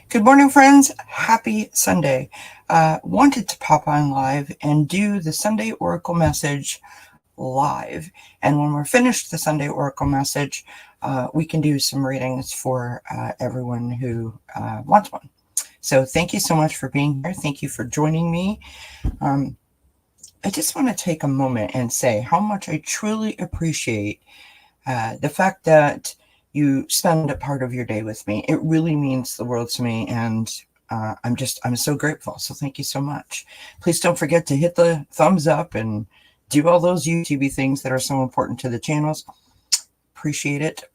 Good morning, friends. Happy Sunday. Wanted to pop on live and do the Sunday Oracle message live. And when we're finished the Sunday Oracle message, we can do some readings for everyone who wants one. So thank you so much for being here. Thank you for joining me. I just want to take a moment and say how much I truly appreciate the fact that you spend a part of your day with me. It really means the world to me, and I'm so grateful. So thank you so much. Please don't forget to hit the thumbs up and do all those YouTube things that are so important to the channels. Appreciate it.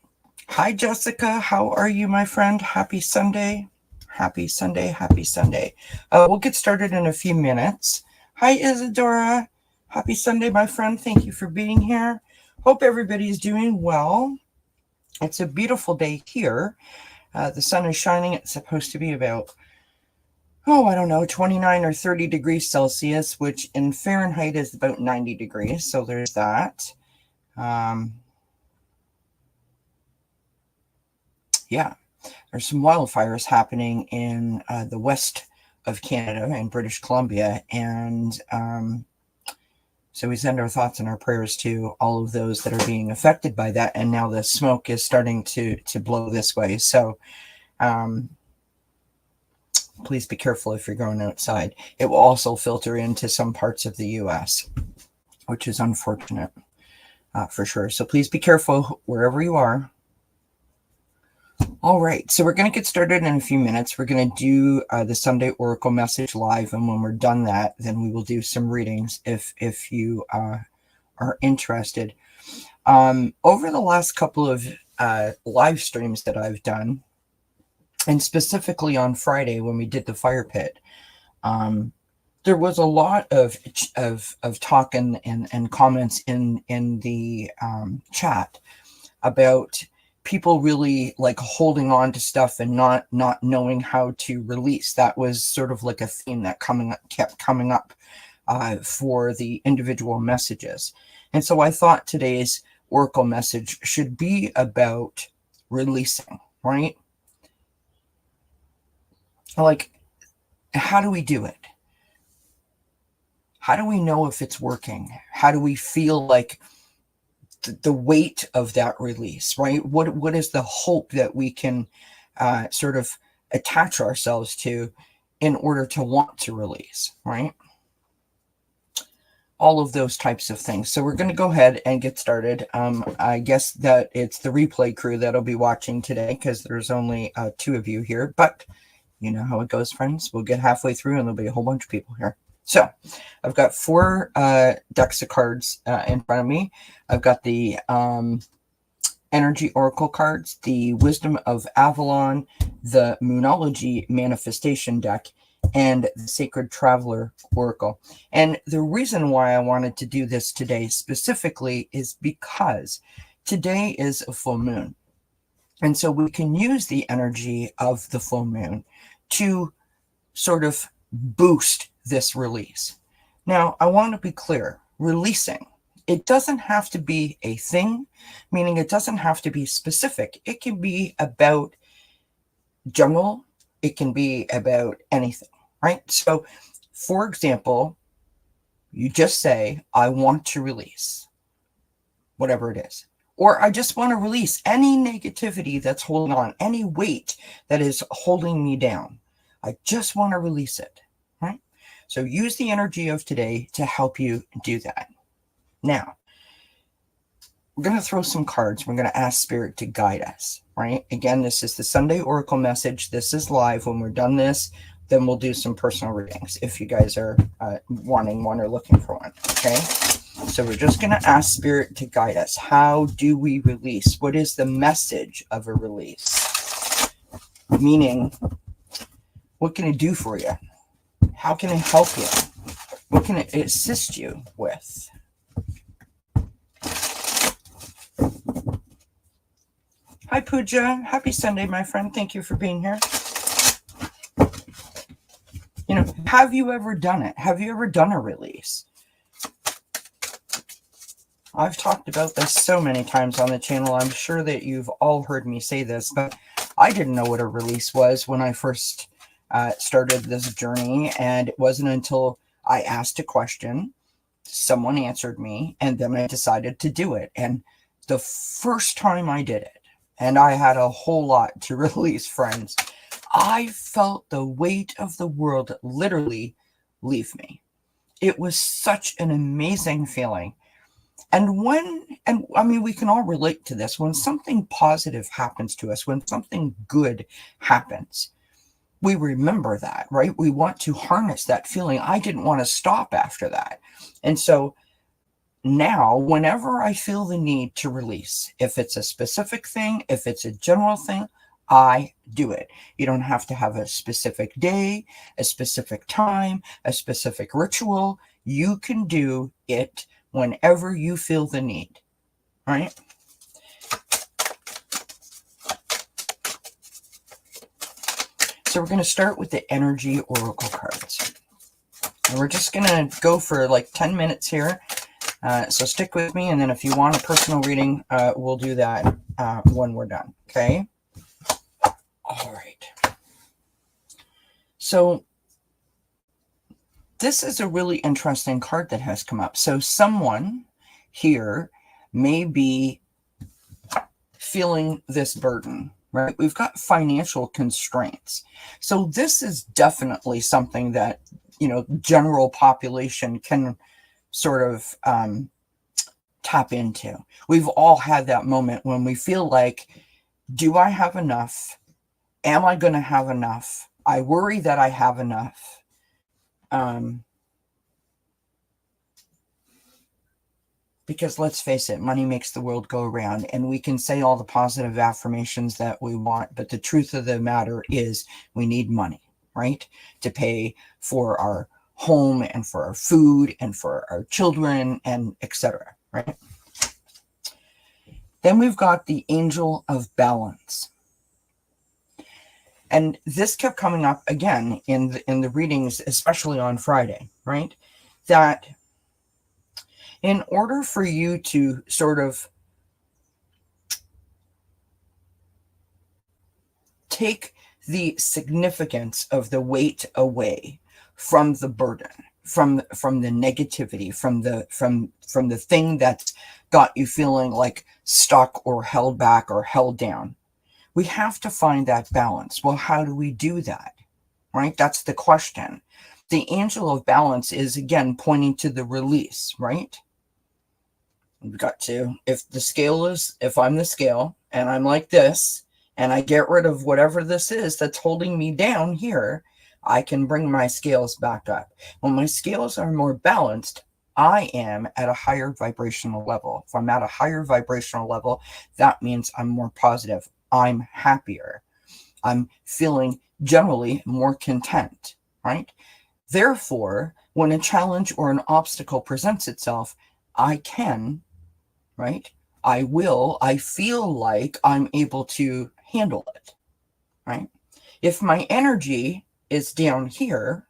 Hi, Jessica. How are you, my friend? Happy Sunday. Happy Sunday. Happy Sunday. We'll get started in a few minutes. Hi, Isadora. Happy Sunday, my friend. Thank you for being here. Hope everybody's doing well. It's a beautiful day here. The sun is shining. It's supposed to be about, 29 or 30 degrees Celsius, which in Fahrenheit is about 90 degrees. So there's that. Yeah, there's some wildfires happening in the west of Canada and British Columbia. And so we send our thoughts and our prayers to all of those that are being affected by that. And now the smoke is starting to blow this way. So please be careful if you're going outside. It will also filter into some parts of the U.S., which is unfortunate for sure. So please be careful wherever you are. All right, so we're going to get started in a few minutes. We're going to do the Sunday Oracle message live, and when we're done that, then we will do some readings if you are interested. Over the last couple of live streams that I've done, and specifically on Friday when we did the fire pit, there was a lot of talk and comments in the chat about people really like holding on to stuff and not knowing how to release. That was sort of like a theme that kept coming up for the individual messages. And so I thought today's Oracle message should be about releasing, right? Like, how do we do it? How do we know if it's working? How do we feel like the weight of that release, right? What is the hope that we can sort of attach ourselves to in order to want to release, right? All of those types of things. So we're going to go ahead and get started. I guess that it's the replay crew that'll be watching today because there's only 2 of you here, but you know how it goes, friends. We'll get halfway through and there'll be a whole bunch of people here. So I've got 4 decks of cards in front of me. I've got the Energy Oracle cards, the Wisdom of Avalon, the Moonology Manifestation deck, and the Sacred Traveler Oracle. And the reason why I wanted to do this today specifically is because today is a full moon. And so we can use the energy of the full moon to sort of boost this release. Now, I want to be clear, releasing, it doesn't have to be a thing, meaning it doesn't have to be specific. It can be about general, it can be about anything, right? So, for example, you just say, I want to release, whatever it is. Or I just want to release any negativity that's holding on, any weight that is holding me down. I just want to release it, right? So use the energy of today to help you do that. Now, we're going to throw some cards. We're going to ask Spirit to guide us, right? Again, this is the Sunday Oracle message. This is live. When we're done this, then we'll do some personal readings if you guys are wanting one or looking for one, okay? So we're just going to ask Spirit to guide us. How do we release? What is the message of a release? Meaning, what can it do for you? How can it help you? What can it assist you with? Hi, Pooja. Happy Sunday, my friend. Thank you for being here. You know, have you ever done it? Have you ever done a release? I've talked about this so many times on the channel. I'm sure that you've all heard me say this, but I didn't know what a release was when I first started this journey. And it wasn't until I asked a question, someone answered me, and then I decided to do it. And the first time I did it, and I had a whole lot to release, friends, I felt the weight of the world literally leave me. It was such an amazing feeling. And I mean, we can all relate to this. When something positive happens to us, when something good happens, we remember that, right? We want to harness that feeling. I didn't want to stop after that. And so now, whenever I feel the need to release, if it's a specific thing, if it's a general thing, I do it. You don't have to have a specific day, a specific time, a specific ritual. You can do it whenever you feel the need, right? So we're going to start with the energy oracle cards. And we're just going to go for like 10 minutes here. So stick with me, and then if you want a personal reading, we'll do that when we're done, okay? All right. So this is a really interesting card that has come up. So someone here may be feeling this burden, right? We've got financial constraints. So this is definitely something that, you know, general population can sort of tap into. We've all had that moment when we feel like, do I have enough? Am I going to have enough? I worry that I have enough. Because let's face it, money makes the world go around, and we can say all the positive affirmations that we want, but the truth of the matter is we need money, right? To pay for our home and for our food and for our children and etc., right? Then we've got the Angel of Balance. And this kept coming up again in the readings, especially on Friday, right? That in order for you to sort of take the significance of the weight away from the burden, from the negativity, from the thing that's got you feeling like stuck or held back or held down, we have to find that balance. Well, how do we do that? Right? That's the question. The Angel of Balance is again pointing to the release, right? We've got to, if I'm the scale and I'm like this, and I get rid of whatever this is that's holding me down here, I can bring my scales back up. When my scales are more balanced, I am at a higher vibrational level. If I'm at a higher vibrational level, that means I'm more positive. I'm happier. I'm feeling generally more content, right? Therefore, when a challenge or an obstacle presents itself, I can, right? I feel like I'm able to handle it, right? If my energy is down here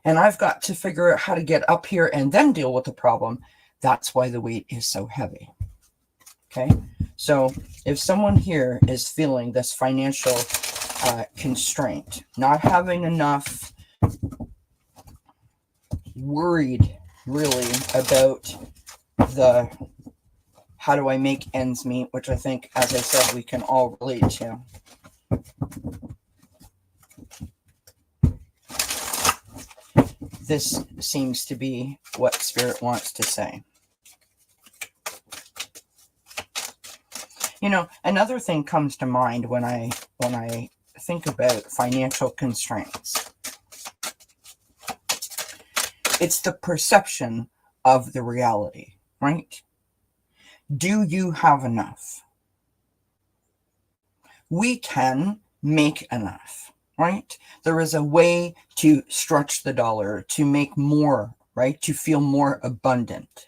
and I've got to figure out how to get up here and then deal with the problem, that's why the weight is so heavy. Okay, so if someone here is feeling this financial constraint, not having enough, worried really about the how do I make ends meet, which I think, as I said, we can all relate to. This seems to be what Spirit wants to say. You know, another thing comes to mind when I think about financial constraints. It's the perception of the reality, right? Do you have enough? We can make enough, right? There is a way to stretch the dollar, to make more, right? To feel more abundant,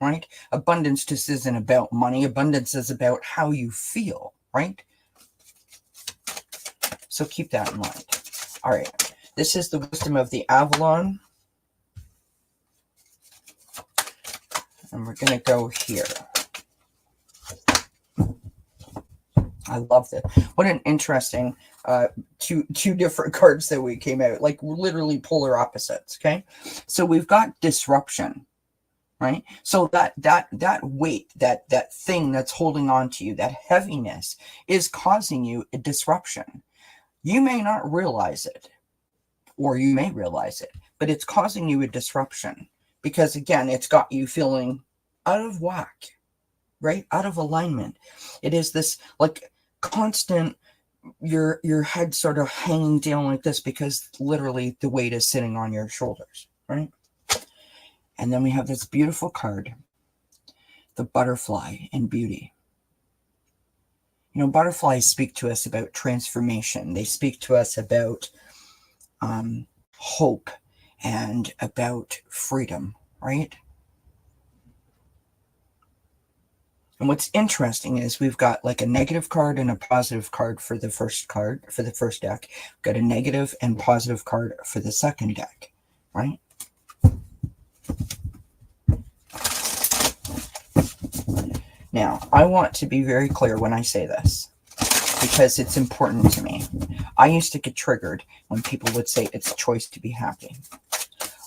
right? Abundance just isn't about money. Abundance is about how you feel, right? So keep that in mind. All right. This is the wisdom of the Avalon. And we're going to go here. I love this. What an interesting two different cards that we came out, like literally polar opposites. Okay, so we've got disruption, right? So that weight, that thing that's holding on to you, that heaviness is causing you a disruption. You may not realize it, or you may realize it, but it's causing you a disruption because, again, it's got you feeling out of whack, right? Out of alignment. It is this like constant, your head sort of hanging down like this because literally the weight is sitting on your shoulders, right? And then we have this beautiful card, the butterfly and beauty. You know, butterflies speak to us about transformation. They speak to us about hope and about freedom, right? And what's interesting is we've got like a negative card and a positive card for the first card, for the first deck. We've got a negative and positive card for the second deck, right? Now, I want to be very clear when I say this, because it's important to me. I used to get triggered when people would say it's a choice to be happy.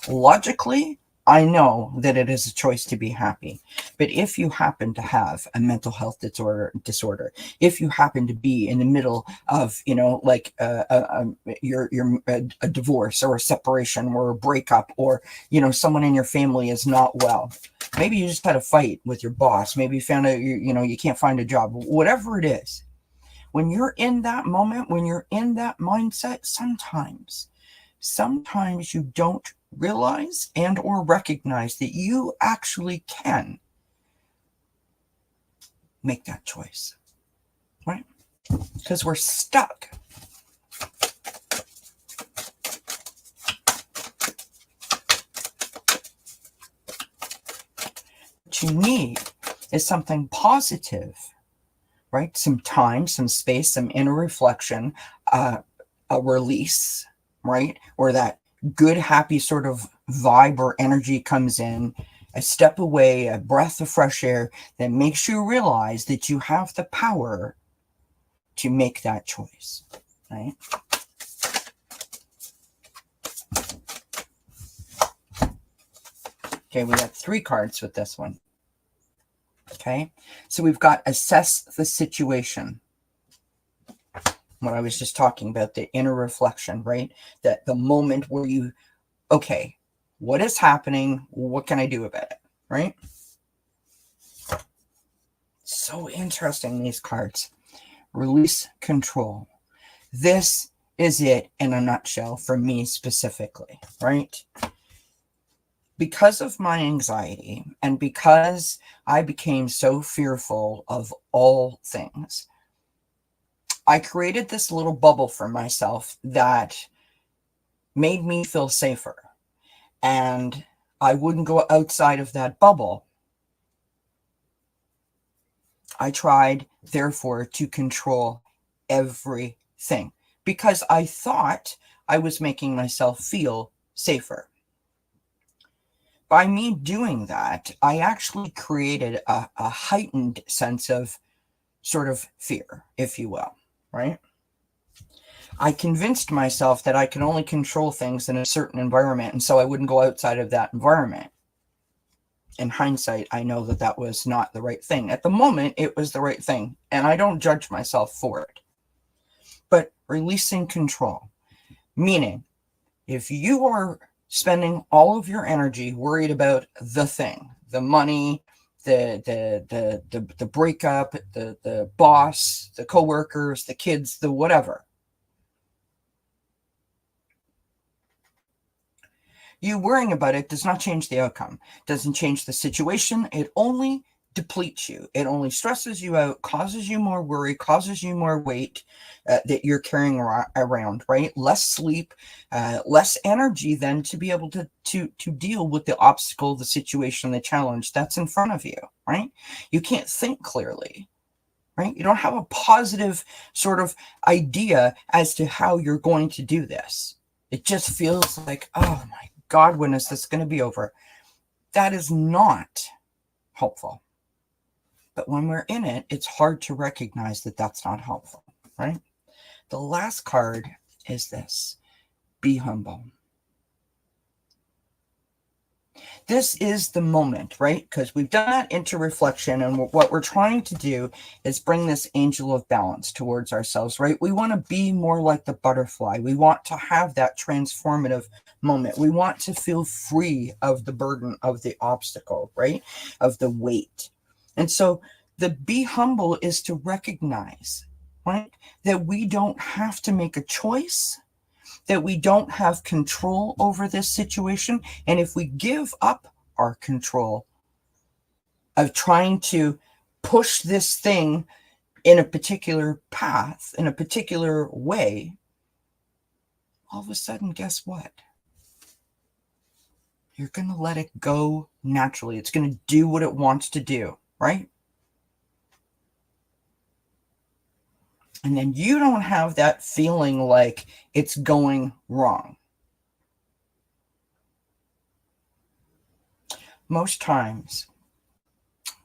Logically, I know that it is a choice to be happy. But if you happen to have a mental health disorder, if you happen to be in the middle of, you know, like a divorce or a separation or a breakup, or, you know, someone in your family is not well, maybe you just had a fight with your boss, maybe you found out you can't find a job, whatever it is. When you're in that moment, when you're in that mindset, sometimes you don't realize and or recognize that you actually can make that choice, right? Because we're stuck. What you need is something positive, right? Some time, some space, some inner reflection, a release, right? Or that good, happy sort of vibe or energy comes in, a step away, a breath of fresh air that makes you realize that you have the power to make that choice, right? Okay, we got 3 cards with this one. Okay, so we've got assess the situation. What I was just talking about, the inner reflection, right? That the moment where you, okay, what is happening? What can I do about it, right? So interesting, these cards. Release control. This is it in a nutshell for me specifically, right? Because of my anxiety and because I became so fearful of all things, I created this little bubble for myself that made me feel safer. And I wouldn't go outside of that bubble. I tried, therefore, to control everything because I thought I was making myself feel safer. By me doing that, I actually created a heightened sense of sort of fear, if you will, right? I convinced myself that I could only control things in a certain environment, and so I wouldn't go outside of that environment. In hindsight, I know that that was not the right thing. At the moment, it was the right thing, and I don't judge myself for it. But releasing control, meaning if you are spending all of your energy worried about the thing, the money, the breakup, the boss, the coworkers, the kids, the whatever, you worrying about it does not change the outcome, doesn't change the situation. It only depletes you. It only stresses you out, causes you more worry, causes you more weight that you're carrying around, right? Less sleep, less energy then to be able to deal with the obstacle, the situation, the challenge that's in front of you, right? You can't think clearly, right? You don't have a positive sort of idea as to how you're going to do this. It just feels like, oh my God, when is this going to be over? That is not helpful. But when we're in it, it's hard to recognize that that's not helpful, right? The last card is this: be humble. This is the moment, right? Because we've done that into reflection, and what we're trying to do is bring this angel of balance towards ourselves, right? We want to be more like the butterfly. We want to have that transformative moment. We want to feel free of the burden of the obstacle, right? Of the weight. And so the be humble is to recognize, right, that we don't have to make a choice, that we don't have control over this situation. And if we give up our control of trying to push this thing in a particular path, in a particular way, all of a sudden, guess what? You're going to let it go naturally. It's going to do what it wants to do, right? And then you don't have that feeling like it's going wrong. Most times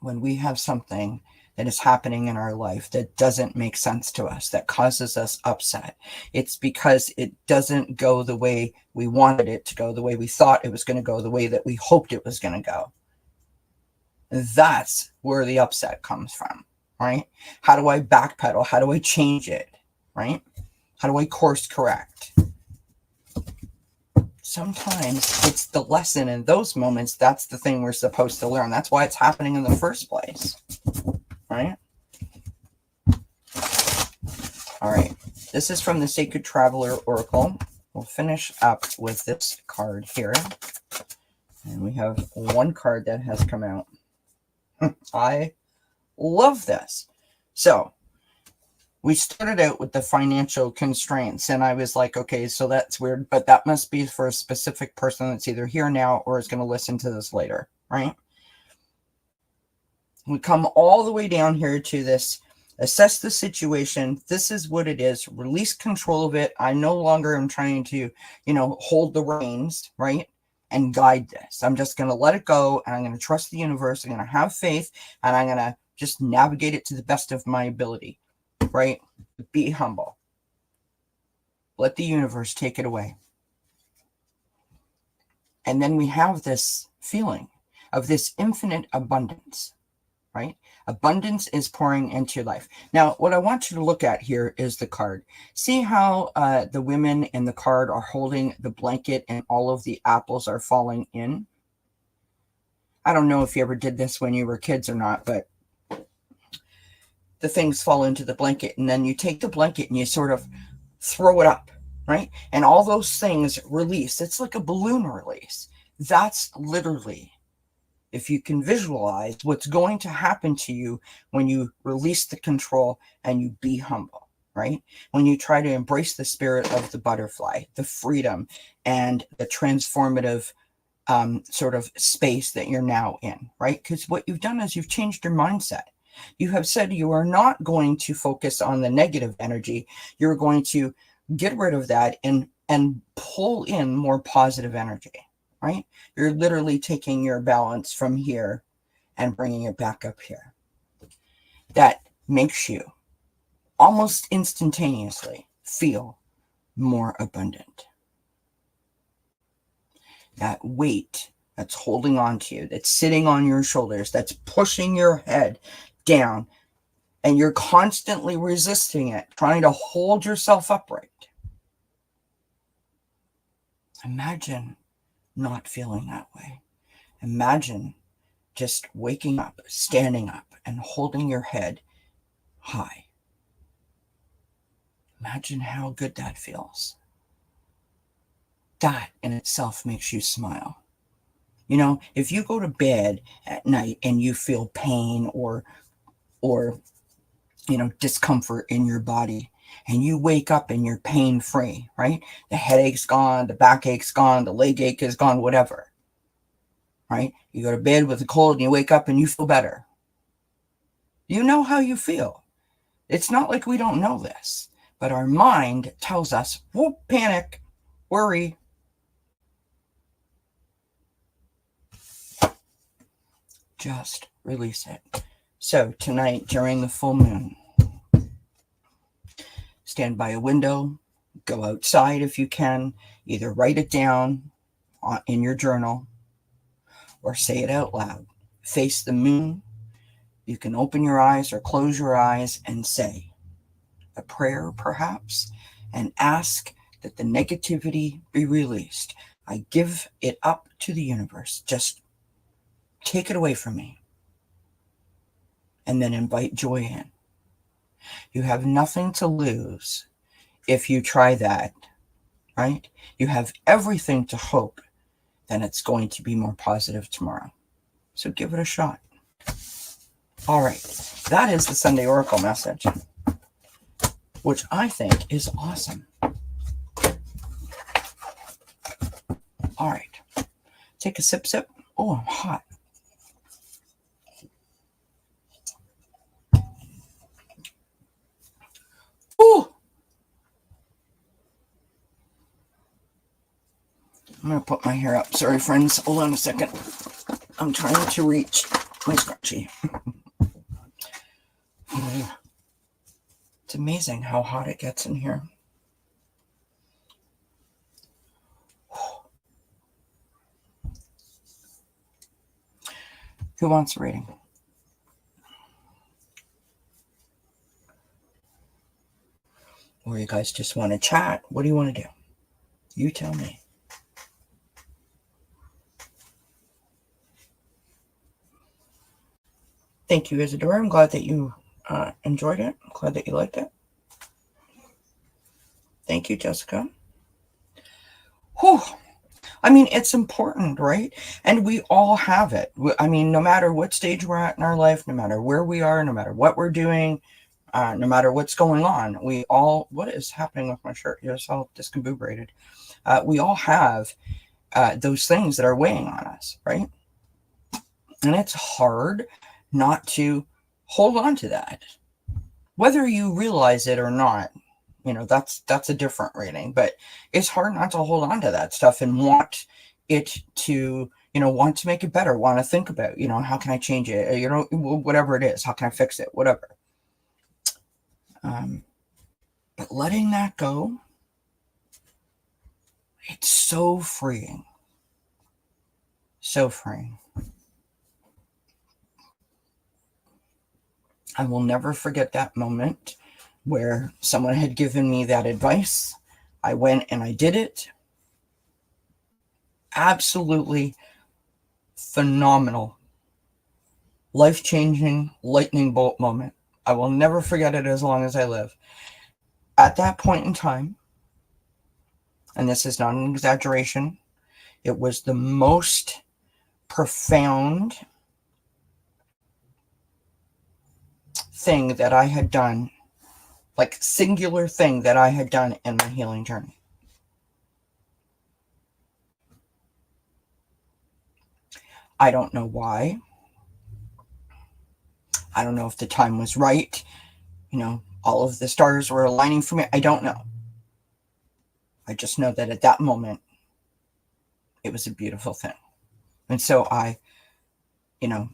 when we have something that is happening in our life that doesn't make sense to us, that causes us upset, it's because it doesn't go the way we wanted it to go, the way we thought it was going to go, the way that we hoped it was going to go. That's where the upset comes from, right? How do I backpedal? How do I change it, right? How do I course correct? Sometimes it's the lesson in those moments. That's the thing we're supposed to learn. That's why it's happening in the first place, right? All right. This is from the Sacred Traveler Oracle. We'll finish up with this card here. And we have one card that has come out. I love this. So we started out with the financial constraints, and I was like, okay, so that's weird, but that must be for a specific person that's either here now or is going to listen to this later, right? We come all the way down here to this: assess the situation. This is what it is. Release control of it. I no longer am trying to, hold the reins, right, and guide this. I'm just going to let it go, and I'm going to trust the universe. I'm going to have faith, and I'm going to just navigate it to the best of my ability, right? Be humble. Let the universe take it away. And then we have this feeling of this infinite abundance, right? Abundance is pouring into your life. Now, what I want you to look at here is the card. See how the women in the card are holding the blanket and all of the apples are falling in? I don't know if you ever did this when you were kids or not, but the things fall into the blanket, and then you take the blanket and you sort of throw it up, right? And all those things release. It's like a balloon release. That's literally, if you can visualize, what's going to happen to you when you release the control and you be humble, right? When you try to embrace the spirit of the butterfly, the freedom and the transformative sort of space that you're now in, right? Because what you've done is you've changed your mindset. You have said you are not going to focus on the negative energy. You're going to get rid of that and pull in more positive energy, right? You're literally taking your balance from here and bringing it back up here. That makes you almost instantaneously feel more abundant. That weight that's holding on to you, that's sitting on your shoulders, that's pushing your head down, and you're constantly resisting it, trying to hold yourself upright. Imagine not feeling that way. Imagine just waking up, standing up, and holding your head high. Imagine how good that feels. That in itself makes you smile. If you go to bed at night and you feel pain or discomfort in your body, and you wake up and you're pain-free, right? The headache's gone, the backache's gone, the leg ache is gone, whatever, right? You go to bed with a cold and you wake up and you feel better. You know how you feel. It's not like we don't know this, but our mind tells us, whoop, panic, worry. Just Release it. So tonight, during the full moon, stand by a window, go outside if you can, either write it down in your journal or say it out loud. Face the moon. You can open your eyes or close your eyes and say a prayer, perhaps, and ask that the negativity be released. I give it up to the universe. Just take it away from me. And then invite joy in. You have nothing to lose if you try that, right? You have everything to hope that it's going to be more positive tomorrow. So give it a shot. All right. That is the Sunday Oracle message, which I think is awesome. All right. Take a sip. Oh, I'm hot. Ooh. I'm going to put my hair up. Sorry, friends. Hold on a second. I'm trying to reach my scrunchie. It's amazing how hot it gets in here. Who wants a reading? Or you guys just want to chat? What do you want to do? You tell me. Thank you, Isadora. I'm glad that you enjoyed it. I'm glad that you liked it. Thank you, Jessica. Whew. I mean, it's important, right? And we all have it. I mean, no matter what stage we're at in our life, no matter where we are, no matter what we're doing, no matter what's going on, we all, what is happening with my shirt? You're just all discombobulated. We all have those things that are weighing on us, right? And it's hard not to hold on to that. Whether you realize it or not, you know, that's a different reading, but it's hard not to hold on to that stuff and want it to, you know, want to make it better, want to think about, you know, how can I change it? You know, whatever it is, how can I fix it? Whatever. But letting that go, it's so freeing. So freeing. I will never forget that moment where someone had given me that advice. I went and I did it. Absolutely phenomenal, life-changing, lightning bolt moment. I will never forget it as long as I live. At that point in time, and this is not an exaggeration, it was the most profound thing that I had done, like singular thing that I had done in my healing journey. I don't know why. I don't know if the time was right. You know, all of the stars were aligning for me. I don't know. I just know that at that moment, it was a beautiful thing. And so I, you know,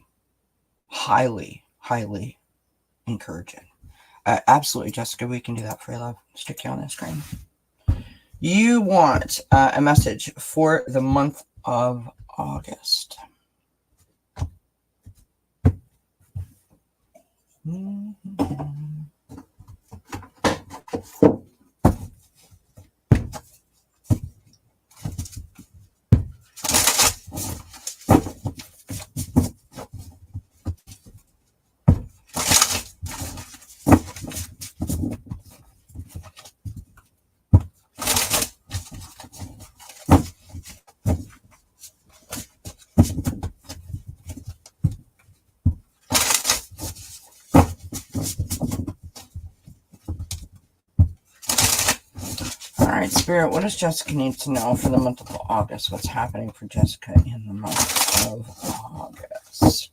highly, highly encourage it. Absolutely, Jessica, we can do that for you, love. Stick you on the screen. You want a message for the month of August. All right, Spirit, what does Jessica need to know for the month of August? What's happening for Jessica in the month of August?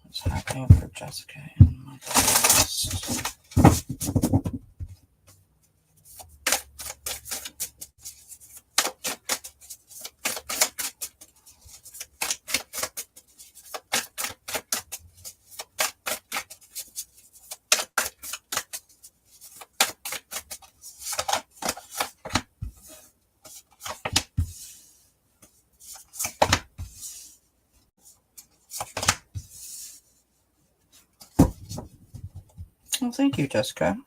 What's happening for Jessica in the month of August? Well, thank you, Jessica.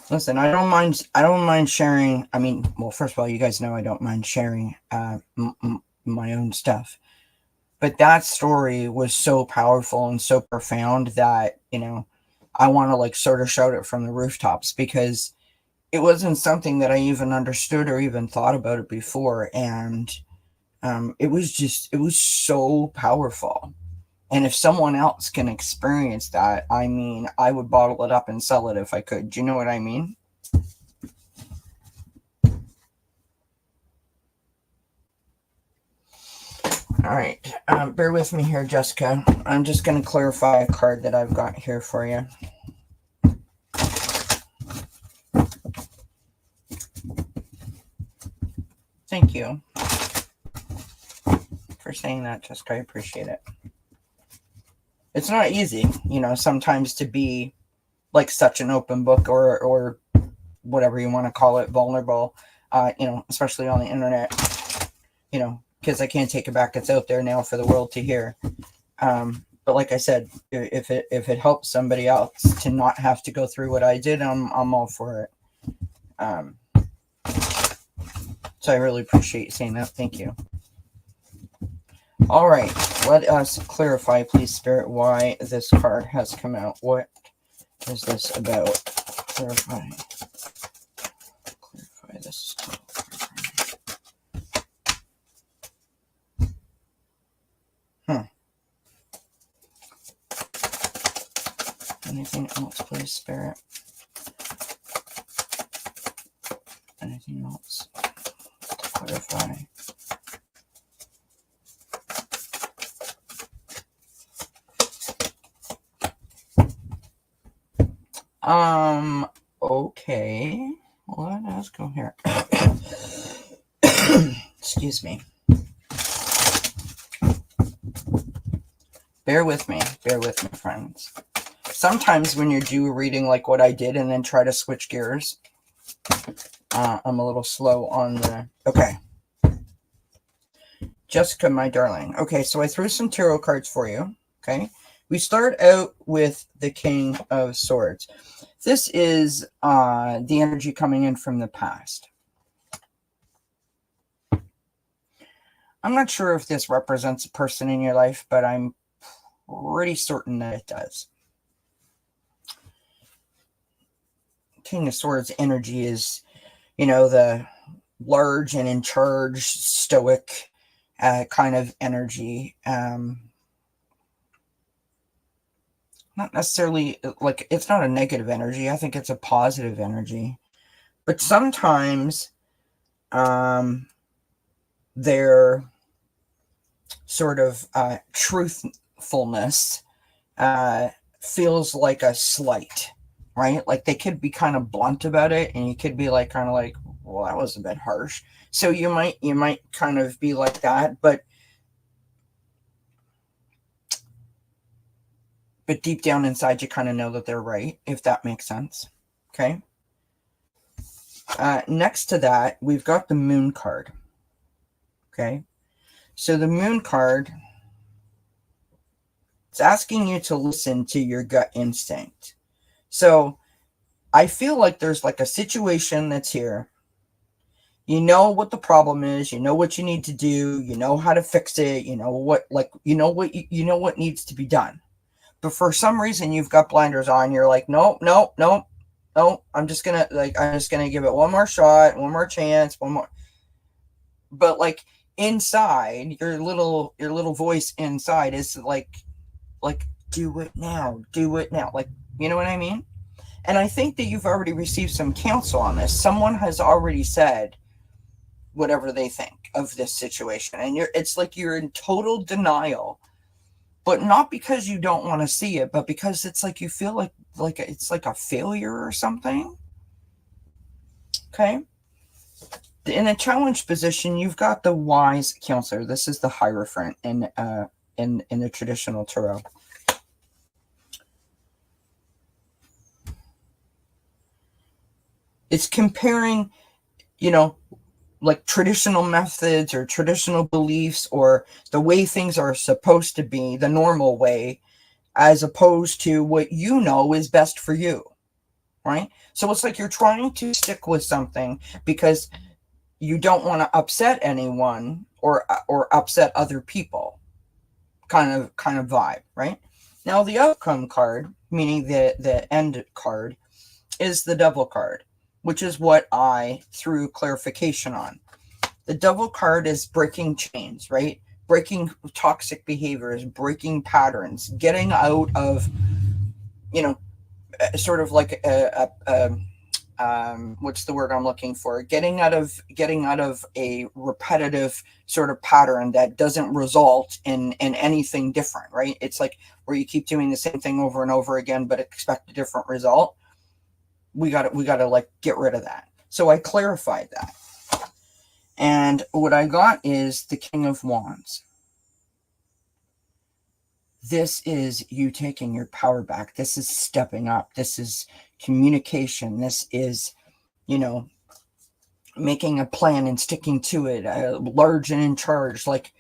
Listen, I don't mind. I don't mind sharing. I mean, well, first of all, you guys know I don't mind sharing my own stuff. But that story was so powerful and so profound that I want to like sort of shout it from the rooftops, because it wasn't something that I even understood or even thought about it before, and it was so powerful. And if someone else can experience that, I mean, I would bottle it up and sell it if I could. Do you know what I mean? All right. Bear with me here, Jessica. I'm just going to clarify a card that I've got here for you. Thank you for saying that, Jessica. I appreciate it. It's not easy, sometimes to be like such an open book or whatever you want to call it, vulnerable, especially on the internet, because I can't take it back. It's out there now for the world to hear. But like I said, if it helps somebody else to not have to go through what I did, I'm all for it. So I really appreciate you saying that. Thank you. All right, let us clarify, please, Spirit, why this card has come out. What is this about? Clarify this. Anything else, please, Spirit? Anything else to clarify? Okay. Let us go here. Excuse me. Bear with me, friends. Sometimes when you do a reading like what I did and then try to switch gears, I'm a little slow on the... Okay. Jessica, my darling. Okay, so I threw some tarot cards for you. Okay. We start out with the King of Swords. This is the energy coming in from the past. I'm not sure if this represents a person in your life, but I'm pretty certain that it does. King of Swords energy is, the large and in charge, stoic kind of energy. Not necessarily, like, it's not a negative energy. I think it's a positive energy. But sometimes their sort of truthfulness feels like a slight, right? Like they could be kind of blunt about it, and you could be like, kind of like, well, that was a bit harsh. So you might kind of be like that, but deep down inside, you kind of know that they're right, if that makes sense. Okay. Next to that, we've got the Moon card. Okay. So the Moon card, it's asking you to listen to your gut instinct. So I feel like there's like a situation that's here. You know what the problem is. You know what you need to do. You know how to fix it. You know what needs to be done. But for some reason, you've got blinders on. You're like, no. I'm just gonna give it one more shot, one more chance, one more. But like inside, your little voice inside is like, do it now. Like, you know what I mean? And I think that you've already received some counsel on this. Someone has already said whatever they think of this situation, and it's like you're in total denial. But not because you don't want to see it, but because it's like you feel like it's like a failure or something. Okay. In a challenge position, you've got the Wise Counselor. This is the Hierophant in the traditional tarot. It's comparing, like traditional methods or traditional beliefs or the way things are supposed to be, the normal way, as opposed to what you know is best for you, right? So it's like you're trying to stick with something because you don't want to upset anyone or upset other people, kind of vibe, right? Now the outcome card, meaning the end card, is the Devil card, which is what I threw clarification on. The Devil card is breaking chains, right? Breaking toxic behaviors, breaking patterns, getting out of, sort of like what's the word I'm looking for? Getting out of a repetitive sort of pattern that doesn't result in anything different, right? It's like where you keep doing the same thing over and over again, but expect a different result. We got to like get rid of that. So I clarified that. And what I got is the King of Wands. This is you taking your power back. This is stepping up. This is communication. This is, making a plan and sticking to it, large and in charge. Like,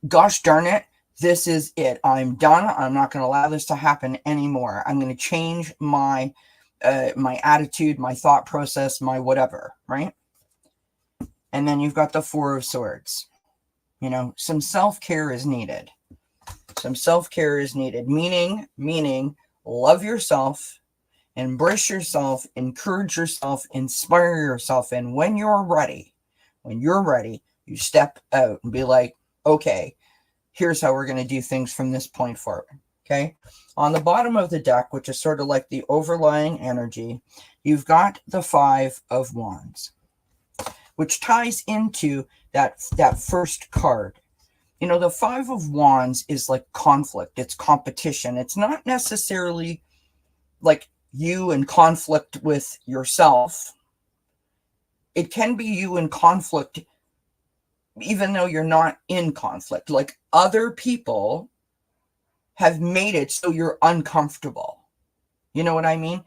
gosh darn it, this is it. I'm done. I'm not going to allow this to happen anymore. I'm going to change my my attitude, my thought process, my whatever, right? And then you've got the Four of Swords. Some self-care is needed. Some self-care is needed, meaning love yourself, embrace yourself, encourage yourself, inspire yourself. And when you're ready, you step out and be like, okay, here's how we're going to do things from this point forward. Okay. On the bottom of the deck, which is sort of like the overlying energy, you've got the Five of Wands, which ties into that first card. The Five of Wands is like conflict. It's competition. It's not necessarily like you in conflict with yourself. It can be you in conflict even though you're not in conflict. Like, other people have made it so you're uncomfortable. You know what I mean?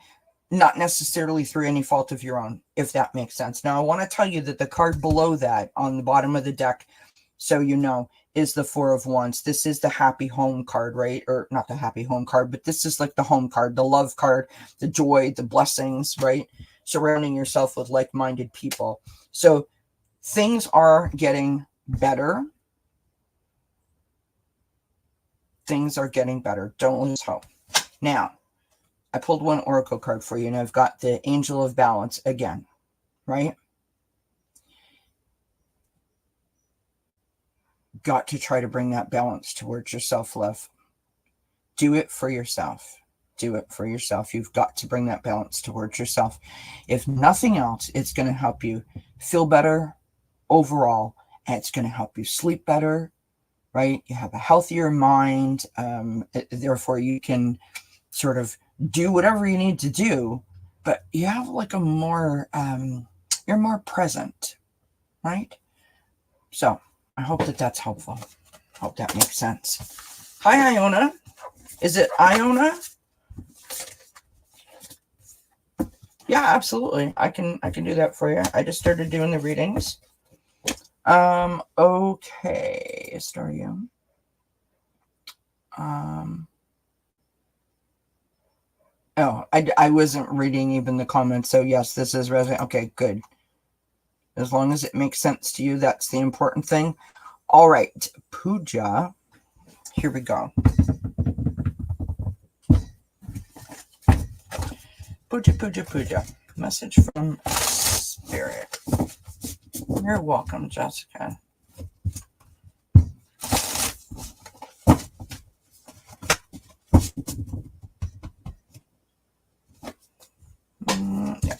Not necessarily through any fault of your own, if that makes sense. Now, I want to tell you that the card below that on the bottom of the deck, so you know, is the Four of Wands. This is the happy home card, right? Or not the happy home card, but this is like the home card, the love card, the joy, the blessings, right? Surrounding yourself with like-minded people. So things are getting better. Things are getting better. Don't lose hope. Now, I pulled one oracle card for you, and I've got the Angel of Balance again, right? Got to try to bring that balance towards yourself, love. Do it for yourself. Do it for yourself. You've got to bring that balance towards yourself. If nothing else, it's going to help you feel better overall, and it's going to help you sleep better, right? You have a healthier mind. Therefore, you can sort of do whatever you need to do, but you have like a more, you're more present, right? So I hope that that's helpful. Hope that makes sense. Hi, Iona. Is it Iona? Yeah, absolutely. I can do that for you. I just started doing the readings. Okay, Astarium. Oh, I wasn't reading even the comments, so yes, this is resonant. Okay, good. As long as it makes sense to you, that's the important thing. All right, Puja. Here we go. Puja, Puja, Puja. Message from Spirit. You're welcome, Jessica. Yeah.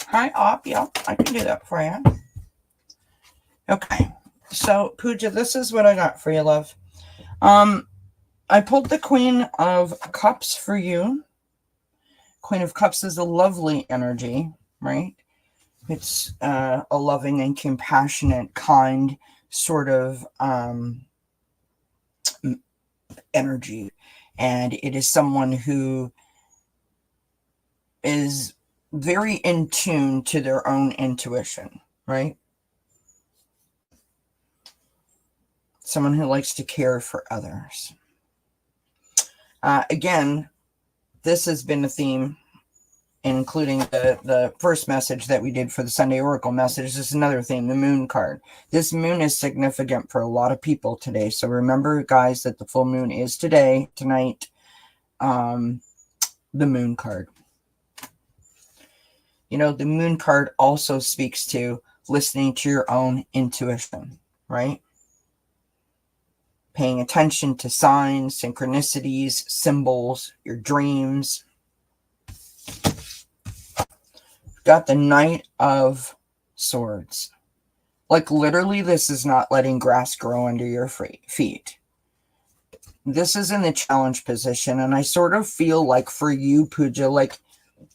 Hi, Op. Yep, I can do that for you. Okay. So, Pooja, this is what I got for you, love. I pulled the Queen of Cups for you. Queen of Cups is a lovely energy, right? It's a loving and compassionate, kind sort of energy. And it is someone who is very in tune to their own intuition, right? Someone who likes to care for others. Again, this has been a theme, including the first message that we did for the Sunday Oracle message. This is another theme, the moon card. This moon is significant for a lot of people today. So remember, guys, that the full moon is tonight, the moon card. You know, the moon card also speaks to listening to your own intuition, right? Paying attention to signs, synchronicities, symbols, your dreams. Got the Knight of Swords. Like literally, this is not letting grass grow under your feet. This is in the challenge position. And I sort of feel like for you, Pooja, like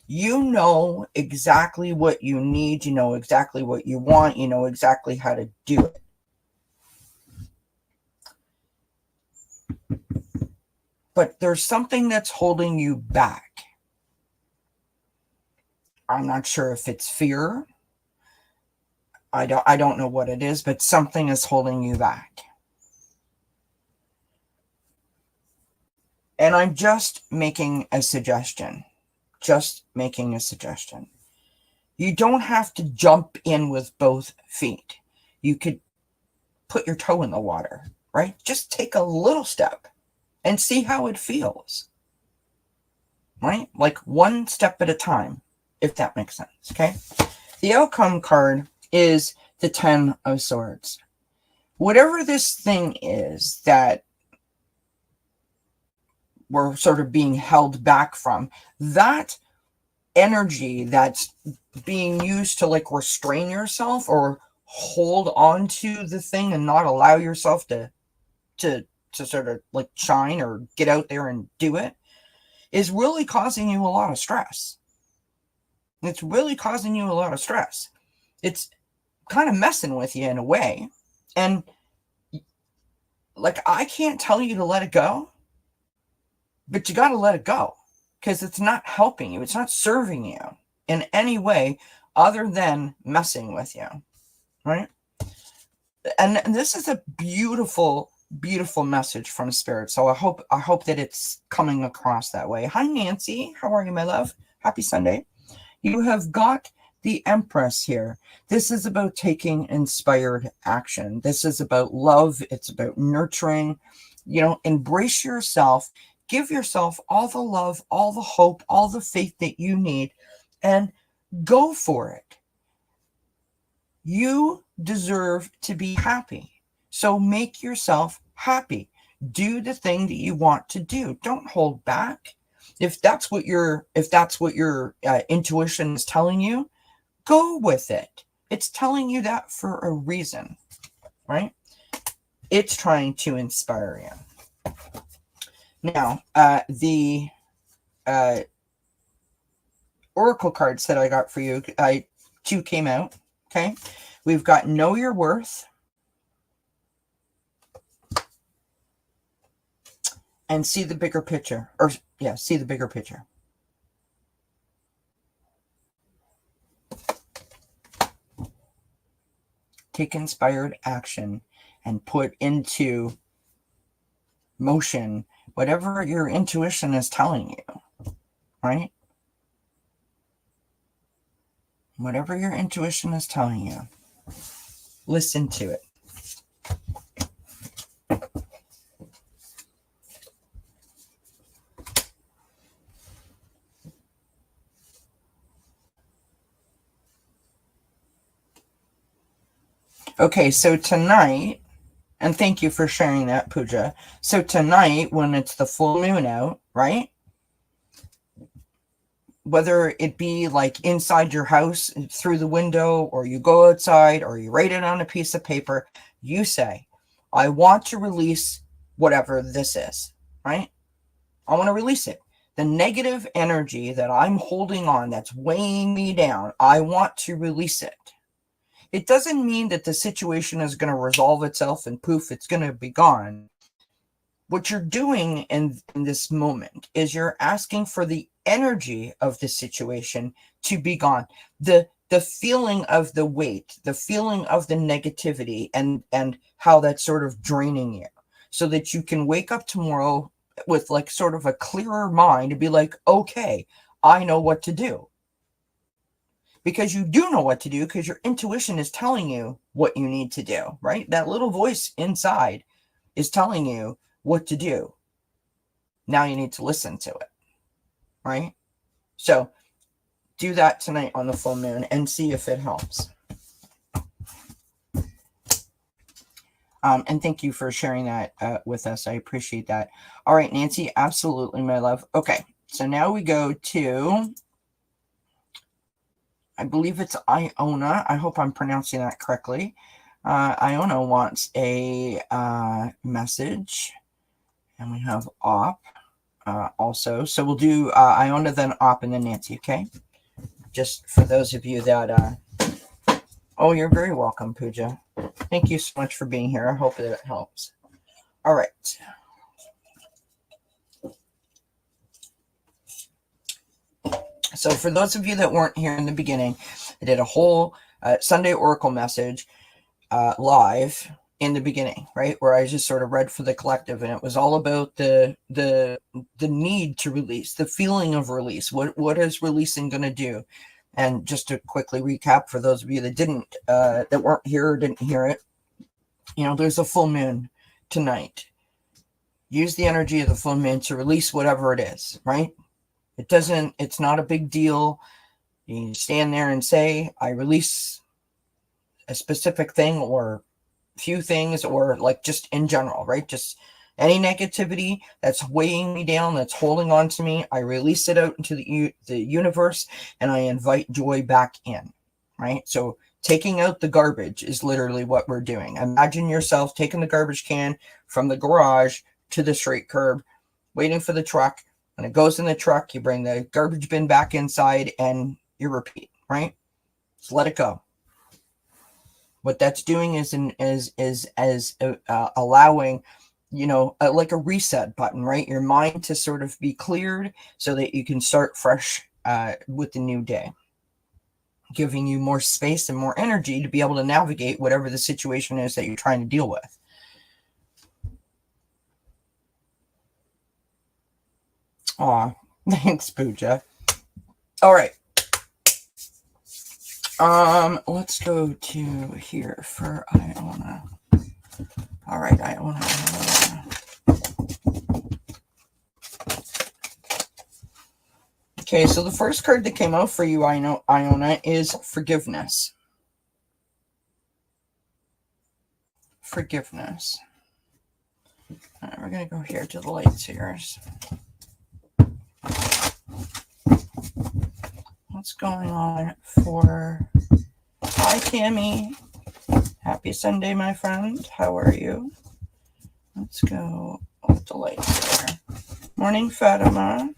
you know exactly what you need. You know exactly what you want. You know exactly how to do it. But there's something that's holding you back. I'm not sure if it's fear. I don't know what it is, but something is holding you back. And I'm just making a suggestion. Just making a suggestion. You don't have to jump in with both feet. You could put your toe in the water, right? Just take a little step and see how it feels, right? Like one step at a time, if that makes sense, okay? The outcome card is the 10 of Swords. Whatever this thing is that we're sort of being held back from, that energy that's being used to like restrain yourself or hold on to the thing and not allow yourself to sort of like shine or get out there and do it, is really causing you a lot of stress. It's really causing you a lot of stress. It's kind of messing with you in a way. And like, I can't tell you to let it go, but you got to let it go because it's not helping you. It's not serving you in any way other than messing with you, right? And this is a beautiful, beautiful message from Spirit. So I hope that it's coming across that way. Hi, Nancy. How are you, my love? Happy Sunday. You have got the Empress here. This is about taking inspired action. This is about love. It's about nurturing. You know, embrace yourself. Give yourself all the love, all the hope, all the faith that you need, and go for it. You deserve to be happy. So make yourself happy. Do the thing that you want to do. Don't hold back. If that's what your intuition is telling you, go with it. It's telling you that for a reason, right? It's trying to inspire you. Now, the oracle cards that I got for you, two came out. Okay, we've got Know Your Worth and See the Bigger Picture. See the Bigger Picture. Take inspired action and put into motion whatever your intuition is telling you, right? Whatever your intuition is telling you, listen to it. Okay, so tonight, and thank you for sharing that, Pooja. So tonight, when it's the full moon out, right? whether it be like inside your house through the window, or you go outside, or you write it on a piece of paper, you say, I want to release whatever this is, right? I want to release it. The negative energy that I'm holding on, that's weighing me down, I want to release it. It doesn't mean that the situation is going to resolve itself and poof, it's going to be gone. What you're doing in this moment is you're asking for the energy of the situation to be gone. The feeling of the weight, the feeling of the negativity, and how that's sort of draining you, so that you can wake up tomorrow with like sort of a clearer mind and be like, okay, I know what to do. Because you do know what to do, because your intuition is telling you what you need to do, right? That little voice inside is telling you what to do. Now you need to listen to it, right? So do that tonight on the full moon and see if it helps. And thank you for sharing that with us. I appreciate that. All right, Nancy, absolutely, my love. Okay, so now we go to, I believe it's Iona. I hope I'm pronouncing that correctly. Iona wants a message. And we have Op also. So we'll do Iona, then Op, and then Nancy, okay? Just for those of you that... Oh, you're very welcome, Pooja. Thank you so much for being here. I hope that it helps. All right. So for those of you that weren't here in the beginning, I did a whole Sunday Oracle message live in the beginning, right, where I just sort of read for the collective, and it was all about the need to release, the feeling of release. What is releasing going to do? And just to quickly recap for those of you that didn't, that weren't here or didn't hear it, you know, there's a full moon tonight. Use the energy of the full moon to release whatever it is, right? It's not a big deal. You stand there and say, I release a specific thing or few things, or like just in general, right? Just any negativity that's weighing me down, that's holding on to me, I release it out into the universe, and I invite joy back in, right? So taking out the garbage is literally what we're doing. Imagine yourself taking the garbage can from the garage to the street curb, waiting for the truck. When it goes in the truck, you bring the garbage bin back inside and you repeat, right? Just let it go. What that's doing is allowing, you know, like a reset button, right? Your mind to sort of be cleared so that you can start fresh with the new day, giving you more space and more energy to be able to navigate whatever the situation is that you're trying to deal with. Aw, thanks, Pooja. All right. Let's go to here for Iona. All right, Iona. Okay, so the first card that came out for you, Iona, is forgiveness. Forgiveness. All right, we're going to go here to the lights here. What's going on for... Hi, Tammy. Happy Sunday, my friend. How are you? Let's go with the lights here. Morning, Fatima.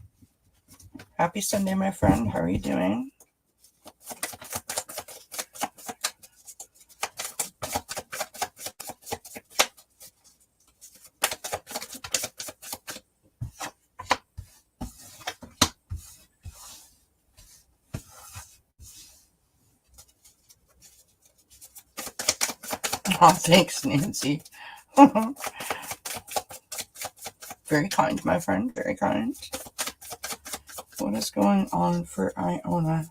Happy Sunday, my friend. How are you doing? Oh, thanks, Nancy. Very kind, my friend. Very kind. What is going on for Iona?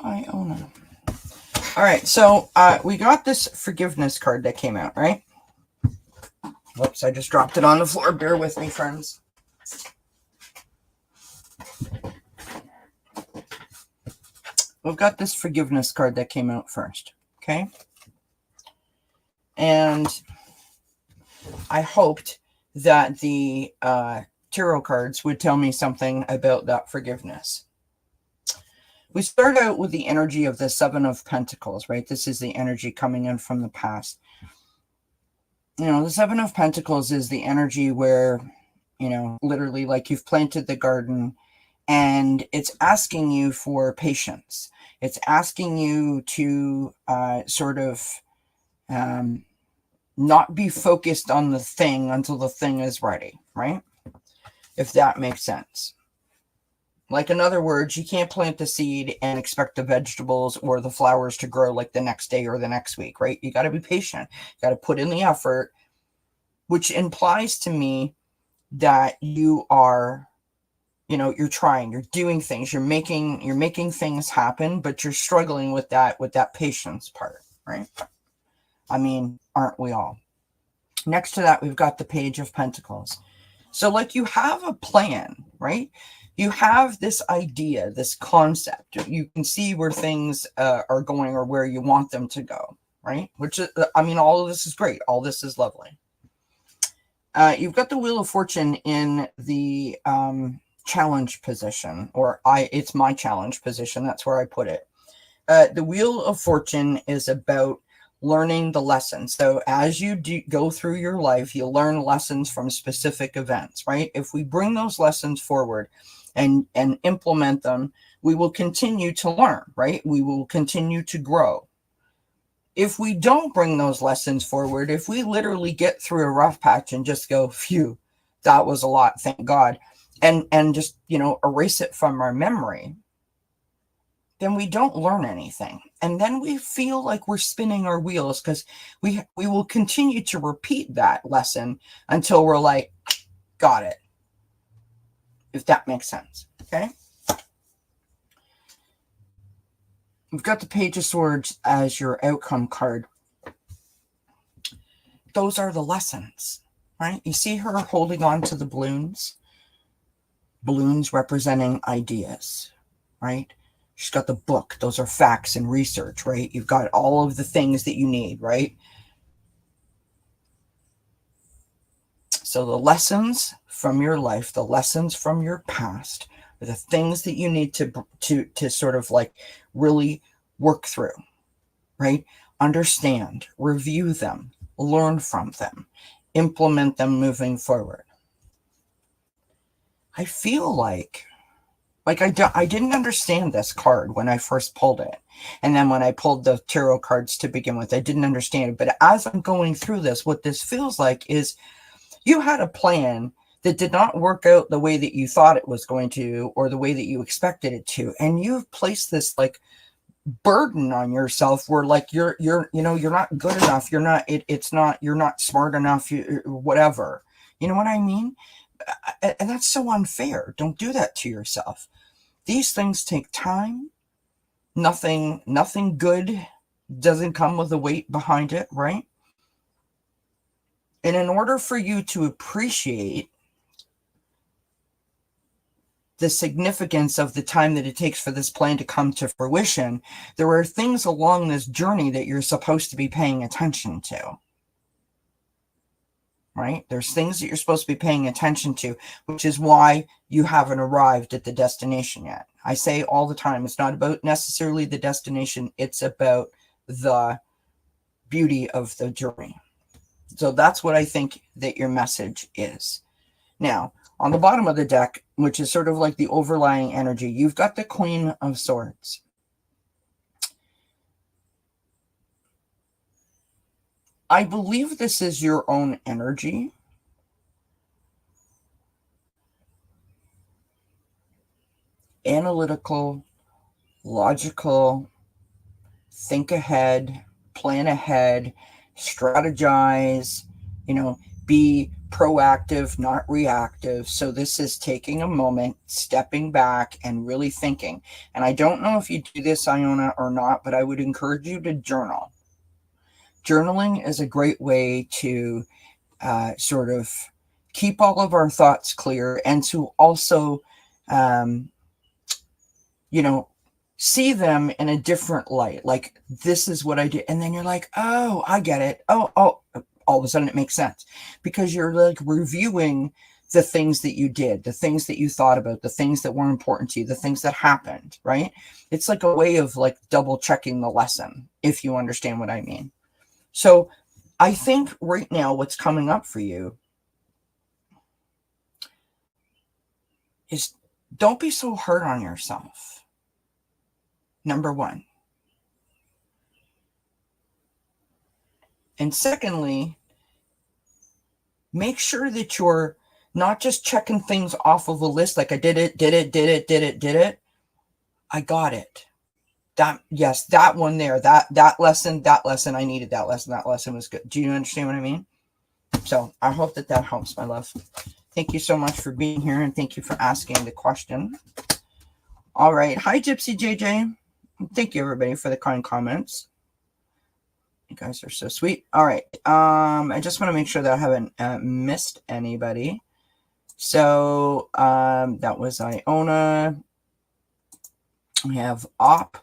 Iona. All right, so we got this forgiveness card that came out, right? Whoops, I just dropped it on the floor. Bear with me, friends. we've got this forgiveness card that came out first. Okay. And I hoped that the tarot cards would tell me something about that forgiveness. We start out with the energy of the Seven of Pentacles, right? This is the energy coming in from the past. You know, the Seven of Pentacles is the energy where, you know, literally like you've planted the garden and it's asking you for patience. It's asking you to sort of not be focused on the thing until the thing is ready, right? If that makes sense. Like, in other words, you can't plant the seed and expect the vegetables or the flowers to grow like the next day or the next week, right? You got to be patient. You got to put in the effort, which implies to me that you are, you know, you're trying, you're doing things, you're making things happen, but you're struggling with that patience part, right? I mean, aren't we all? Next to that, we've got the Page of Pentacles. So like you have a plan, right? You have this idea, this concept. You can see where things are going or where you want them to go, right? Which, I mean, all of this is great. All this is lovely. You've got the Wheel of Fortune in the challenge position, or it's my challenge position. That's where I put it. The Wheel of Fortune is about learning the lessons. So as you go through your life, you learn lessons from specific events, right? If we bring those lessons forward and implement them, we will continue to learn, right? We will continue to grow. If we don't bring those lessons forward, if we literally get through a rough patch and just go, phew, that was a lot, thank God, and just, you know, erase it from our memory, then we don't learn anything. And then we feel like we're spinning our wheels because we will continue to repeat that lesson until we're like, got it. If that makes sense. Okay. We've got the Page of Swords as your outcome card. Those are the lessons, right? You see her holding on to the balloons. Balloons representing ideas, right? She's got the book. Those are facts and research, right? You've got all of the things that you need, right? So the lessons from your life, the lessons from your past, are the things that you need to sort of like really work through, right? Understand, review them, learn from them, implement them moving forward. I feel like I didn't understand this card when I first pulled it. And then when I pulled the tarot cards to begin with, I didn't understand it. But as I'm going through this, what this feels like is you had a plan that did not work out the way that you thought it was going to, or the way that you expected it to. And you've placed this like burden on yourself where like you're not good enough. You're not smart enough, whatever. You know what I mean? And that's so unfair. Don't do that to yourself. These things take time. Nothing good doesn't come with a weight behind it, right? And in order for you to appreciate the significance of the time that it takes for this plan to come to fruition, there are things along this journey that you're supposed to be paying attention to. Right? There's things that you're supposed to be paying attention to, which is why you haven't arrived at the destination yet. I say all the time, it's not about necessarily the destination, it's about the beauty of the journey. So that's what I think that your message is. Now, on the bottom of the deck, which is sort of like the overlying energy, you've got the Queen of Swords. I believe this is your own energy. Analytical, logical, think ahead, plan ahead, strategize, be proactive, not reactive. So this is taking a moment, stepping back and really thinking. And I don't know if you do this, Iona, or not, but I would encourage you to journal. Journaling is a great way to sort of keep all of our thoughts clear and to also, see them in a different light. Like, this is what I did. And then you're like, oh, I get it. Oh, all of a sudden it makes sense, because you're like reviewing the things that you did, the things that you thought about, the things that were important to you, the things that happened, right? It's like a way of like double checking the lesson, if you understand what I mean. So I think right now what's coming up for you is, don't be so hard on yourself. Number one. And secondly, make sure that you're not just checking things off of a list like I did it. I got it. That, yes, that one there, that lesson, I needed that lesson was good. Do you understand what I mean? So I hope that helps, my love. Thank you so much for being here, and thank you for asking the question. All right. Hi, Gypsy JJ. Thank you, everybody, for the kind comments. You guys are so sweet. All right. I just want to make sure that I haven't missed anybody. So that was Iona. We have Op.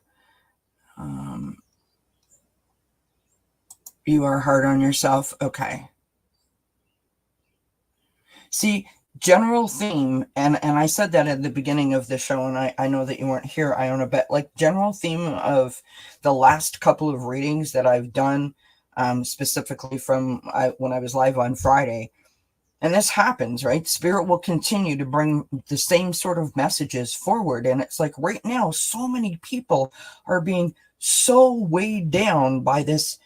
You are hard on yourself. Okay. See, general theme, and I said that at the beginning of the show, and I know that you weren't here, Iona, but like general theme of the last couple of readings that I've done, specifically from when I was live on Friday. And this happens, right? Spirit will continue to bring the same sort of messages forward. And it's like right now, so many people are being so weighed down by this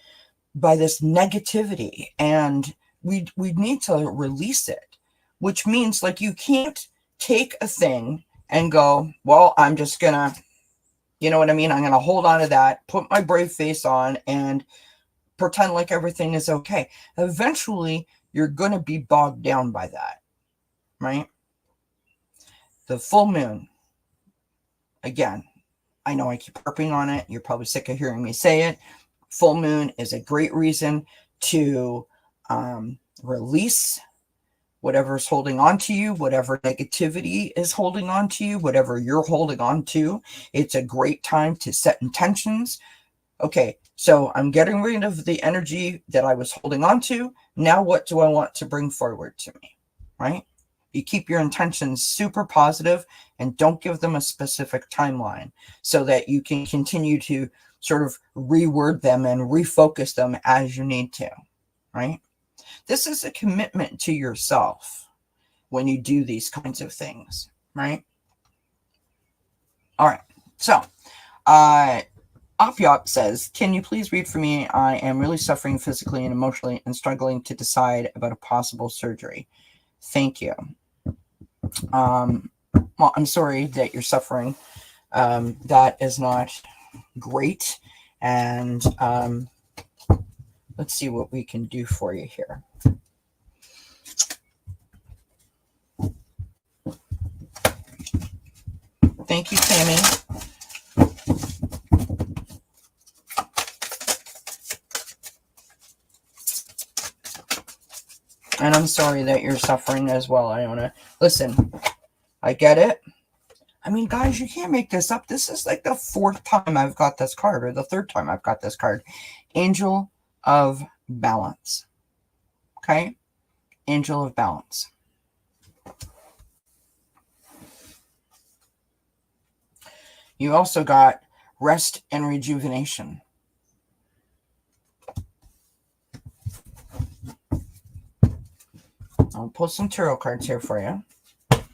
negativity. And we need to release it, which means like you can't take a thing and go, well, I'm just going to, you know what I mean? I'm going to hold on to that, put my brave face on, and pretend like everything is okay. Eventually, you're going to be bogged down by that, right? The full moon, again, I know I keep harping on it. You're probably sick of hearing me say it. Full moon is a great reason to release whatever's holding on to you, whatever negativity is holding on to you, whatever you're holding on to. It's a great time to set intentions. Okay, so I'm getting rid of the energy that I was holding on to. Now what do I want to bring forward to me, right? You keep your intentions super positive and don't give them a specific timeline so that you can continue to sort of reword them and refocus them as you need to, right? This is a commitment to yourself when you do these kinds of things, right? All right, so Opyop says, can you please read for me? I am really suffering physically and emotionally and struggling to decide about a possible surgery. Thank you. Well, I'm sorry that you're suffering. That is not great. And let's see what we can do for you here. Thank you, Tammy. And I'm sorry that you're suffering as well, Iona. Listen, I get it. I mean, guys, you can't make this up. This is like the fourth time I've got this card, or the third time I've got this card. Angel of Balance. Okay? Angel of Balance. You also got Rest and Rejuvenation. I'll pull some tarot cards here for you.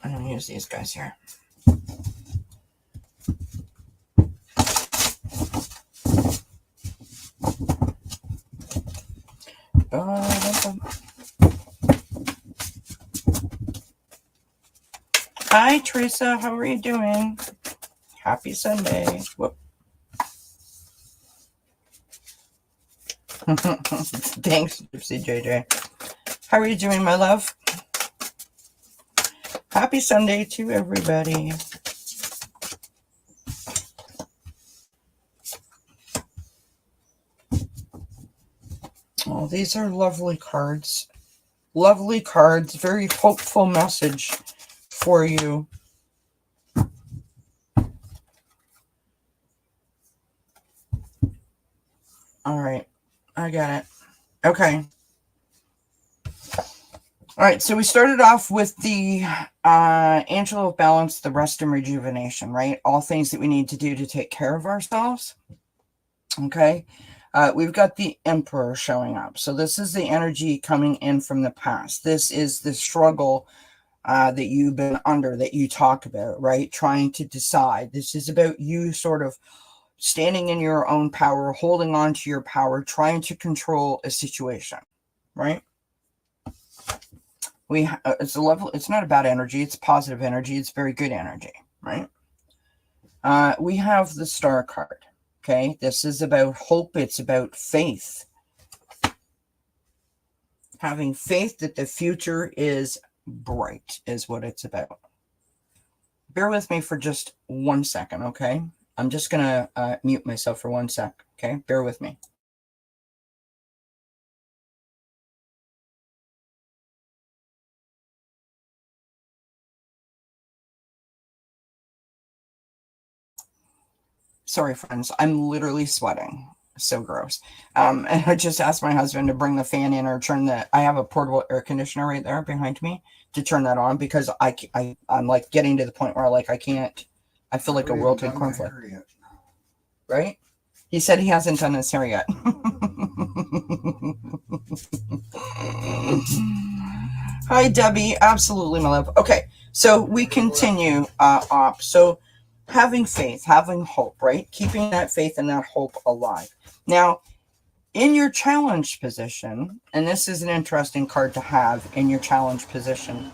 I'm going to use these guys here. Hi, Teresa. How are you doing? Happy Sunday. Whoop. Thanks, Gypsy JJ. How are you doing, my love? Happy Sunday to everybody. Oh, these are lovely cards. Lovely cards. Very hopeful message for you. All right. I got it. Okay. All right. So we started off with the Angel of Balance, the rest and rejuvenation, right? All things that we need to do to take care of ourselves. Okay. We've got the Emperor showing up. So this is the energy coming in from the past. This is the struggle that you've been under, that you talk about, right? Trying to decide. This is about you sort of standing in your own power, holding on to your power, trying to control a situation, right? It's a level. It's not a bad energy. It's positive energy. It's very good energy, right? We have the Star card. Okay, this is about hope. It's about faith. Having faith that the future is bright is what it's about. Bear with me for just 1 second, okay? I'm just going to mute myself for 1 sec, okay? Bear with me. Sorry, friends. I'm literally sweating. So gross. And I just asked my husband to bring the fan in or turn the... I have a portable air conditioner right there behind me to turn that on because I'm like getting to the point where like I can't... I feel like a wilted cornflake. Right? He said he hasn't done his hair yet. Hi, Debbie. Absolutely, my love. Okay, so we continue up. So having faith, having hope, right? Keeping that faith and that hope alive. Now, in your challenge position, and this is an interesting card to have in your challenge position.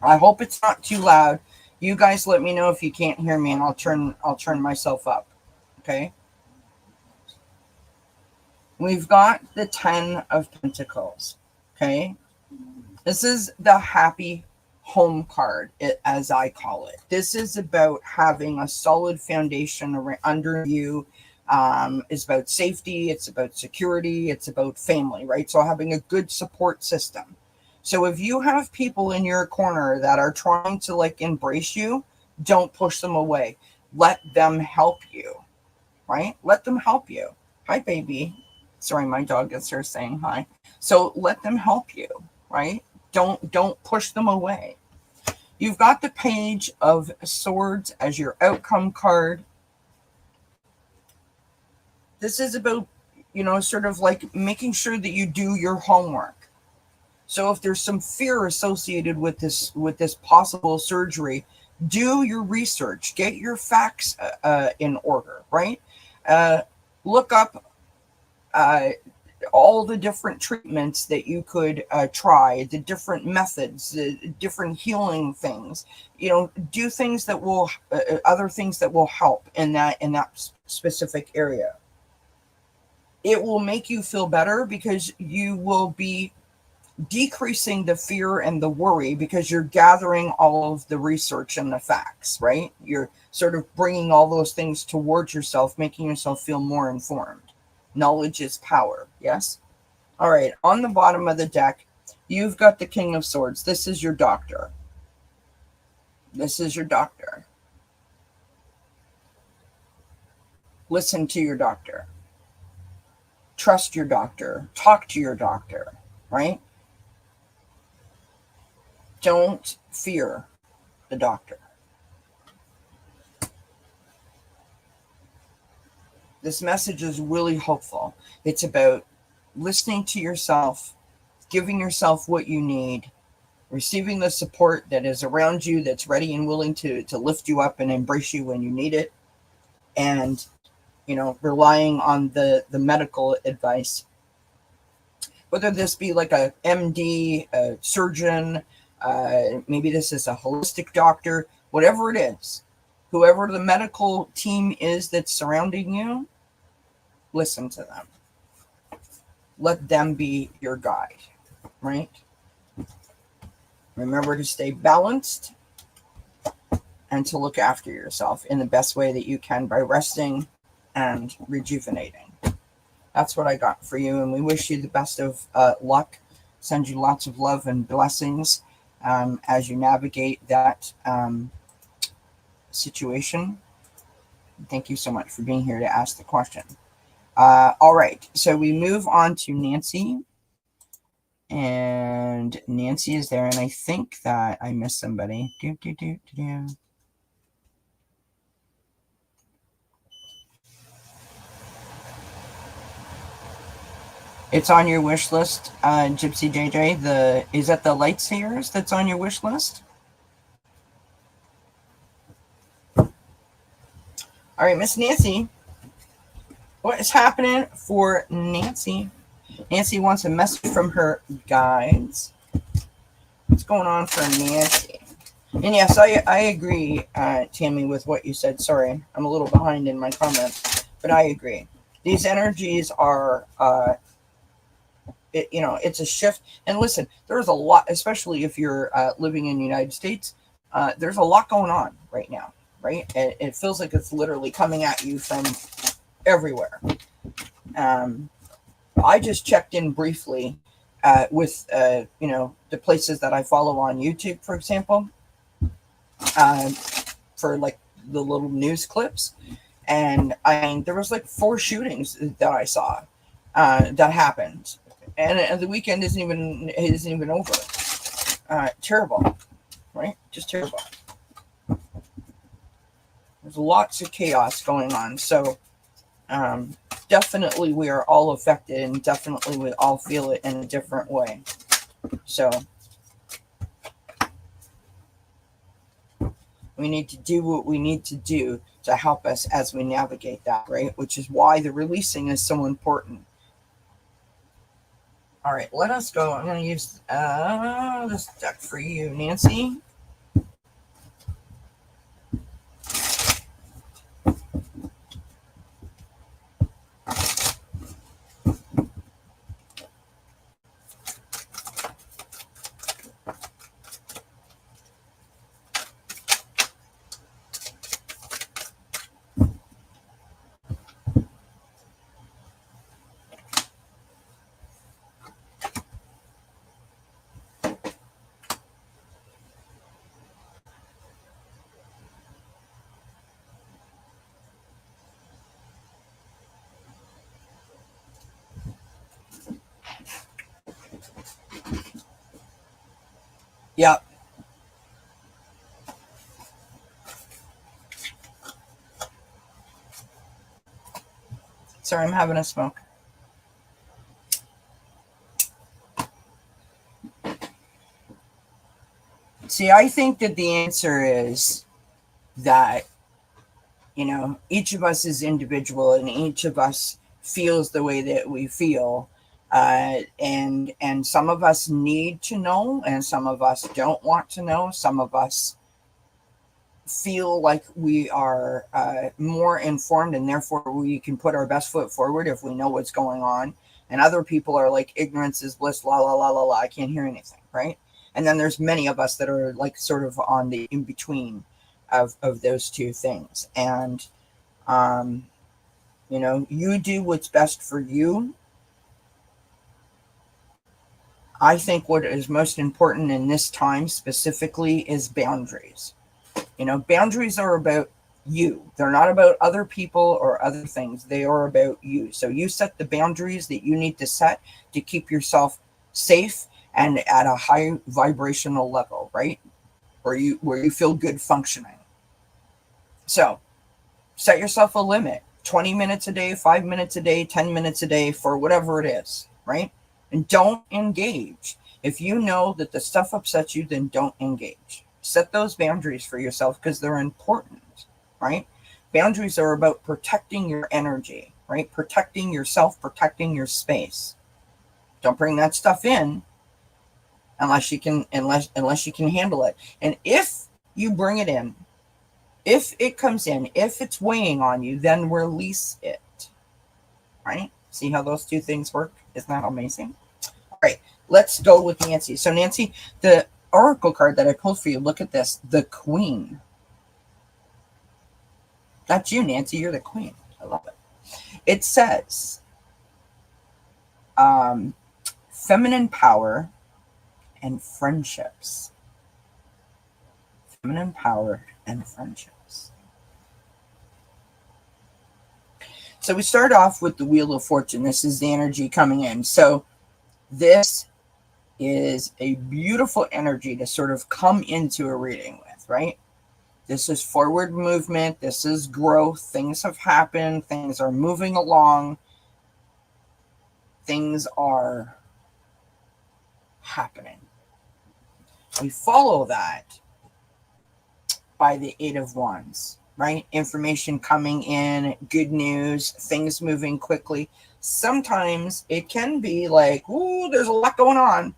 I hope it's not too loud. You guys let me know if you can't hear me and I'll turn myself up. Okay? We've got the 10 of Pentacles. Okay? This is the happy home card, as I call it. This is about having a solid foundation under you. It's about safety. It's about security. It's about family, right? So having a good support system. So if you have people in your corner that are trying to like embrace you, don't push them away. Let them help you, right? Let them help you. Hi, baby. Sorry, my dog is here saying hi. So let them help you, right? Don't push them away. You've got the Page of Swords as your outcome card. This is about, sort of like making sure that you do your homework. So if there's some fear associated with this possible surgery, do your research, get your facts in order, right? Look up all the different treatments that you could try, the different methods, the different healing things. Do things that will, other things that will help in that specific area. It will make you feel better because you will be decreasing the fear and the worry because you're gathering all of the research and the facts, right? You're sort of bringing all those things towards yourself, making yourself feel more informed. Knowledge is power. Yes. All right. On the bottom of the deck, you've got the King of Swords. This is your doctor. This is your doctor. Listen to your doctor. Trust your doctor. Talk to your doctor, right? Don't fear the doctor. This message is really hopeful. It's about listening to yourself, giving yourself what you need, receiving the support that is around you that's ready and willing to lift you up and embrace you when you need it, and relying on the medical advice, whether this be like a MD, a surgeon, maybe this is a holistic doctor, whatever it is, whoever the medical team is that's surrounding you, listen to them. Let them be your guide, right? Remember to stay balanced and to look after yourself in the best way that you can by resting and rejuvenating. That's what I got for you, and we wish you the best of luck. Send you lots of love and blessings as you navigate that situation. Thank you so much for being here to ask the question. All right, so we move on to Nancy. And Nancy is there, and I think that I missed somebody. It's on your wish list, Gypsy JJ. Is that the lightsayers that's on your wish list? All right, Miss Nancy. What is happening for Nancy? Nancy wants a message from her guides. What's going on for Nancy? And yes, I agree, Tammy, with what you said. Sorry, I'm a little behind in my comments, but I agree. These energies are, it's a shift. And listen, there's a lot, especially if you're living in the United States, there's a lot going on right now, right? It feels like it's literally coming at you from everywhere. I just checked in briefly with, the places that I follow on YouTube, for example, for like the little news clips. And there was like 4 shootings that I saw that happened. And the weekend isn't even over. Terrible, right? Just terrible. There's lots of chaos going on. So definitely we are all affected, and definitely we all feel it in a different way. So we need to do what we need to do to help us as we navigate that, right? Which is why the releasing is so important. All right, let us go. I'm going to use this deck for you, Nancy. Yep. Sorry, I'm having a smoke. See, I think that the answer is that, each of us is individual, and each of us feels the way that we feel. And some of us need to know, and some of us don't want to know. Some of us feel like we are more informed, and therefore we can put our best foot forward if we know what's going on. And other people are like, ignorance is bliss, la la la la la, I can't hear anything, right? And then there's many of us that are like sort of on the in between of those two things. And you do what's best for you. I think what is most important in this time specifically is boundaries. Boundaries are about you. They're not about other people or other things. They are about you. So you set the boundaries that you need to set to keep yourself safe and at a high vibrational level, right? Where you feel good functioning. So set yourself a limit. 20 minutes a day, 5 minutes a day, 10 minutes a day, for whatever it is, right? And don't engage. If you know that the stuff upsets you, then don't engage. Set those boundaries for yourself because they're important, right? Boundaries are about protecting your energy, right? Protecting yourself, protecting your space. Don't bring that stuff in unless you can handle it. And if you bring it in, if it comes in, if it's weighing on you, then release it, right? See how those two things work? Isn't that amazing? All right, let's go with Nancy. So Nancy, the oracle card that I pulled for you, look at this, the Queen. That's you, Nancy. You're the Queen. I love it. It says feminine power and friendships. Feminine power and friendships. So we start off with the Wheel of Fortune. This is the energy coming in. So this is a beautiful energy to sort of come into a reading with, right? This is forward movement. This is growth. Things have happened. Things are moving along. Things are happening. We follow that by the Eight of Wands, right? Information coming in, good news, things moving quickly. Sometimes it can be like, ooh, there's a lot going on.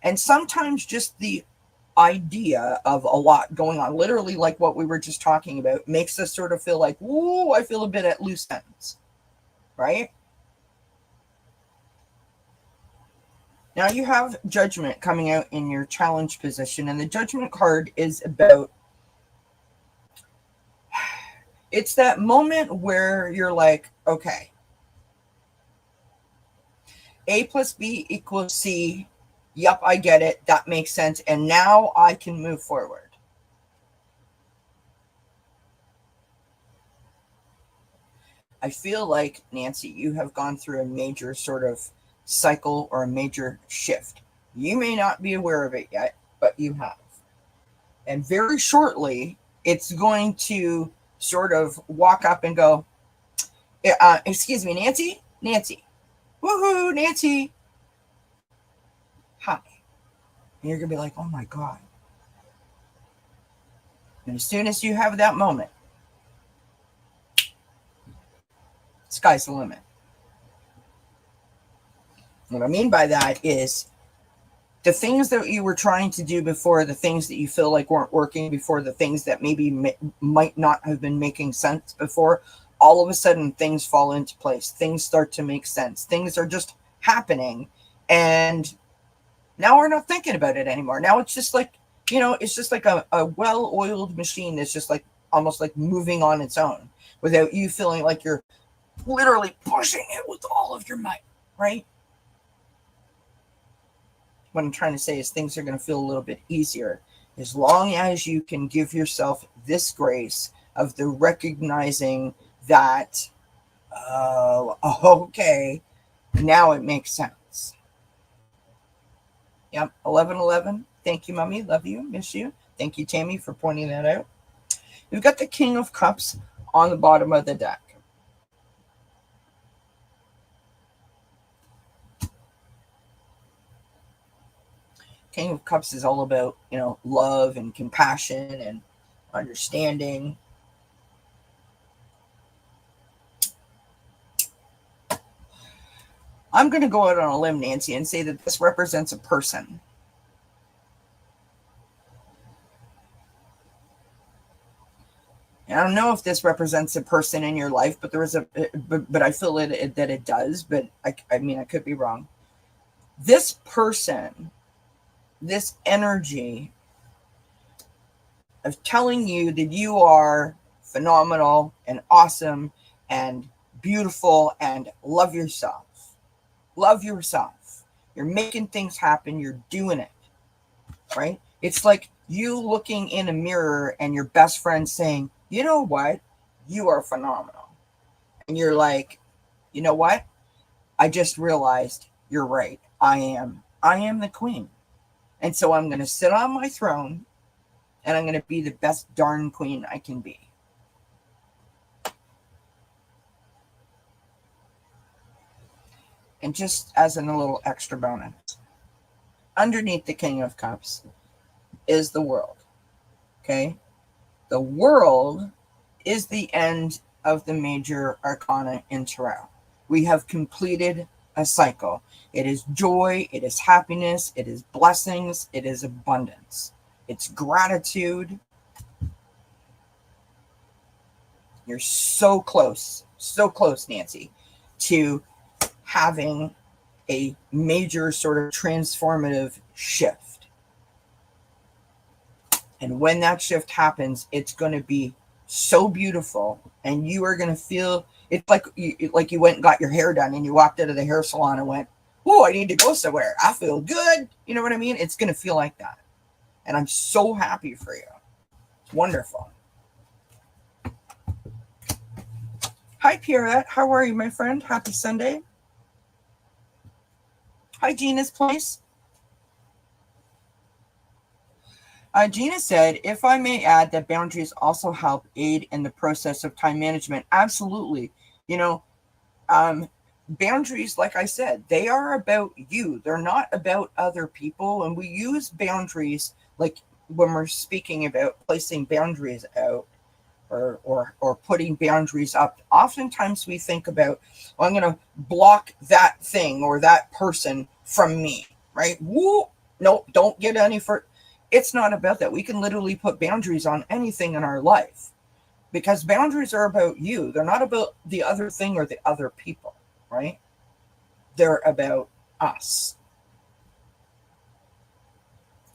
And sometimes just the idea of a lot going on, literally like what we were just talking about, makes us sort of feel like, ooh, I feel a bit at loose ends, right? Now you have Judgment coming out in your challenge position, and the Judgment card is about, it's that moment where you're like, okay, A plus B equals C. Yep, I get it. That makes sense. And now I can move forward. I feel like, Nancy, you have gone through a major sort of cycle or a major shift. You may not be aware of it yet, but you have. And very shortly, it's going to sort of walk up and go, excuse me, Nancy? Nancy. Woohoo, Nancy. Hi. And you're going to be like, oh my God. And as soon as you have that moment, sky's the limit. What I mean by that is the things that you were trying to do before, the things that you feel like weren't working before, the things that maybe might not have been making sense before, all of a sudden things fall into place. Things start to make sense. Things are just happening. And now we're not thinking about it anymore. Now it's just like, you know, it's just like a well-oiled machine that's just like almost like moving on its own without you feeling like you're literally pushing it with all of your might, right? What I'm trying to say is things are going to feel a little bit easier as long as you can give yourself this grace of the recognizing that, okay, now it makes sense. Yep, 1111. Thank you, Mummy. Love you. Miss you. Thank you, Tammy, for pointing that out. We've got the King of Cups on the bottom of the deck. King of Cups is all about, you know, love and compassion and understanding. I'm going to go out on a limb, Nancy, and say that this represents a person. And I don't know if this represents a person in your life, but there is but I feel that it does. But I mean, I could be wrong. This person, this energy of telling you that you are phenomenal and awesome and beautiful and love yourself. Love yourself. You're making things happen. You're doing it, right? It's like you looking in a mirror and your best friend saying, you know what? You are phenomenal. And you're like, you know what? I just realized you're right. I am the queen. And so I'm going to sit on my throne and I'm going to be the best darn queen I can be. And just as a little extra bonus, underneath the King of Cups is the World. Okay? The World is the end of the major arcana in tarot. We have completed a cycle. It is joy, it is happiness, it is blessings, it is abundance. It's gratitude. You're so close, Nancy, to having a major sort of transformative shift. And when that shift happens, it's going to be so beautiful, and you are going to feel it's like you went and got your hair done and you walked out of the hair salon and went, oh, I need to go somewhere. I feel good. You know what I mean? It's going to feel like that. And I'm so happy for you. It's wonderful. Hi, Pierrette. How are you, my friend? Happy Sunday. Hi, Gina's Place. Gina said, if I may add that boundaries also help aid in the process of time management. Absolutely. You know, boundaries, like I said, they are about you. They're not about other people. And we use boundaries like when we're speaking about placing boundaries out or putting boundaries up. Oftentimes we think about, well, I'm going to block that thing or that person from me, right? Woo! No, don't get any further. It's not about that. We can literally put boundaries on anything in our life because boundaries are about you. They're not about the other thing or the other people, right? They're about us.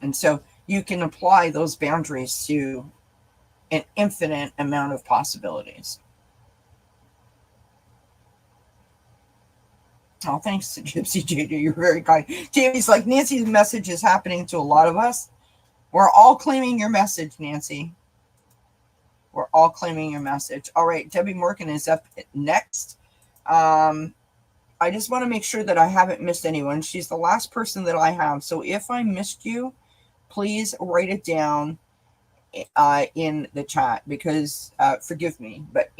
And so you can apply those boundaries to an infinite amount of possibilities. Oh, thanks, Gypsy JJ. You're very kind. Jamie's like, Nancy's message is happening to a lot of us. We're all claiming your message, Nancy. We're all claiming your message. All right, Debbie Morgan is up next. I just want to make sure that I haven't missed anyone. She's the last person that I have. So if I missed you, please write it down in the chat because forgive me, but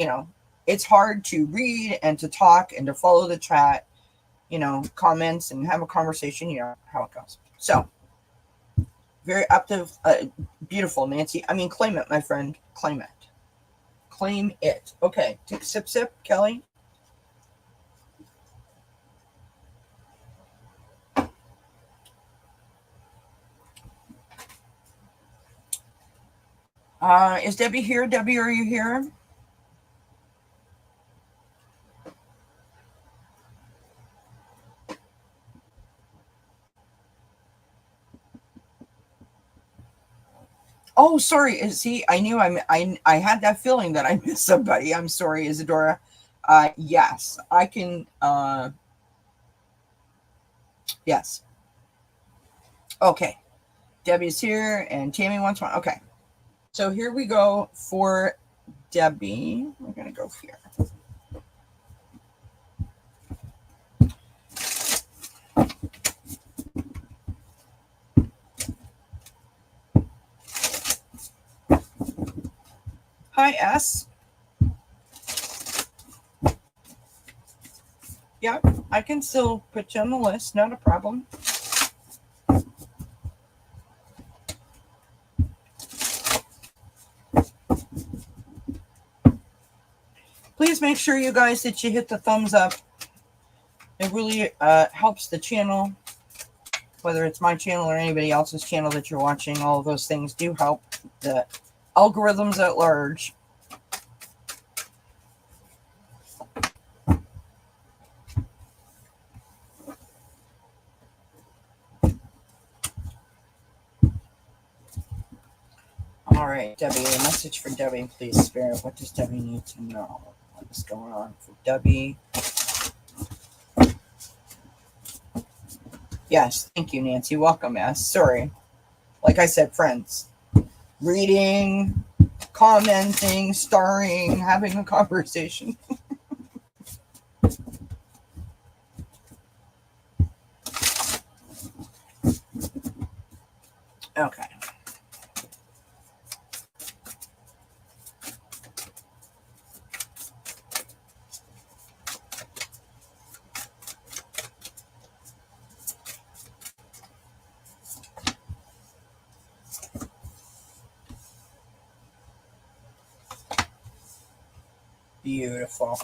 it's hard to read and to talk and to follow the chat, comments and have a conversation, how it goes. So very active, beautiful, Nancy. I mean, claim it, my friend. Claim it. Claim it. Okay, take a sip, Kelly. Is Debbie here? Debbie, are you here? Oh, sorry. See, I knew I had that feeling that I missed somebody. I'm sorry, Isadora. Yes, I can. Yes. Okay. Debbie's here and Tammy wants one. Okay. So here we go for Debbie. We're going to go here. Hi, S. Yeah, I can still put you on the list. Not a problem. Please make sure, you guys, that you hit the thumbs up. It really helps the channel, whether it's my channel or anybody else's channel that you're watching. All of those things do help the algorithms at large. All right, Debbie, a message for Debbie, please, Spirit. What does Debbie need to know? What is going on for Debbie? Yes, thank you, Nancy. Welcome, S. Sorry. Like I said, friends. Reading, commenting, starring, having a conversation. Okay. Beautiful.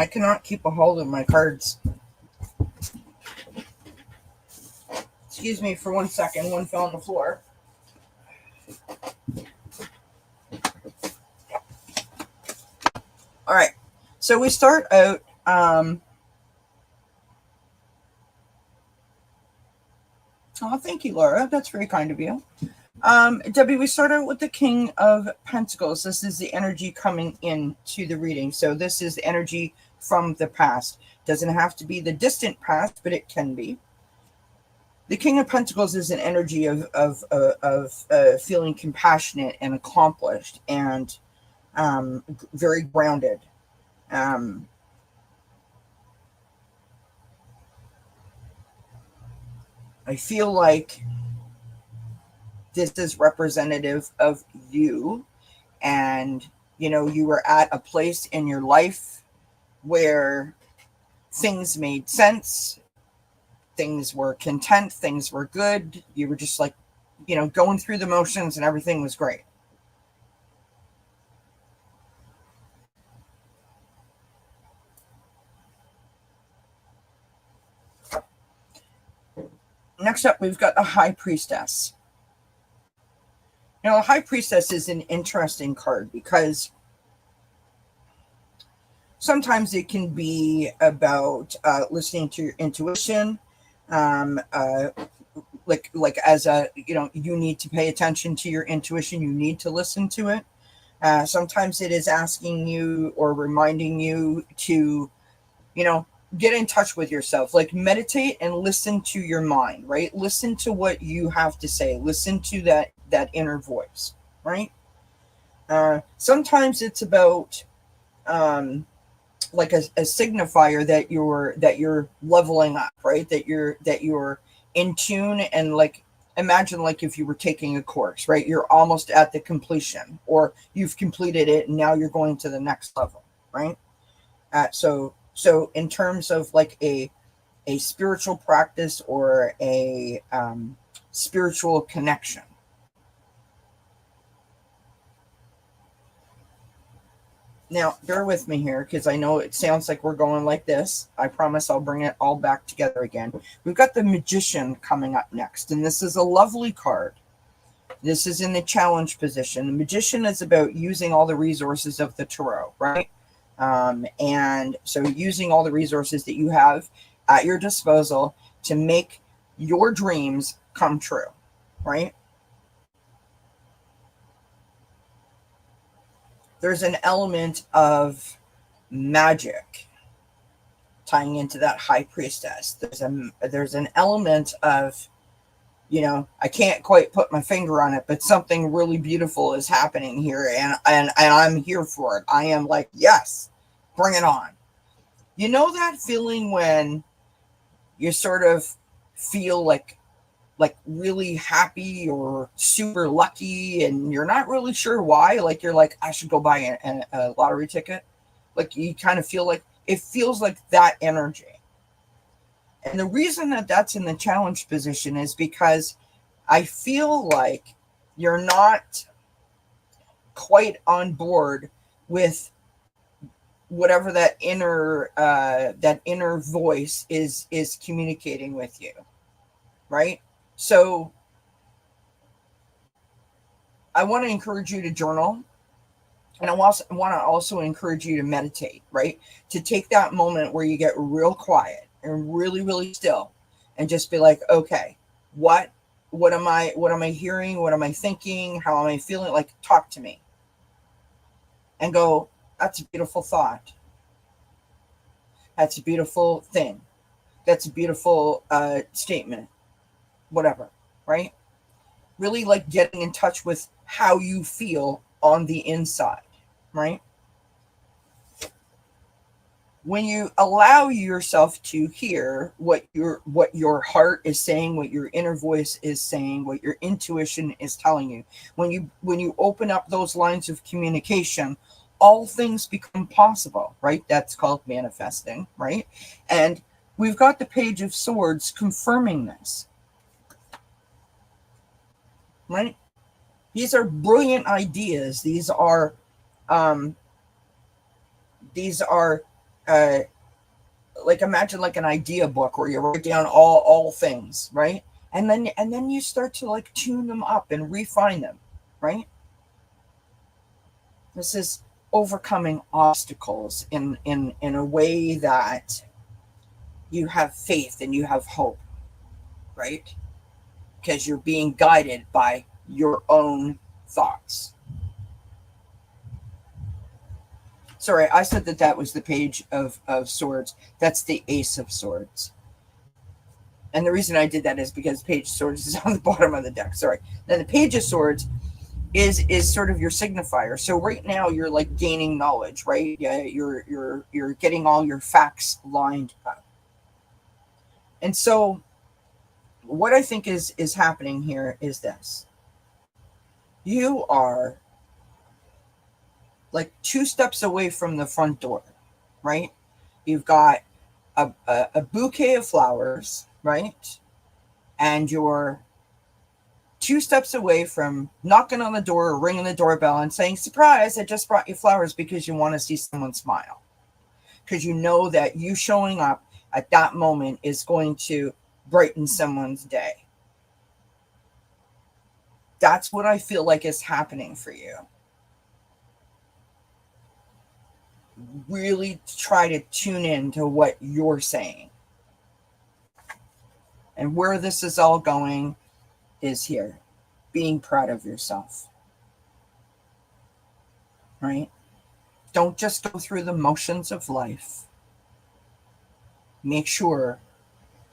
I cannot keep a hold of my cards. Excuse me for 1 second. One fell on the floor. All right. So we start out. Oh, thank you, Laura. That's very kind of you. Debbie, we start out with the King of Pentacles. This is the energy coming into the reading. So this is the energy from the past. Doesn't have to be the distant past, but it can be. The King of Pentacles is an energy of feeling compassionate and accomplished and very grounded. I feel like this is representative of you, and you were at a place in your life where things made sense, things were content, things were good, you were just like going through the motions and everything was great. Next up, we've got the High Priestess. The High Priestess is an interesting card because sometimes it can be about listening to your intuition, like as a you need to pay attention to your intuition. You need to listen to it. Sometimes it is asking you or reminding you to get in touch with yourself, like meditate and listen to your mind, right? Listen to what you have to say. Listen to that inner voice, right? Sometimes it's about like a signifier that you're leveling up, right? That you're in tune, and like imagine like if you were taking a course, right? You're almost at the completion, or you've completed it and now you're going to the next level, right? So in terms of like a spiritual practice or a spiritual connection. Now, bear with me here because I know it sounds like we're going like this. I promise I'll bring it all back together again. We've got the Magician coming up next, and this is a lovely card. This is in the challenge position. The Magician is about using all the resources of the tarot, right? And so using all the resources that you have at your disposal to make your dreams come true, right? There's an element of magic tying into that High Priestess. There's an element of, I can't quite put my finger on it, but something really beautiful is happening here, and I'm here for it. I am like, yes, bring it on. You know that feeling when you sort of feel like really happy or super lucky, and you're not really sure why? Like you're like, I should go buy a lottery ticket. Like you kind of feel like it feels like that energy. And the reason that that's in the challenge position is because I feel like you're not quite on board with whatever that inner voice is communicating with you, right? So I want to encourage you to journal, and I want to also encourage you to meditate, right? To take that moment where you get real quiet and really, really still, and just be like, okay, what am I hearing? What am I thinking? How am I feeling? Like, talk to me. And go, that's a beautiful thought. That's a beautiful thing. That's a beautiful statement. Whatever, right? Really like getting in touch with how you feel on the inside, right? When you allow yourself to hear what your heart is saying, what your inner voice is saying, what your intuition is telling you, when you open up those lines of communication, all things become possible, right? That's called manifesting, right? And we've got the Page of Swords confirming this, right? These are brilliant ideas. These are like, imagine like an idea book where you write down all things, right? And then you start to like tune them up and refine them, right? This is overcoming obstacles in a way that you have faith and you have hope, right? Because you're being guided by your own thoughts. Sorry, I said that that was the page of swords. That's the ace of swords. And the reason I did that is because page of swords is on the bottom of the deck. Sorry. Then the page of swords is sort of your signifier. So right now you're like gaining knowledge, right? Yeah, you're getting all your facts lined up. And so what I think is happening here is this. You are like 2 steps away from the front door, right? You've got a bouquet of flowers, right? And you're 2 steps away from knocking on the door or ringing the doorbell and saying, surprise, I just brought you flowers, because you want to see someone smile. Because you know that you showing up at that moment is going to brighten someone's day. That's what I feel like is happening for you. Really try to tune in to what you're saying. And where this is all going is here. Being proud of yourself. Right? Don't just go through the motions of life. Make sure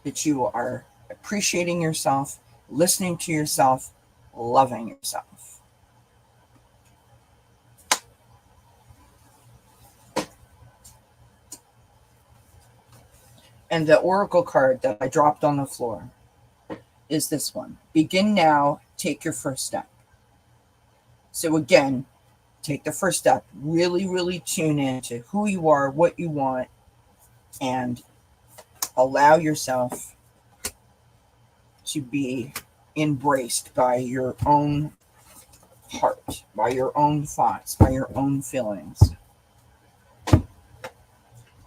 that you are appreciating yourself, listening to yourself, loving yourself. And the oracle card that I dropped on the floor is this one. Begin now, take your first step. So again, take the first step. Really, really tune into who you are, what you want, and allow yourself to be embraced by your own heart, by your own thoughts, by your own feelings.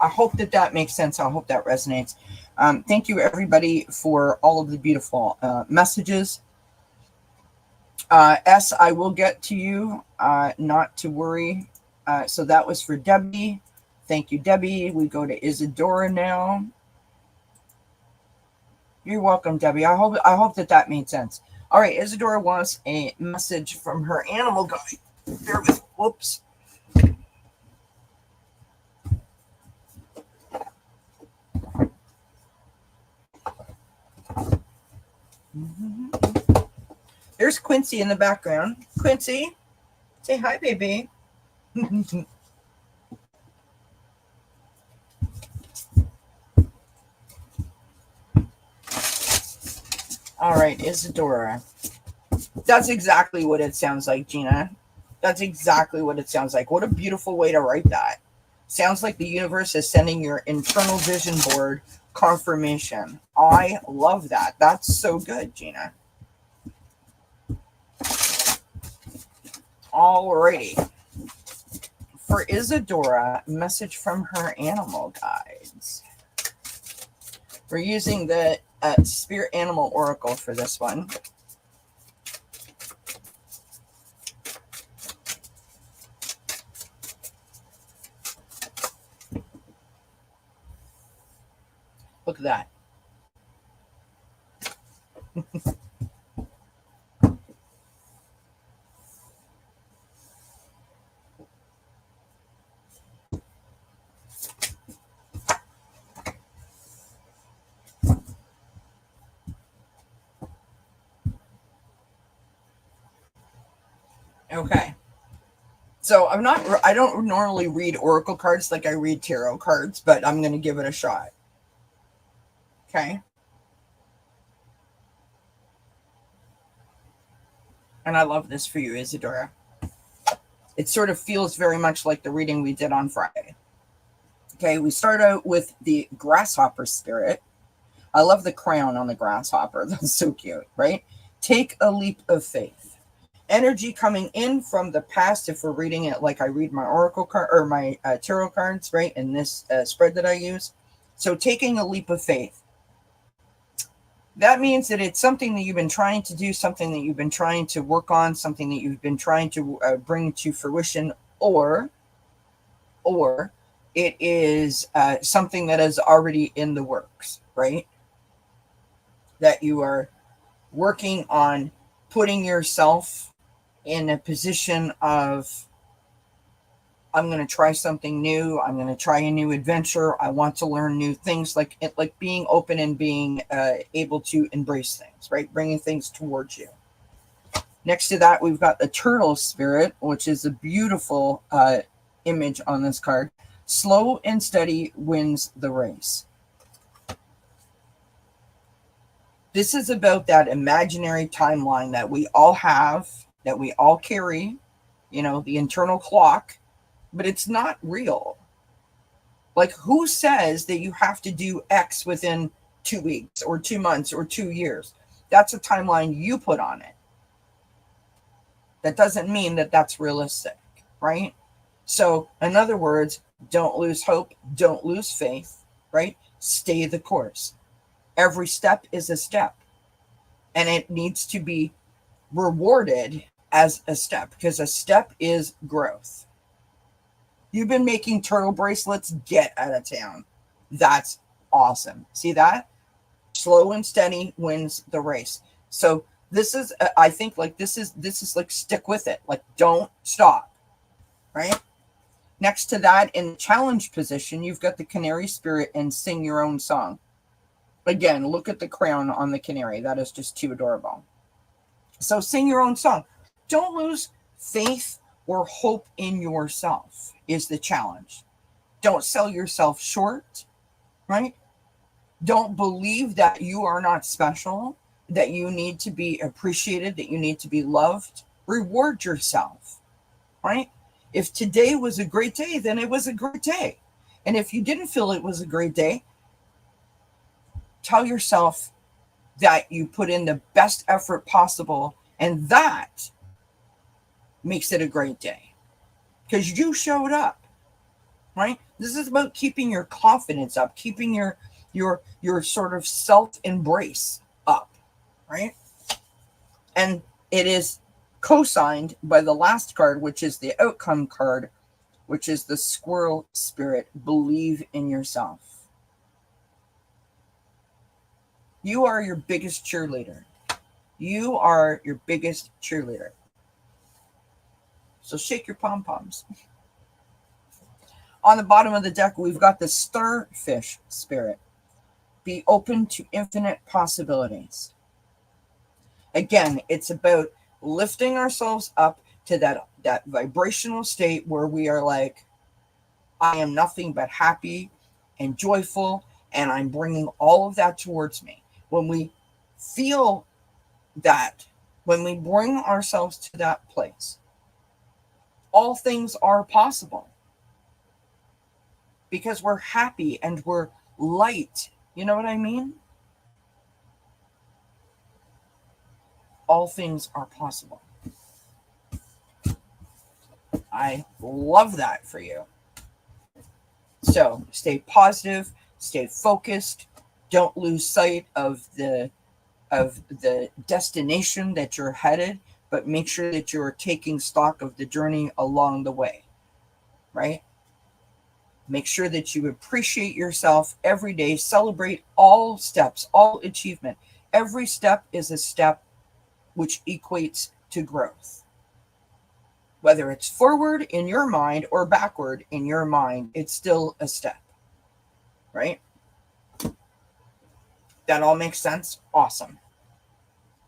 I hope that that makes sense. I hope that resonates. Thank you, everybody, for all of the beautiful messages. S, I will get to you, not to worry. So that was for Debbie. Thank you, Debbie. We go to Isadora now. You're welcome, Debbie. I hope that that made sense. All right, Isadora wants a message from her animal guide. Bear with. Whoops. There's Quincy in the background. Quincy, say hi, baby. All right, Isadora. That's exactly what it sounds like, Gina. That's exactly what it sounds like. What a beautiful way to write that. Sounds like the universe is sending your internal vision board confirmation. I love that. That's so good, Gina. Alrighty. For Isadora, message from her animal guides. We're using the Spirit Animal Oracle for this one. Look at that. Okay. So I don't normally read oracle cards like I read tarot cards, but I'm going to give it a shot. Okay. And I love this for you, Isadora. It sort of feels very much like the reading we did on Friday. Okay, we start out with the grasshopper spirit. I love the crown on the grasshopper. That's so cute, right? Take a leap of faith. Energy coming in from the past, if we're reading it like I read my oracle card or my tarot cards, right, in this spread that I use. So taking a leap of faith. That means that it's something that you've been trying to do, something that you've been trying to work on, something that you've been trying to bring to fruition, or it is something that is already in the works, right? That you are working on putting yourself in a position of, I'm going to try something new. I'm going to try a new adventure. I want to learn new things, like being open and being able to embrace things, right? Bringing things towards you. Next to that, we've got the turtle spirit, which is a beautiful image on this card. Slow and steady wins the race. This is about that imaginary timeline that we all have, that we all carry, the internal clock, but it's not real. Like, who says that you have to do X within 2 weeks or 2 months or 2 years? That's a timeline you put on it. That doesn't mean that that's realistic, right? So, in other words, don't lose hope, don't lose faith, right? Stay the course. Every step is a step, and it needs to be rewarded as a step, because a step is growth. You've been making turtle bracelets, get out of town. That's awesome. See that? Slow and steady wins the race. So this is, I think, like, this is like, stick with it. Like, don't stop, right? Next to that, in the challenge position, you've got the canary spirit and sing your own song. Again, look at the crown on the canary. That is just too adorable. So sing your own song. Don't lose faith or hope in yourself is the challenge. Don't sell yourself short, right? Don't believe that you are not special, that you need to be appreciated, that you need to be loved. Reward yourself, right? If today was a great day, then it was a great day. And if you didn't feel it was a great day, tell yourself that you put in the best effort possible, and that makes it a great day because you showed up, right? This is about keeping your confidence up, keeping your sort of self-embrace up, right? And it is co-signed by the last card, which is the outcome card, which is the squirrel spirit. Believe in yourself. You are your biggest cheerleader. You are your biggest cheerleader. So shake your pom-poms. On the bottom of the deck, we've got the starfish spirit. Be open to infinite possibilities. Again, it's about lifting ourselves up to that vibrational state where we are like, I am nothing but happy and joyful, and I'm bringing all of that towards me. When we feel that, when we bring ourselves to that place, all things are possible because we're happy and we're light. You know what I mean? All things are possible. I love that for you. So stay positive, stay focused, don't lose sight of the destination that you're headed, but make sure that you're taking stock of the journey along the way, right? Make sure that you appreciate yourself every day. Celebrate all steps, all achievement. Every step is a step which equates to growth. Whether it's forward in your mind or backward in your mind, it's still a step, right? That all makes sense? Awesome.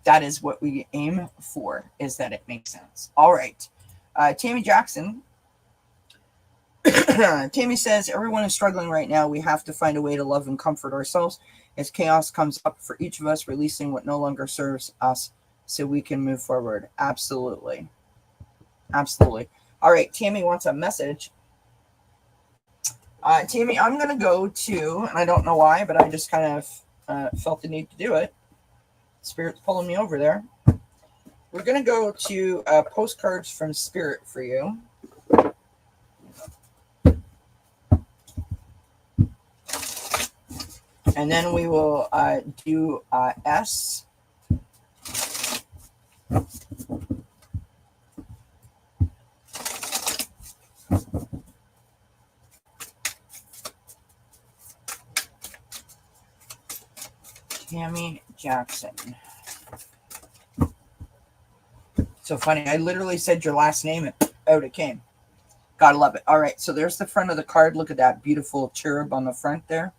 That is what we aim for, is that it makes sense. All right. Tammy Jackson. Tammy says, everyone is struggling right now. We have to find a way to love and comfort ourselves as chaos comes up for each of us, releasing what no longer serves us so we can move forward. Absolutely. Absolutely. All right. Tammy wants a message. Tammy, I'm going to go to, and I don't know why, but I just kind of felt the need to do it. Spirit's pulling me over there. We're going to go to postcards from Spirit for you. And then we will do S. Tammy Jackson. So funny. I literally said your last name and out it came. Gotta love it. All right. So there's the front of the card. Look at that beautiful cherub on the front there.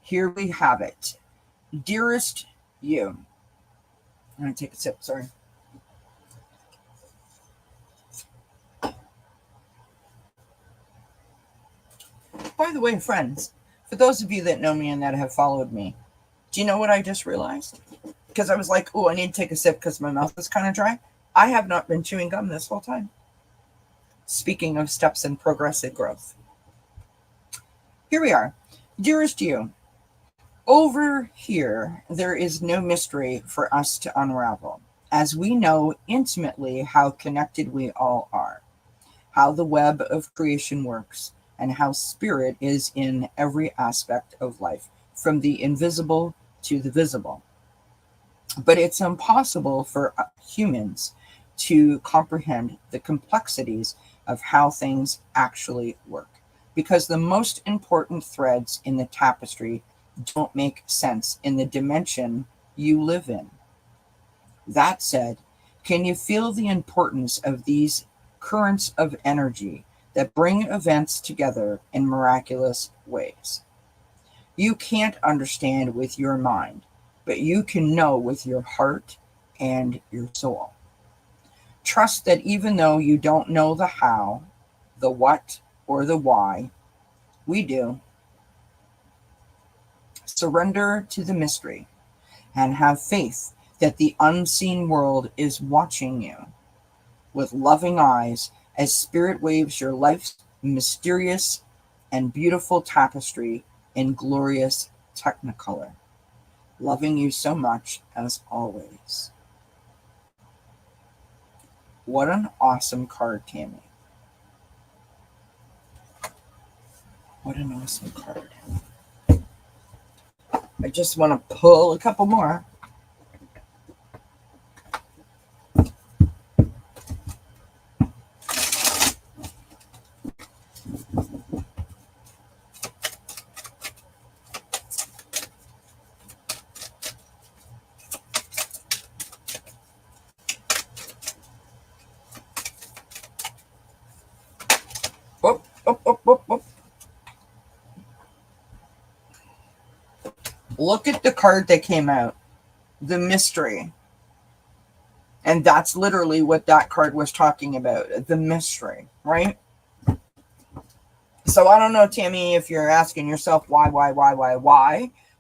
Here we have it. Dearest you. I'm going to take a sip. Sorry. By the way, friends, for those of you that know me and that have followed me, do you know what I just realized? Because I was like, oh, I need to take a sip because my mouth is kind of dry. I have not been chewing gum this whole time. Speaking of steps in progressive growth. Here we are. Dearest you, over here, there is no mystery for us to unravel, as we know intimately how connected we all are, how the web of creation works, and how spirit is in every aspect of life, from the invisible to the visible. But it's impossible for humans to comprehend the complexities of how things actually work, because the most important threads in the tapestry don't make sense in the dimension you live in. That said, can you feel the importance of these currents of energy that bring events together in miraculous ways? You can't understand with your mind, but you can know with your heart and your soul. Trust that even though you don't know the how, the what, or the why, we do. Surrender to the mystery and have faith that the unseen world is watching you with loving eyes as spirit waves your life's mysterious and beautiful tapestry in glorious technicolor. Loving you so much as always. What an awesome card, Tammy. What an awesome card. I just want to pull a couple more. Whoop, whoop, whoop, whoop, whoop. Look at the card that came out. The mystery. And that's literally what that card was talking about. The mystery, right? So I don't know, Tammy, if you're asking yourself why,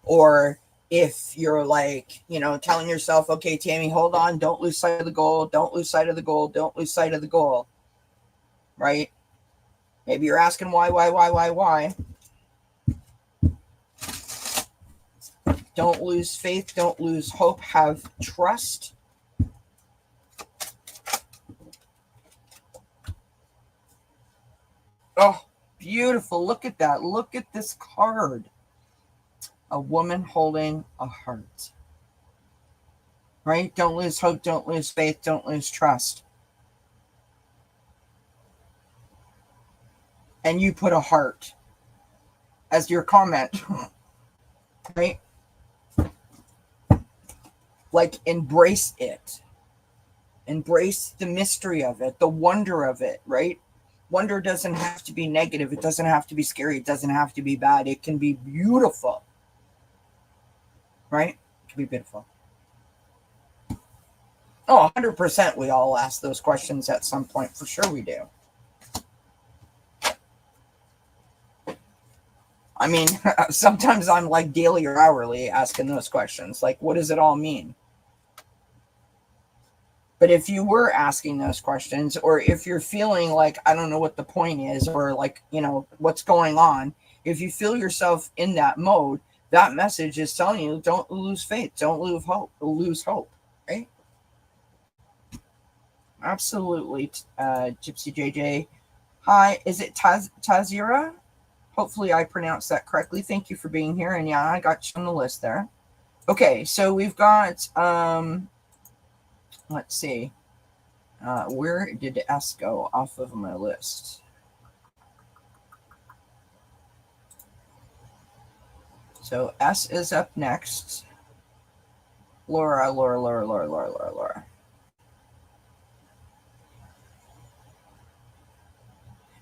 or if you're like, telling yourself, okay, Tammy, hold on, don't lose sight of the goal, don't lose sight of the goal, don't lose sight of the goal, right? Maybe you're asking why. Don't lose faith, don't lose hope, have trust. Oh, beautiful. Look at that. Look at this card. A woman holding a heart. Right? Don't lose hope, don't lose faith, don't lose trust. And you put a heart as your comment. Right? Like, embrace it. Embrace the mystery of it, the wonder of it, right? Wonder doesn't have to be negative. It doesn't have to be scary. It doesn't have to be bad. It can be beautiful. Right? It can be beautiful. Oh, 100% we all ask those questions at some point. For sure we do. I mean, sometimes I'm like daily or hourly asking those questions. Like, what does it all mean? But if you were asking those questions, or if you're feeling like, I don't know what the point is, or like, what's going on, if you feel yourself in that mode, that message is telling you, don't lose faith, don't lose hope, right? Absolutely. Gypsy JJ. Hi, is it Tazira? Hopefully I pronounced that correctly. Thank you for being here. And yeah, I got you on the list there. Okay, so we've got, let's see. Where did S go off of my list? So S is up next. Laura.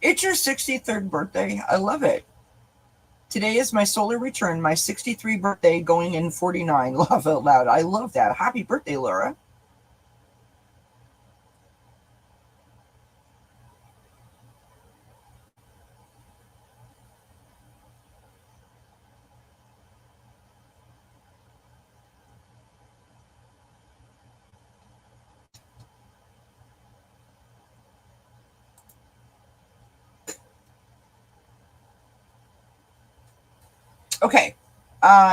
It's your 63rd birthday. I love it. Today is my solar return, my 63 birthday going in 49. Laugh out loud. I love that. Happy birthday, Laura. Okay.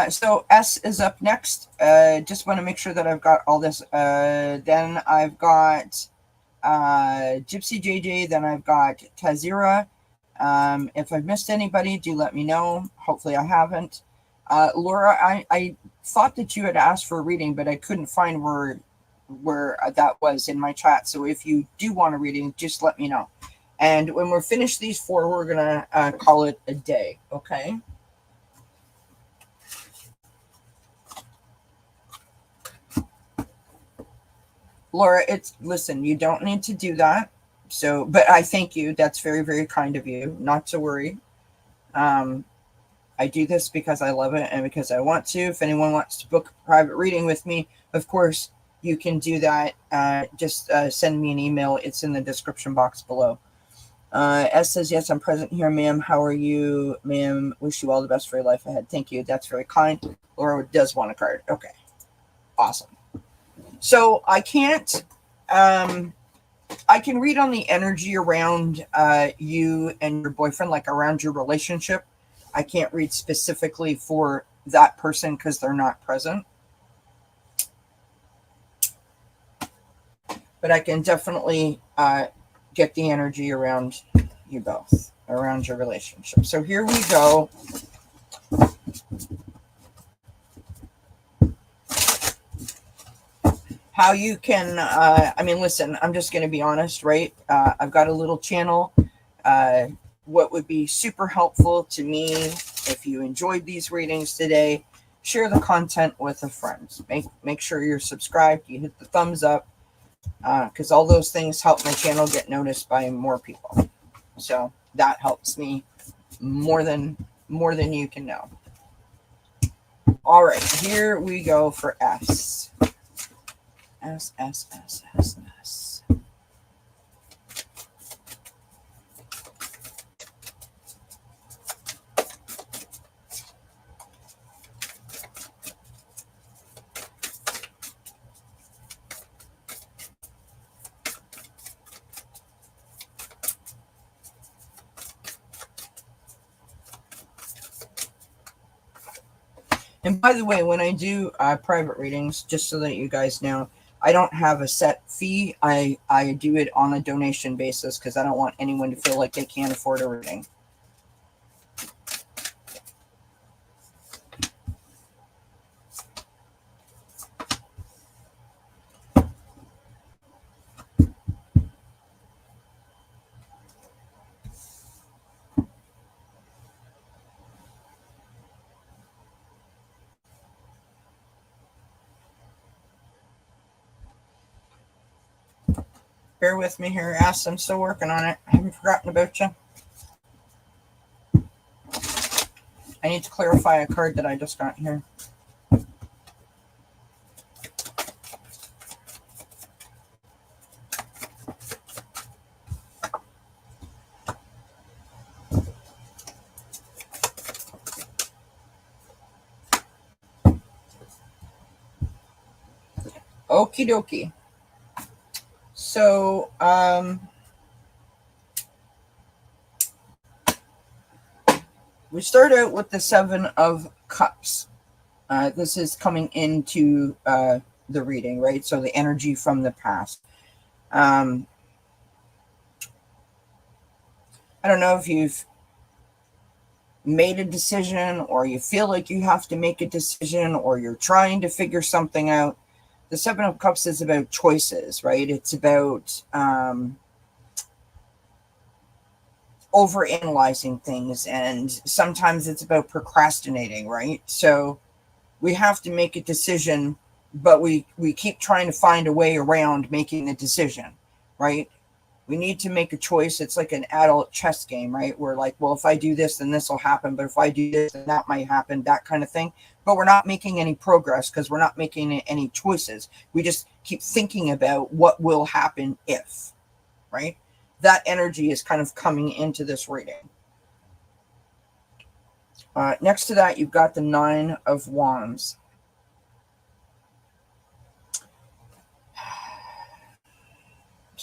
So S is up next. Just want to make sure that I've got all this. Then I've got Gypsy JJ. Then I've got Tazira. If I've missed anybody, do let me know. Hopefully I haven't. Laura, I thought that you had asked for a reading, but I couldn't find where that was in my chat. So if you do want a reading, just let me know. And when we're finished these 4, we're going to call it a day. Okay. Laura, listen, you don't need to do that. So, but I thank you. That's very, very kind of you. Not to worry. I do this because I love it and because I want to. If anyone wants to book a private reading with me, of course, you can do that. Just send me an email. It's in the description box below. S says, yes, I'm present here, ma'am. How are you, ma'am? Wish you all the best for your life ahead. Thank you. That's very kind. Laura does want a card. Okay. Awesome. So I can't, I can read on the energy around you and your boyfriend, like around your relationship. I can't read specifically for that person because they're not present. But I can definitely get the energy around you both, around your relationship. So here we go. How you can, I mean, listen, I'm just going to be honest, right? I've got a little channel. What would be super helpful to me if you enjoyed these readings today, share the content with a friend. Make sure you're subscribed. You hit the thumbs up because all those things help my channel get noticed by more people. So that helps me more than you can know. All right, here we go for S. S. And by the way, when I do private readings, just so that you guys know, I don't have a set fee. I do it on a donation basis because I don't want anyone to feel like they can't afford a reading. Bear with me here, Ass. I'm still working on it. I haven't forgotten about you. I need to clarify a card that I just got here. Okie dokie. So, we start out with the 7 of Cups. This is coming into the reading, right? So the energy from the past. I don't know if you've made a decision, or you feel like you have to make a decision, or you're trying to figure something out. The Seven of Cups is about choices, right? It's about overanalyzing things, and sometimes it's about procrastinating, right? So we have to make a decision, but we keep trying to find a way around making the decision, right? We need to make a choice. It's like an adult chess game, right? We're like, well, if I do this, then this will happen. But if I do this, then that might happen, that kind of thing. But we're not making any progress because we're not making any choices. We just keep thinking about what will happen if, right? That energy is kind of coming into this reading. Next to that, you've got the Nine of Wands.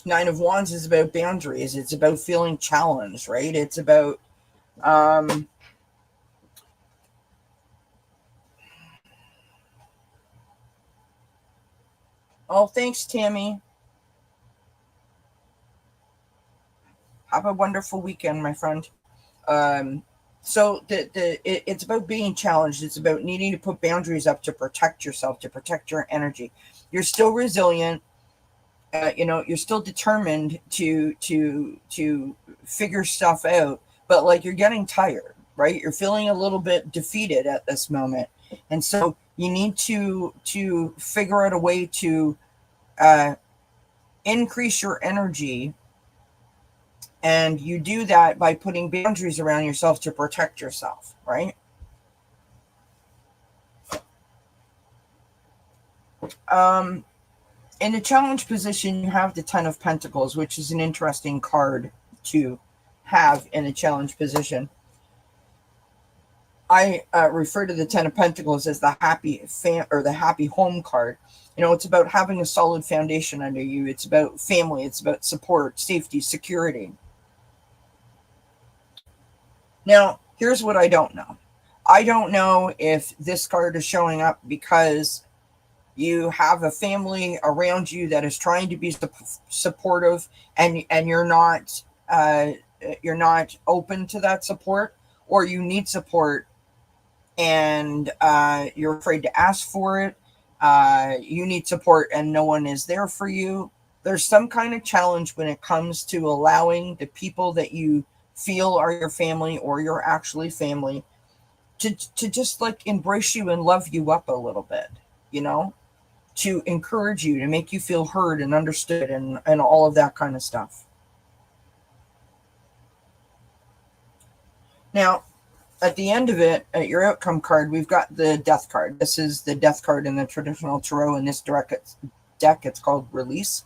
Nine of Wands is about boundaries. It's about feeling challenged, right? It's about oh, thanks, Tammy. Have a wonderful weekend, my friend. So it's about being challenged. It's about needing to put boundaries up to protect yourself, to protect your energy. You're still resilient. You're still determined to figure stuff out, but like you're getting tired, right? You're feeling a little bit defeated at this moment, and so you need to figure out a way to increase your energy, and you do that by putting boundaries around yourself to protect yourself, right? In the challenge position, you have the Ten of Pentacles, which is an interesting card to have in a challenge position. I refer to the Ten of Pentacles as the happy or the happy home card. It's about having a solid foundation under you. It's about family. It's about support, safety, security. Now, here's what I don't know. I don't know if this card is showing up because you have a family around you that is trying to be supportive, and you're not open to that support, or you need support and you're afraid to ask for it. You need support and no one is there for you. There's some kind of challenge when it comes to allowing the people that you feel are your family, or you're actually family, to just like embrace you and love you up a little bit, to encourage you, to make you feel heard and understood, and all of that kind of stuff. Now, at the end of it, at your outcome card, we've got the Death card. This is the Death card in the traditional tarot. In this deck, it's called Release.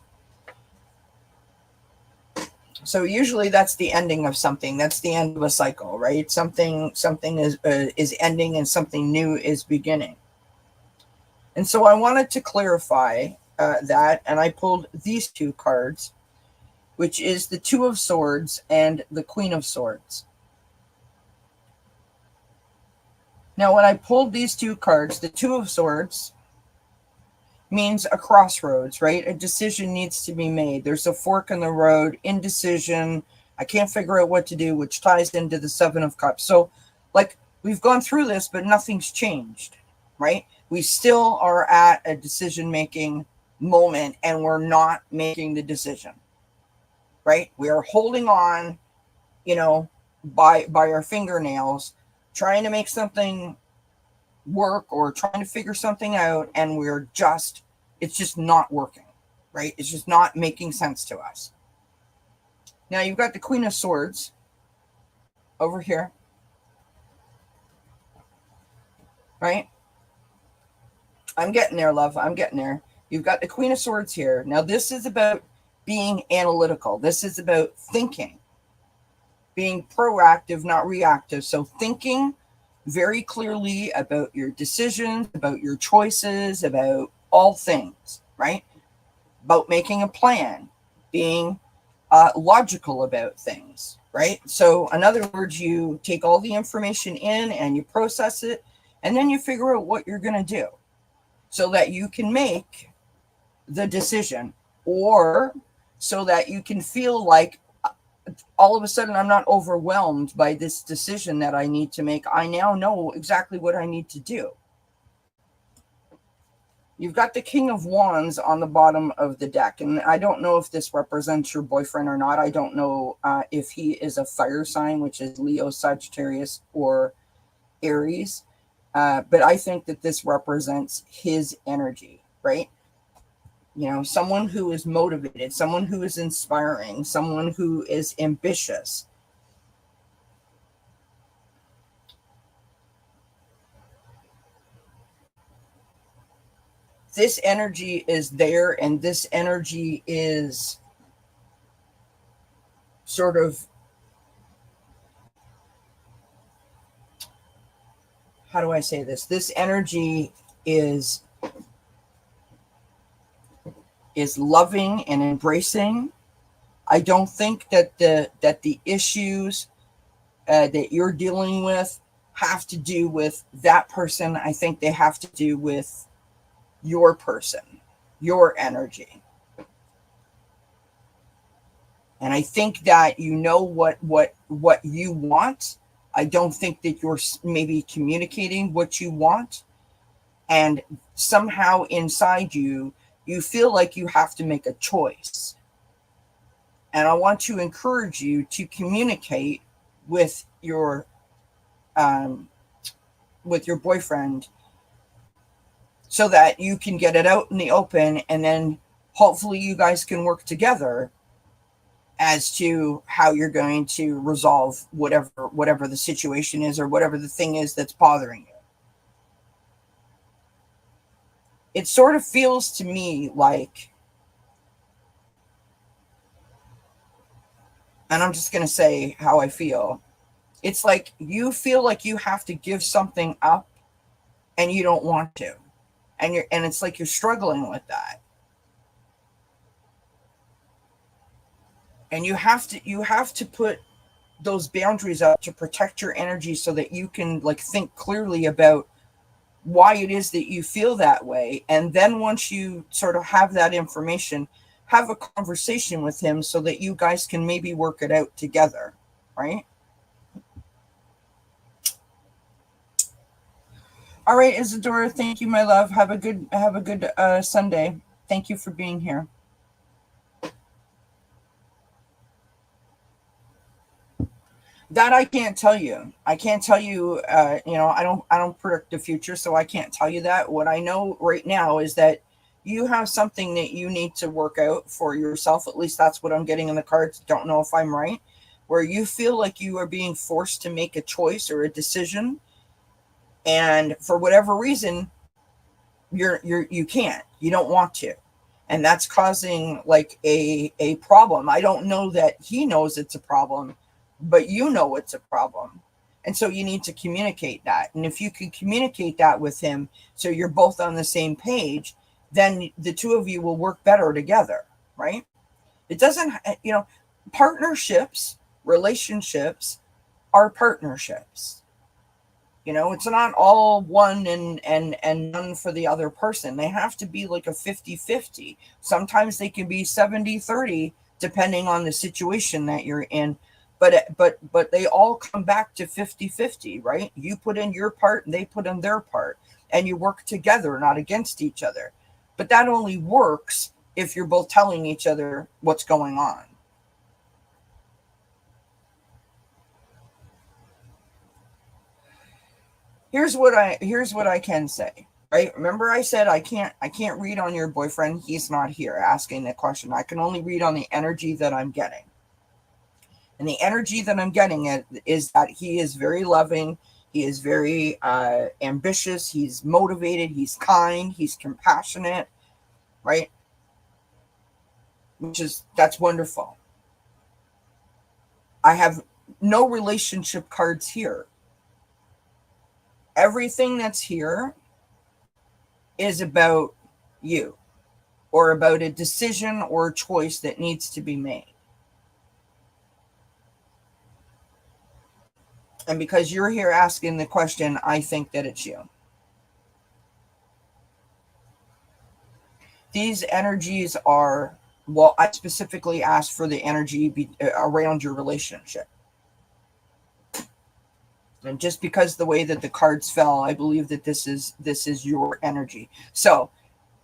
So usually that's the ending of something. That's the end of a cycle, right? Something is ending and something new is beginning. And so I wanted to clarify that, and I pulled these two cards, which is the Two of Swords and the Queen of Swords. Now, when I pulled these two cards, the Two of Swords means a crossroads, right? A decision needs to be made. There's a fork in the road, indecision. I can't figure out what to do, which ties into the Seven of Cups. So, like, we've gone through this, but nothing's changed, right? We still are at a decision-making moment, and we're not making the decision, right? We are holding on, by our fingernails, trying to make something work or trying to figure something out, and it's just not working, right? It's just not making sense to us. Now you've got the Queen of Swords over here, right? I'm getting there, love. I'm getting there. You've got the Queen of Swords here. Now this is about being analytical. This is about thinking, being proactive, not reactive. So thinking very clearly about your decisions, about your choices, about all things, right? About making a plan, being logical about things, right? So in other words, you take all the information in and you process it, and then you figure out what you're going to do so that you can make the decision, or so that you can feel like all of a sudden I'm not overwhelmed by this decision that I need to make. I now know exactly what I need to do. You've got the King of Wands on the bottom of the deck, and I don't know if this represents your boyfriend or not. I don't know if he is a fire sign, which is Leo, Sagittarius, or Aries, but I think that this represents his energy, right? You know, someone who is motivated, someone who is inspiring, someone who is ambitious. This energy is there, and this energy is sort of, how do I say this? This energy is loving and embracing. I don't think that the issues that you're dealing with have to do with that person. I think they have to do with your person, your energy. And I think that you know what you want. I don't think that you're maybe communicating what you want. And somehow inside you, you feel like you have to make a choice. And I want to encourage you to communicate with your boyfriend so that you can get it out in the open, and then hopefully you guys can work together as to how you're going to resolve whatever the situation is, or whatever the thing is that's bothering you. It sort of feels to me like, and I'm just going to say how I feel, it's like you feel like you have to give something up and you don't want to. And it's like you're struggling with that. And you have to put those boundaries up to protect your energy so that you can like think clearly about why it is that you feel that way. And then once you sort of have that information, have a conversation with him so that you guys can maybe work it out together, right? All right, Isadora, thank you, my love. Have a good Sunday. Thank you for being here. That I can't tell you. I can't tell you. I don't predict the future, so I can't tell you that. What I know right now is that you have something that you need to work out for yourself. At least that's what I'm getting in the cards. Don't know if I'm right. Where you feel like you are being forced to make a choice or a decision, and for whatever reason, you can't. You don't want to, and that's causing like a problem. I don't know that he knows it's a problem, but you know it's a problem. And so you need to communicate that. And if you can communicate that with him so you're both on the same page, then the two of you will work better together, right? It doesn't, partnerships, relationships are partnerships. It's not all one and none for the other person. They have to be like a 50-50. Sometimes they can be 70-30 depending on the situation that you're in. But they all come back to 50-50, right? You put in your part and they put in their part, and you work together, not against each other. But that only works if you're both telling each other what's going on. Here's what I can say, right? Remember I said I can't read on your boyfriend. He's not here asking the question. I can only read on the energy that I'm getting. And the energy that I'm getting is that he is very loving. He is very ambitious. He's motivated. He's kind. He's compassionate, right? That's wonderful. I have no relationship cards here. Everything that's here is about you, or about a decision or a choice that needs to be made. And because you're here asking the question, I think that it's you. These energies are Well, I specifically asked for the energy around your relationship. And just because the way that the cards fell, I believe that this is your energy. So,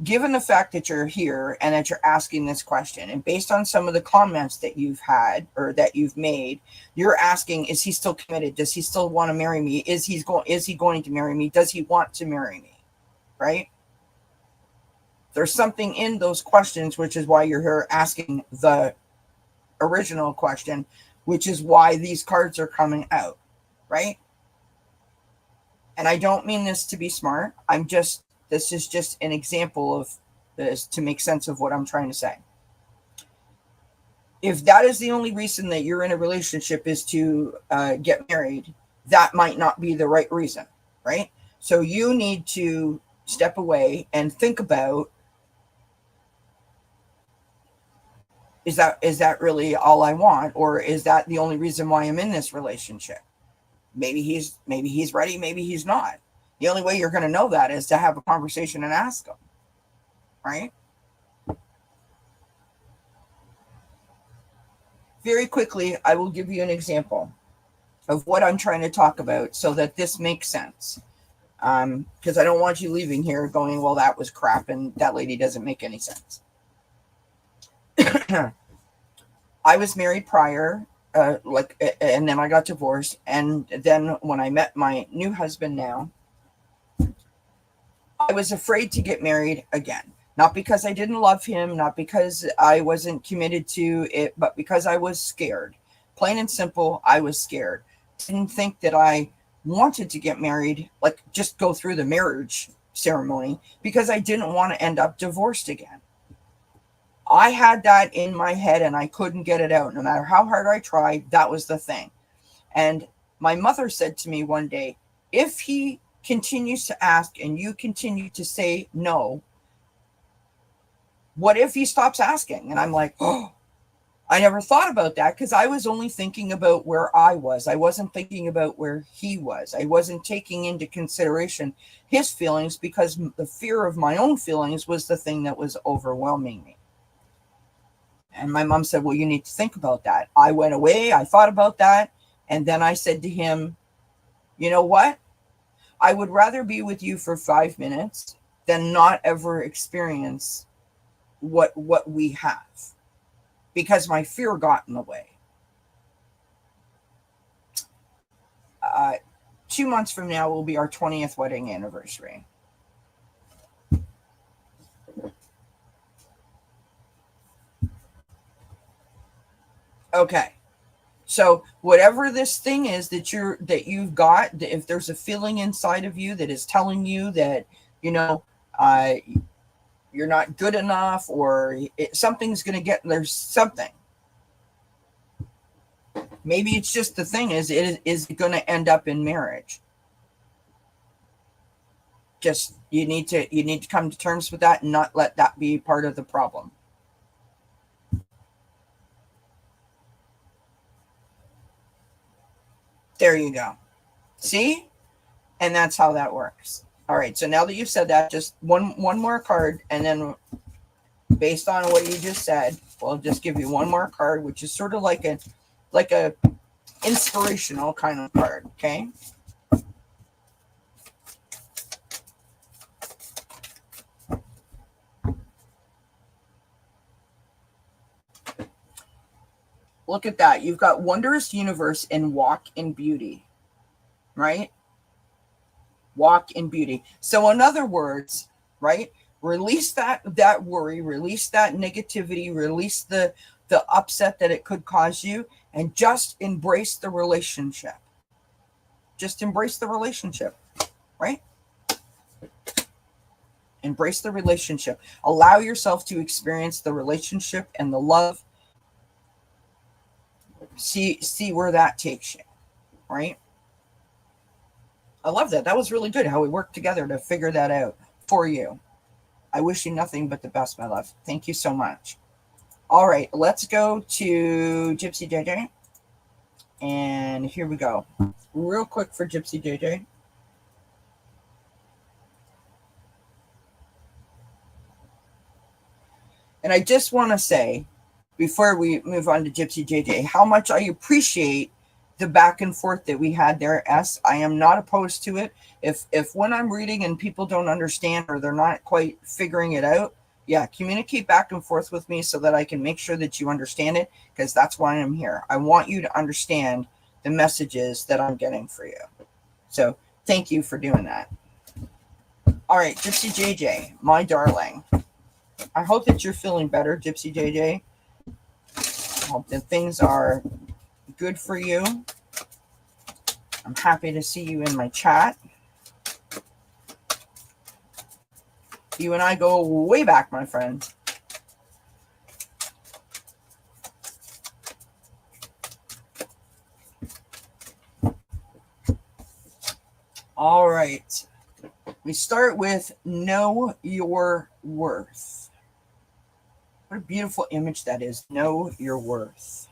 given the fact that you're here and that you're asking this question, and based on some of the comments that you've had or that you've made, you're asking, is he still committed? Does he still want to marry me? Is he going to marry me? Does he want to marry me? Right? There's something in those questions, which is why you're here asking the original question, which is why these cards are coming out, right? And I don't mean this to be smart. This is just an example of this to make sense of what I'm trying to say. If that is the only reason that you're in a relationship is to get married, that might not be the right reason, right? So you need to step away and think about, is that really all I want, or is that the only reason why I'm in this relationship? Maybe he's ready, maybe he's not. The only way you're going to know that is to have a conversation and ask him, right? Very quickly, I will give you an example of what I'm trying to talk about so that this makes sense. Because I don't want you leaving here going, well, that was crap and that lady doesn't make any sense. I was married prior, and then I got divorced. And then when I met my new husband now, I was afraid to get married again. Not because I didn't love him, not because I wasn't committed to it, but because I was scared. Plain and simple, I was scared. Didn't think that I wanted to get married, like just go through the marriage ceremony, because I didn't want to end up divorced again. I had that in my head and I couldn't get it out. No matter how hard I tried, that was the thing. And my mother said to me one day, if he continues to ask and you continue to say no, what if he stops asking? And I'm like, oh, I never thought about that because I was only thinking about where I was. I wasn't thinking about where he was. I wasn't taking into consideration his feelings because the fear of my own feelings was the thing that was overwhelming me. And my mom said, well, you need to think about that. I went away. I thought about that. And then I said to him, you know what? I would rather be with you for 5 minutes than not ever experience what we have, because my fear got in the way. 2 months from now will be our 20th wedding anniversary. Okay. So whatever this thing is that you've got, if there's a feeling inside of you that is telling you that, you're not good enough, or something's going to get, there's something. Maybe it's just the thing is, it is going to end up in marriage. Just, you need to come to terms with that and not let that be part of the problem. There you go. See? And that's how that works. All right. So now that you've said that, just one more card, and then based on what you just said, we'll just give you one more card, which is sort of like a inspirational kind of card. Okay. Look at that. You've got wondrous universe and walk in beauty, right? Walk in beauty. So in other words, right? Release that worry, release that negativity, release the upset that it could cause you, and just embrace the relationship. Just embrace the relationship, right? Embrace the relationship. Allow yourself to experience the relationship and the love. See where that takes you, right? I love that. That was really good how we worked together to figure that out for you. I wish you nothing but the best, my love. Thank you so much. All right, let's go to Gypsy JJ. And here we go. Real quick for Gypsy JJ. And I just want to say, before we move on to Gypsy JJ, how much I appreciate the back and forth that we had there. I am not opposed to it. If when I'm reading and people don't understand or they're not quite figuring it out, yeah, communicate back and forth with me so that I can make sure that you understand it, because that's why I'm here. I want you to understand the messages that I'm getting for you. So thank you for doing that. All right, Gypsy JJ, my darling. I hope that you're feeling better, Gypsy JJ. I hope that things are good for you. I'm happy to see you in my chat. You and I go way back, my friend. All right. We start with know your worth. What a beautiful image that is. Know your worth.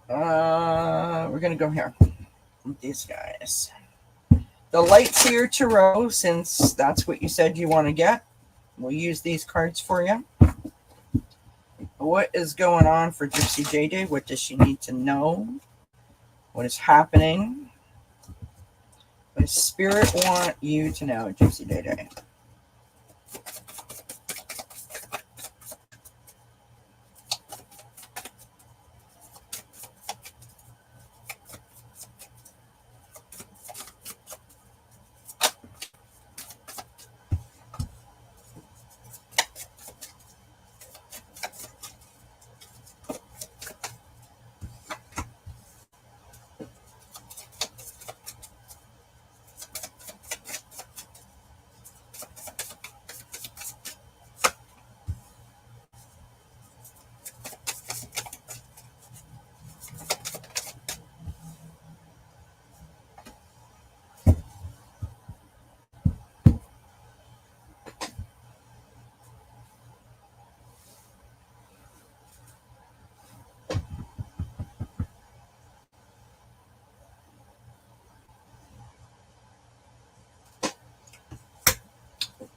We're going to go here with these guys. The light's here, Tarot, since that's what you said you want to get. We'll use these cards for you. What is going on for Gypsy JJ? What does she need to know? What is happening? What does Spirit want you to know, Gypsy JJ?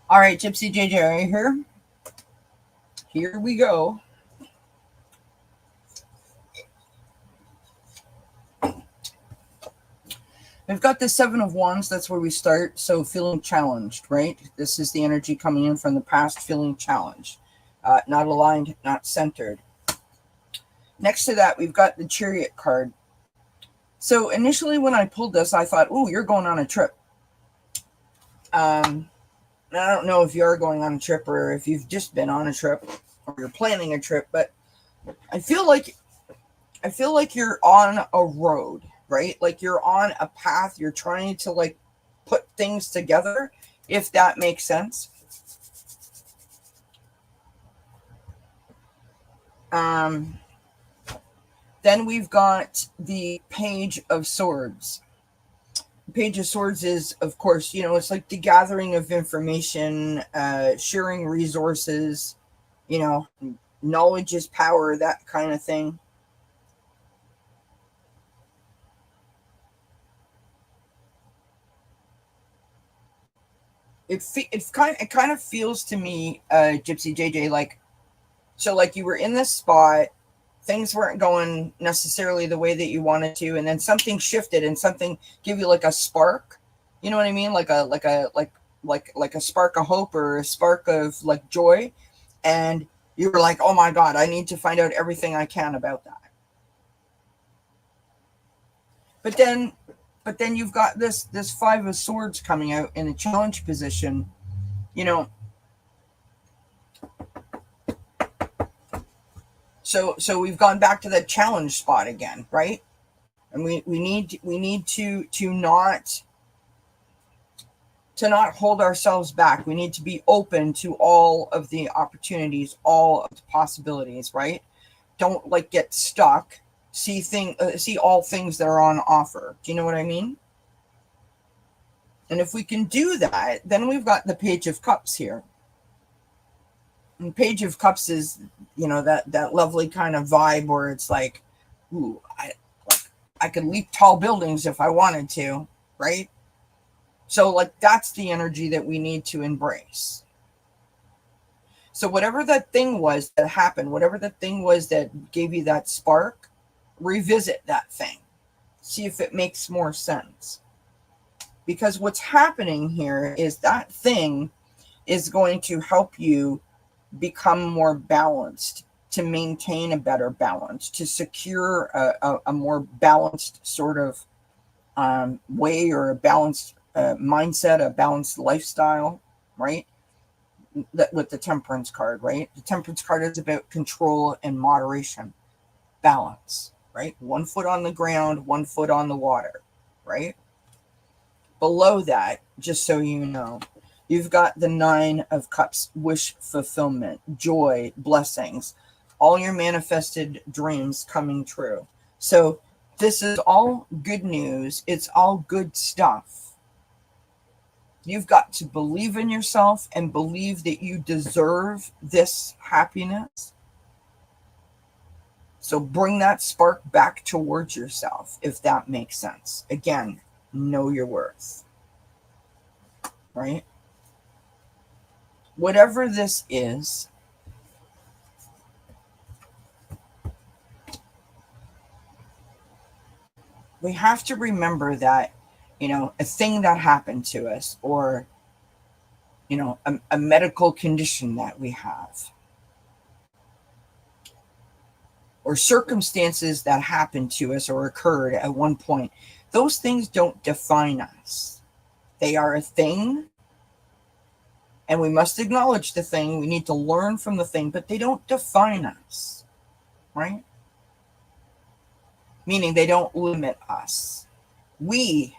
All right, Gypsy JJ, are you here? Here we go. We've got the Seven of Wands. That's where we start. So feeling challenged, right? This is the energy coming in from the past, feeling challenged. Not aligned, not centered. Next to that, we've got the Chariot card. So initially when I pulled this, I thought, oh, you're going on a trip. I don't know if you're going on a trip or if you've just been on a trip or you're planning a trip, but I feel like you're on a road, right? Like you're on a path. You're trying to like put things together, if that makes sense. Then we've got the Page of Swords. Page of Swords is, of course, you know, it's like the gathering of information, sharing resources, you know, knowledge is power, that kind of thing. It kind of feels to me, Gypsy JJ, like, so like you were in this spot, things weren't going necessarily the way that you wanted to, and then something shifted and something gave you like a spark, you know what I mean, like a spark of hope or a spark of like joy, and you were like, oh my god, I need to find out everything I can about that. But then you've got this Five of Swords coming out in a challenge position, you know. So we've gone back to that challenge spot again, right? And we need to not hold ourselves back. We need to be open to all of the opportunities, all of the possibilities, right? Don't like get stuck. See all things that are on offer. Do you know what I mean? And if we can do that, then we've got the Page of Cups here. And Page of Cups is, you know, that lovely kind of vibe where it's like, ooh, I could leap tall buildings if I wanted to, right? So like that's the energy that we need to embrace. So whatever that thing was that happened, whatever the thing was that gave you that spark, revisit that thing. See if it makes more sense. Because what's happening here is that thing is going to help you become more balanced, to maintain a better balance, to secure a more balanced sort of way, or a balanced mindset, a balanced lifestyle, right? With the temperance card, right? The temperance card is about control and moderation, balance, right? 1 foot on the ground, 1 foot on the water, right? Below that, just so you know, you've got the 9 of Cups, wish fulfillment, joy, blessings, all your manifested dreams coming true. So this is all good news. It's all good stuff. You've got to believe in yourself and believe that you deserve this happiness. So bring that spark back towards yourself, if that makes sense. Again, know your worth, right? Whatever this is, we have to remember that, a thing that happened to us, or, a medical condition that we have, or circumstances that happened to us or occurred at one point, those things don't define us. They are a thing, and we must acknowledge the thing. We need to learn from the thing, but they don't define us, right? Meaning they don't limit us. We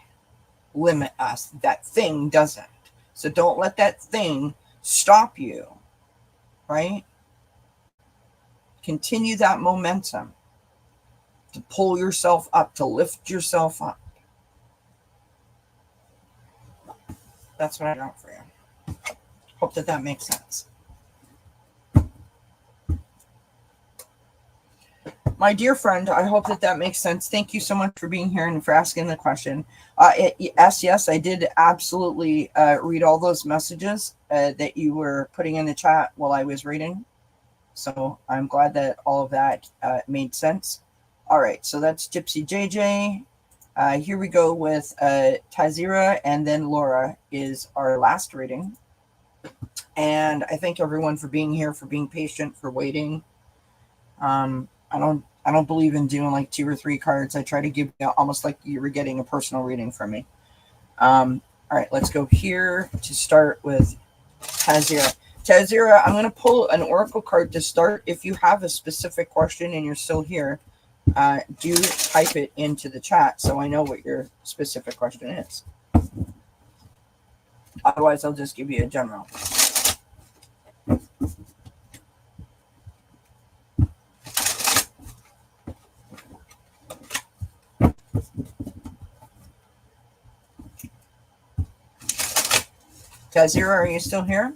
limit us. That thing doesn't. So don't let that thing stop you, right? Continue that momentum to pull yourself up, to lift yourself up. That's what I got for you. Hope that makes sense. My dear friend, I hope that makes sense. Thank you so much for being here and for asking the question. Yes, I did absolutely read all those messages that you were putting in the chat while I was reading. So I'm glad that all of that made sense. All right, so that's Gypsy JJ. Here we go with Tazira, and then Laura is our last reading. And I thank everyone for being here, for being patient, for waiting. I don't believe in doing like 2 or 3 cards. I try to give you almost like you were getting a personal reading from me. All right, let's go here to start with Tazira. Tazira, I'm going to pull an oracle card to start. If you have a specific question and you're still here, do type it into the chat so I know what your specific question is. Otherwise, I'll just give you a general. Tazira, are you still here?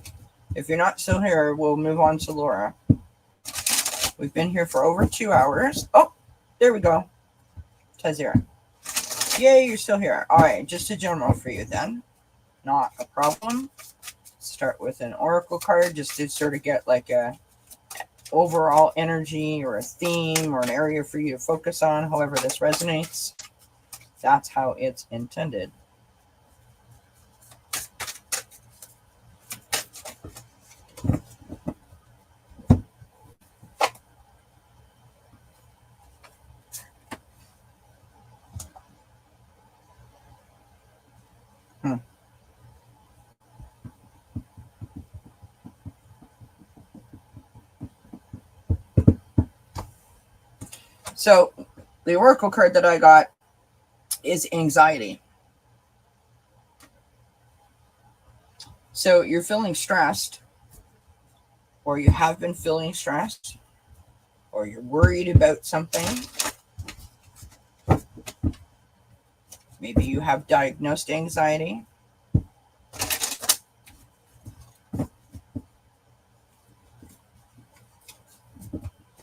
If you're not still here, we'll move on to Laura. We've been here for over 2 hours. Oh, there we go. Tazira. Yay, you're still here. All right, just a general for you then. Not a problem. Start with an oracle card just to sort of get like a overall energy or a theme or an area for you to focus on, however this resonates. That's how it's intended. So the oracle card that I got is anxiety. So you're feeling stressed, or you have been feeling stressed, or you're worried about something. Maybe you have diagnosed anxiety.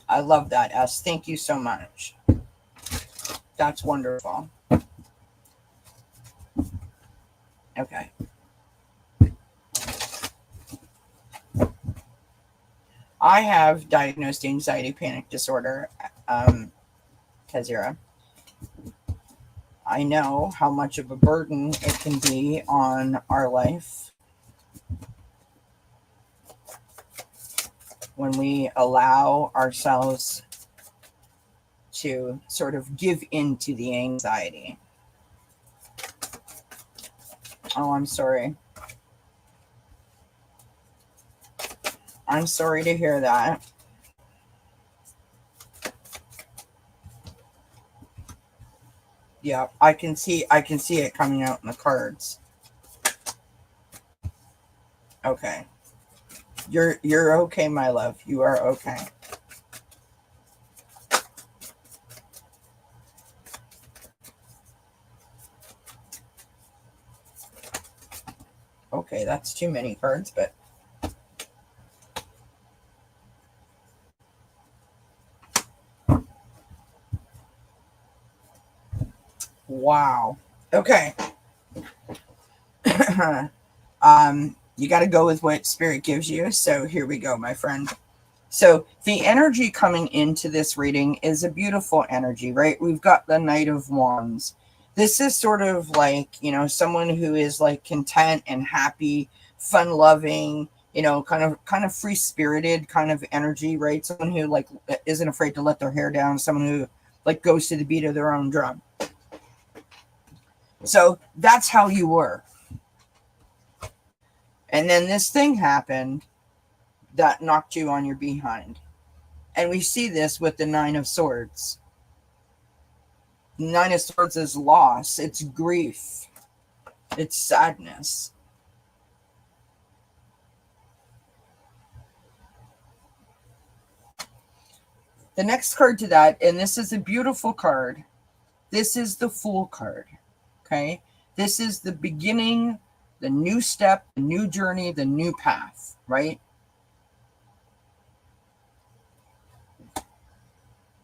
I love that, S. Thank you so much. That's wonderful. Okay. I have diagnosed anxiety panic disorder, Kazira. I know how much of a burden it can be on our life when we allow ourselves to sort of give in to the anxiety. Oh, I'm sorry. I'm sorry to hear that. Yeah, I can see it coming out in the cards. Okay. You're okay, my love. You are okay. Okay, that's too many cards, but wow. Okay. You got to go with what spirit gives you. So here we go, my friend. So the energy coming into this reading is a beautiful energy, right? We've got the Knight of Wands. This is sort of like, someone who is like content and happy, fun loving, kind of free spirited kind of energy, right? Someone who like isn't afraid to let their hair down, someone who like goes to the beat of their own drum. So that's how you were. And then this thing happened that knocked you on your behind. And we see this with the Nine of Swords. The Nine of Swords is loss, it's grief, it's sadness. The next card to that, and this is a beautiful card, this is the Fool card, okay? This is the beginning, the new step, the new journey, the new path, right?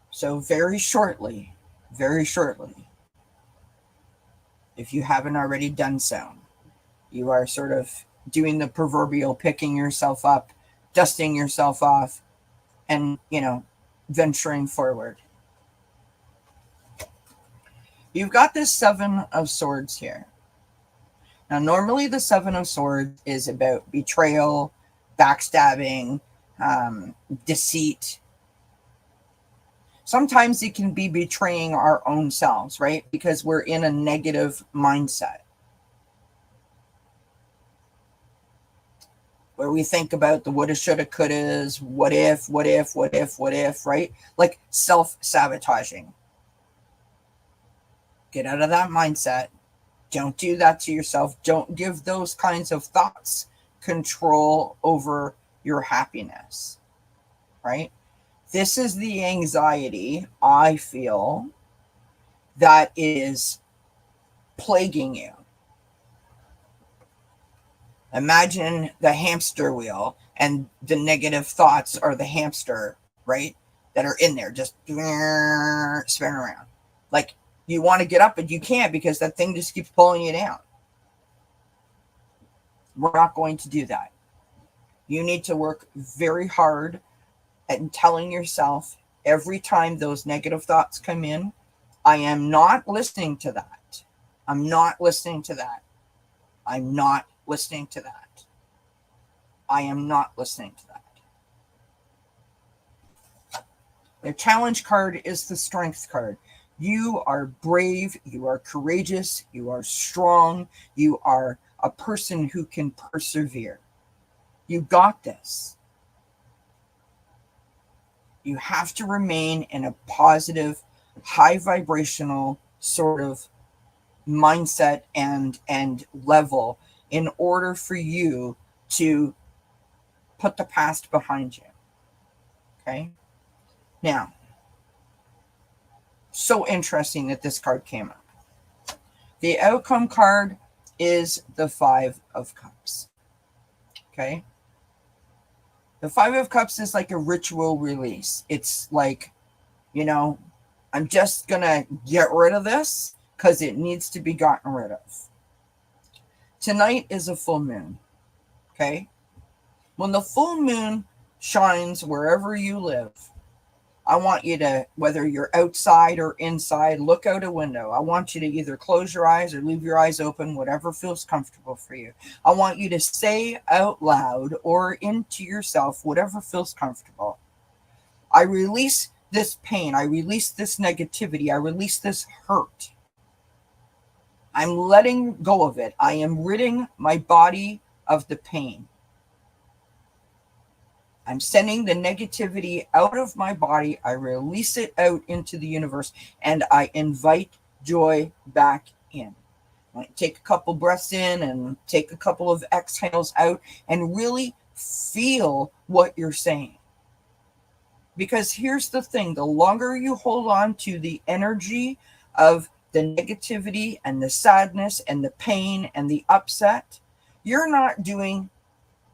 So very shortly, if you haven't already done so, you are sort of doing the proverbial picking yourself up, dusting yourself off, and, venturing forward. You've got this Seven of Swords here. Now, normally the Seven of Swords is about betrayal, backstabbing, deceit. Sometimes it can be betraying our own selves, right? Because we're in a negative mindset where we think about the woulda, shoulda, couldas, what if, right? Like self-sabotaging. Get out of that mindset. Don't do that to yourself. Don't give those kinds of thoughts control over your happiness, right? This is the anxiety I feel that is plaguing you. Imagine the hamster wheel and the negative thoughts are the hamster, right? That are in there just spinning around. Like you want to get up, but you can't because that thing just keeps pulling you down. We're not going to do that. You need to work very hard at telling yourself every time those negative thoughts come in, I am not listening to that. I'm not listening to that. I'm not listening to that. I am not listening to that. The challenge card is the strength card. You are brave, you are courageous, you are strong, you are a person who can persevere. You got this. You have to remain in a positive, high vibrational sort of mindset and level in order for you to put the past behind you. Okay? Now, so interesting that this card came up. The outcome card is the Five of Cups. Okay? The Five of Cups is like a ritual release. It's like, I'm just going to get rid of this because it needs to be gotten rid of. Tonight is a full moon. Okay? When the full moon shines wherever you live. I want you to, whether you're outside or inside, look out a window. I want you to either close your eyes or leave your eyes open, whatever feels comfortable for you. I want you to say out loud or into yourself, whatever feels comfortable. I release this pain. I release this negativity. I release this hurt. I'm letting go of it. I am ridding my body of the pain. I'm sending the negativity out of my body. I release it out into the universe, and I invite joy back in. Take a couple breaths in and take a couple of exhales out and really feel what you're saying. Because here's the thing, the longer you hold on to the energy of the negativity and the sadness and the pain and the upset, you're not doing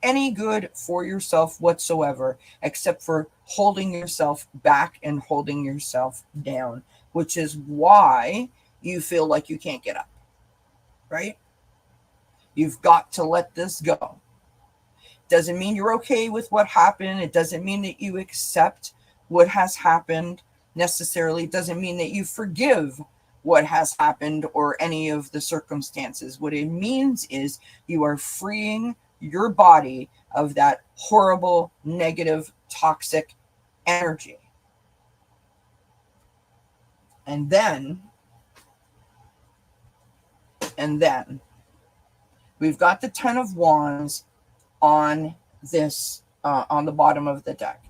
any good for yourself whatsoever, except for holding yourself back and holding yourself down, which is why you feel like you can't get up, right? You've got to let this go. Doesn't mean you're okay with what happened. It doesn't mean that you accept what has happened necessarily. It doesn't mean that you forgive what has happened or any of the circumstances. What it means is you are freeing your body of that horrible, negative, toxic energy. And then we've got the Ten of Wands on this, on the bottom of the deck.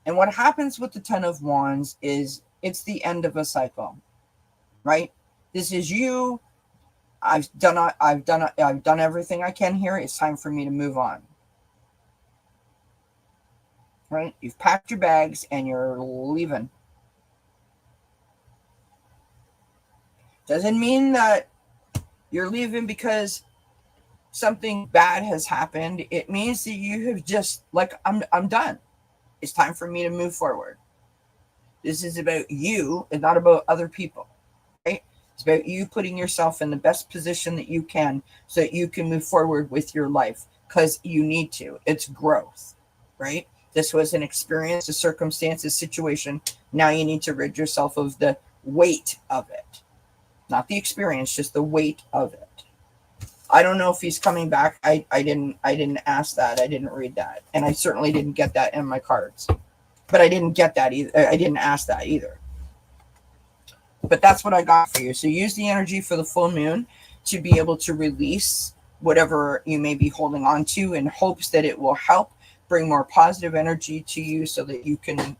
And what happens with the Ten of Wands is it's the end of a cycle, right? This is you. I've done everything I can here. It's time for me to move on. Right? You've packed your bags and you're leaving. Doesn't mean that you're leaving because something bad has happened. It means that you have just, like, I'm done. It's time for me to move forward. This is about you and not about other people, right? It's about you putting yourself in the best position that you can so that you can move forward with your life, because you need to. It's growth, right? This was an experience, a circumstance, a situation. Now you need to rid yourself of the weight of it. Not the experience, just the weight of it. I don't know if he's coming back. I didn't ask that. I didn't read that. And I certainly didn't get that in my cards. But I didn't get that either. I didn't ask that either. But that's what I got for you. So use the energy for the full moon to be able to release whatever you may be holding on to, in hopes that it will help bring more positive energy to you so that you can,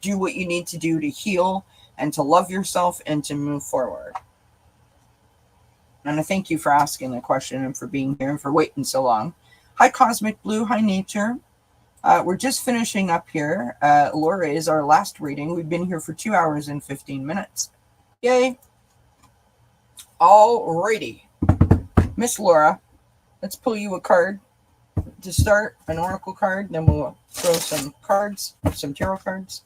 do what you need to do to heal and to love yourself and to move forward. And I thank you for asking the question and for being here and for waiting so long. Hi, Cosmic Blue. Hi, Nature. We're just finishing up here. Laura is our last reading. We've been here for 2 hours and 15 minutes. Yay. Alrighty. Miss Laura, let's pull you a card to start, an oracle card. Then we'll throw some cards, some tarot cards.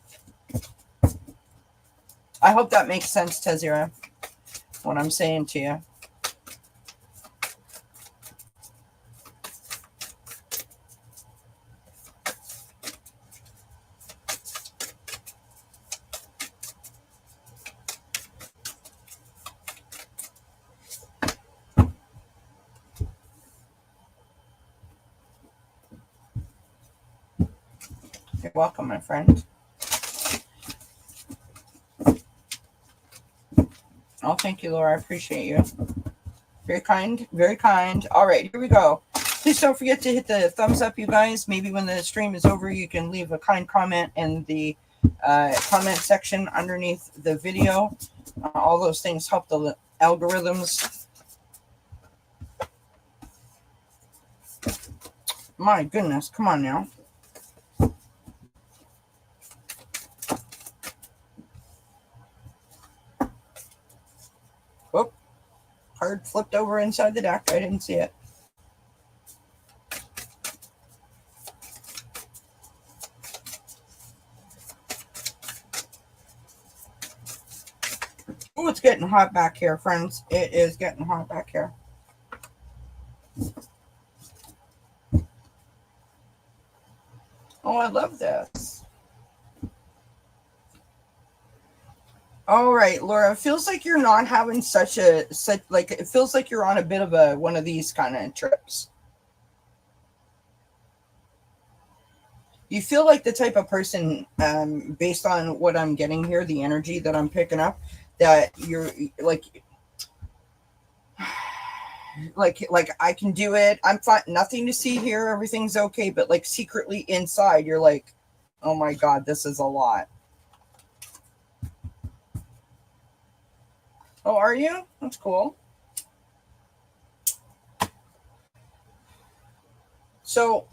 I hope that makes sense, Tezira, what I'm saying to you. You're welcome, my friend. Oh, thank you, Laura. I appreciate you. Very kind. Very kind. All right, here we go. Please don't forget to hit the thumbs up, you guys. Maybe when the stream is over, you can leave a kind comment in the comment section underneath the video. All those things help the algorithms. My goodness. Come on now. Whoop. Card flipped over inside the deck. I didn't see it. Oh, it's getting hot back here, friends. It is getting hot back here. Oh, I love this. All right, Laura, it feels like you're not having such like it feels like you're on a bit of a one of these kind of trips. You feel like the type of person, based on what I'm getting here, the energy that I'm picking up, that you're like I can do it. I'm fine. Nothing to see here. Everything's okay. But like secretly inside, you're like, oh my God, this is a lot. Oh, are you? That's cool. So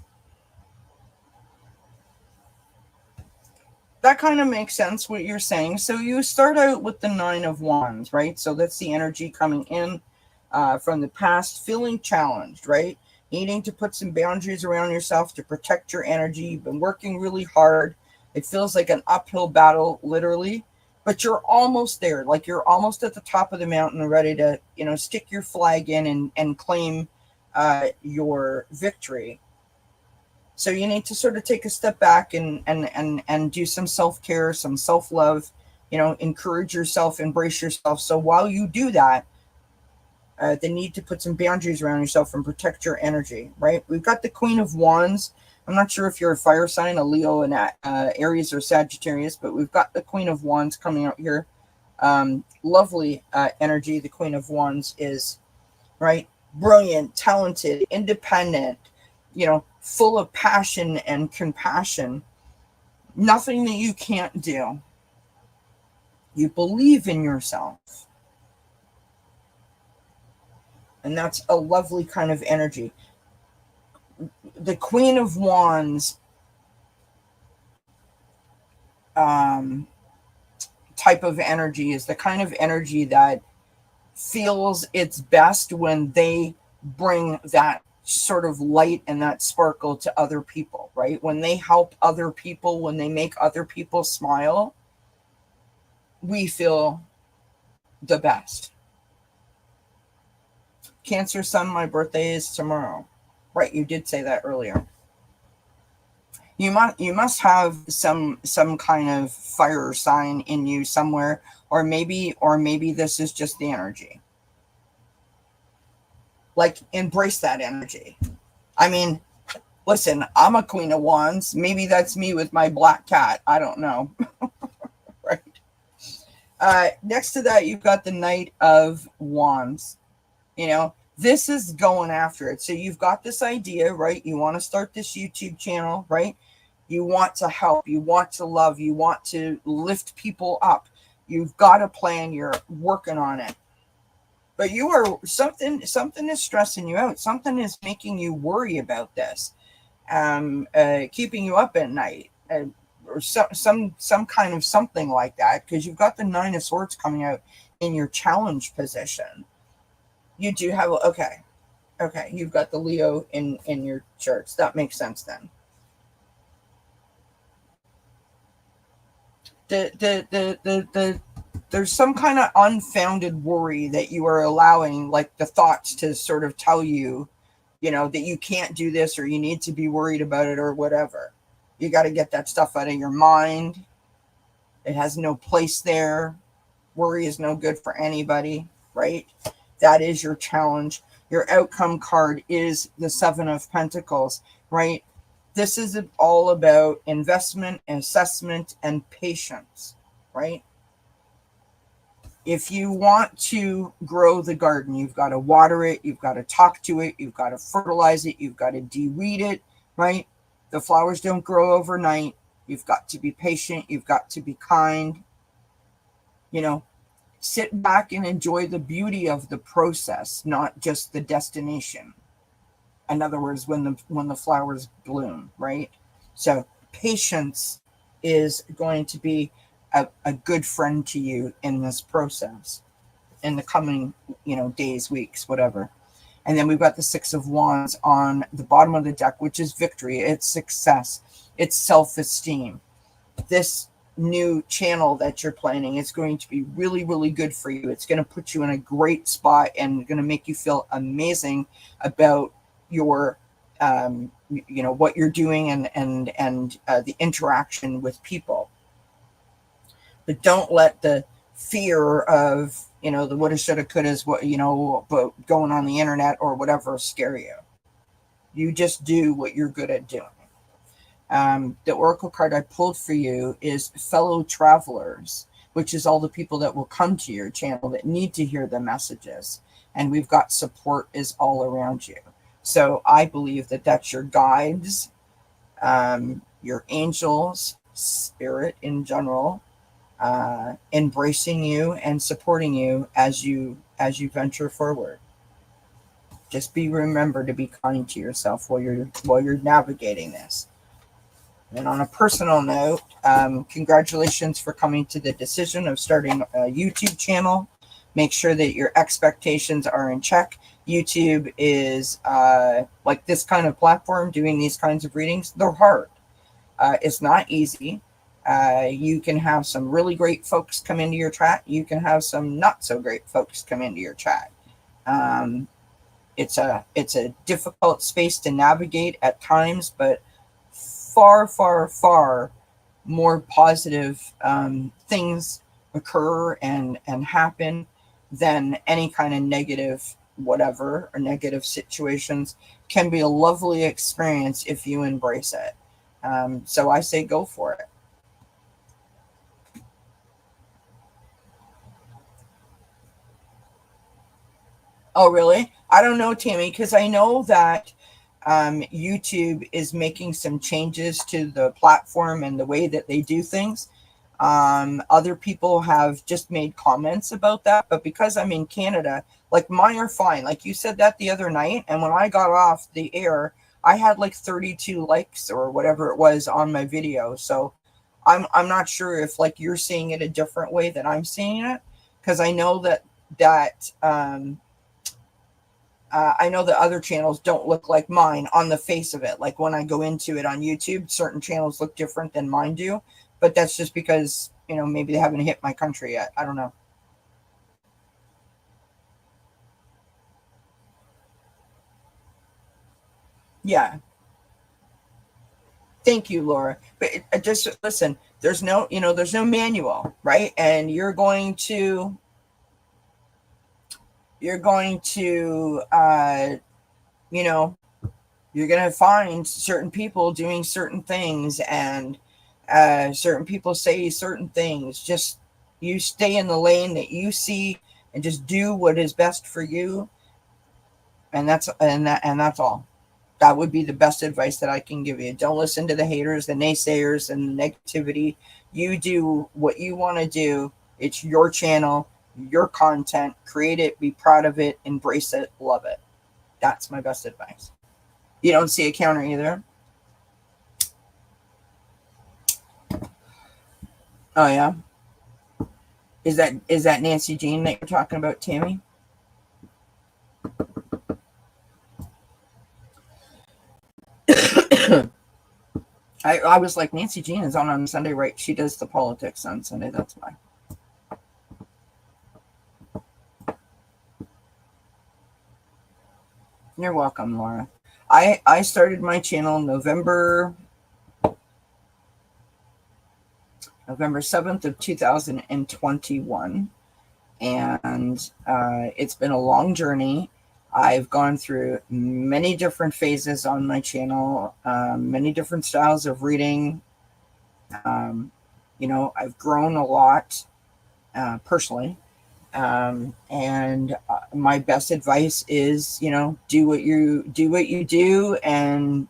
that kind of makes sense what you're saying. So you start out with the 9 of Wands, right? So that's the energy coming in from the past, feeling challenged, right? Needing to put some boundaries around yourself to protect your energy. You've been working really hard. It feels like an uphill battle, literally, but you're almost there. Like you're almost at the top of the mountain, ready to, stick your flag in and claim your victory. So you need to sort of take a step back and do some self-care, some self-love, encourage yourself, embrace yourself. So while you do that, the need to put some boundaries around yourself and protect your energy, right? We've got the Queen of Wands. I'm not sure if you're a fire sign, a Leo, and Aries or Sagittarius, but we've got the Queen of Wands coming out here. Lovely energy. The Queen of Wands is, right, brilliant, talented, independent, full of passion and compassion. Nothing that you can't do. You believe in yourself. And that's a lovely kind of energy. The Queen of Wands type of energy is the kind of energy that feels its best when they bring that sort of light and that sparkle to other people, right? When they help other people, when they make other people smile, we feel the best. Cancer Sun, my birthday is tomorrow. Right, you did say that earlier. You must have some kind of fire sign in you somewhere, or maybe this is just the energy. Like, embrace that energy. I mean, listen, I'm a Queen of Wands. Maybe that's me with my black cat. I don't know. Right. Next to that, you've got the Knight of Wands. This is going after it. So you've got this idea, right? You want to start this YouTube channel, right? You want to help. You want to love. You want to lift people up. You've got a plan. You're working on it. But you are something is stressing you out. Something is making you worry about this, keeping you up at night, or some kind of something like that. Because you've got the 9 of Swords coming out in your challenge position. You do have okay. You've got the Leo in your charts. That makes sense then. There's some kind of unfounded worry that you are allowing, like the thoughts to sort of tell you, that you can't do this or you need to be worried about it or whatever. You got to get that stuff out of your mind. It has no place there. Worry is no good for anybody, right? That is your challenge. Your outcome card is the 7 of Pentacles, right? This is all about investment, assessment, and patience, right? If you want to grow the garden, you've got to water it, you've got to talk to it, you've got to fertilize it, you've got to de-weed it, right? The flowers don't grow overnight. You've got to be patient. You've got to be kind. Sit back and enjoy the beauty of the process, not just the destination. In other words, when the flowers bloom, right? So patience is going to be a good friend to you in this process in the coming, days, weeks, whatever. And then we've got the 6 of Wands on the bottom of the deck, which is victory. It's success. It's self-esteem. This new channel that you're planning is going to be really, really good for you. It's going to put you in a great spot and going to make you feel amazing about your what you're doing and the interaction with people. But don't let the fear of, the woulda, shoulda, couldas, what, going on the internet or whatever scare you. You just do what you're good at doing. The oracle card I pulled for you is fellow travelers, which is all the people that will come to your channel that need to hear the messages. And we've got support is all around you. So I believe that that's your guides, your angels, spirit in general, embracing you and supporting you as you venture forward. Just remember to be kind to yourself while you're navigating this. And on a personal note, congratulations for coming to the decision of starting a YouTube channel. Make sure that your expectations are in check. YouTube is like this kind of platform, doing these kinds of readings, they're hard. It's not easy. You can have some really great folks come into your chat. You can have some not so great folks come into your chat. It's a difficult space to navigate at times, but far, far, far more positive things occur and happen than any kind of negative whatever or negative situations. Can be a lovely experience if you embrace it. So I say go for it. Oh, really? I don't know, Tammy, because I know that YouTube is making some changes to the platform and the way that they do things. Other people have just made comments about that, but because I'm in Canada, like mine are fine. Like you said that the other night, and when I got off the air, I had like 32 likes or whatever it was on my video. So I'm not sure if like you're seeing it a different way than I'm seeing it, because I know that I know that other channels don't look like mine on the face of it. Like when I go into it on YouTube, certain channels look different than mine do. But that's just because, maybe they haven't hit my country yet. I don't know. Yeah. Thank you, Laura. But just listen, there's no manual, right? And you're going to you're going to find certain people doing certain things, and certain people say certain things. Just you stay in the lane that you see and just do what is best for you, and that's all. That would be the best advice that I can give you. Don't listen to the haters, the naysayers, and the negativity. You do what you want to do. It's your channel, your content. Create it, be proud of it, embrace it, love it. That's my best advice. You don't see a counter either? Oh, yeah? Is that Nancy Jean that you're talking about, Tammy? I was like, Nancy Jean is on Sunday, right? She does the politics on Sunday. That's why. You're welcome, Laura. I started my channel November 7th of 2021. And it's been a long journey. I've gone through many different phases on my channel, many different styles of reading. I've grown a lot personally. And my best advice is, do what you do, and,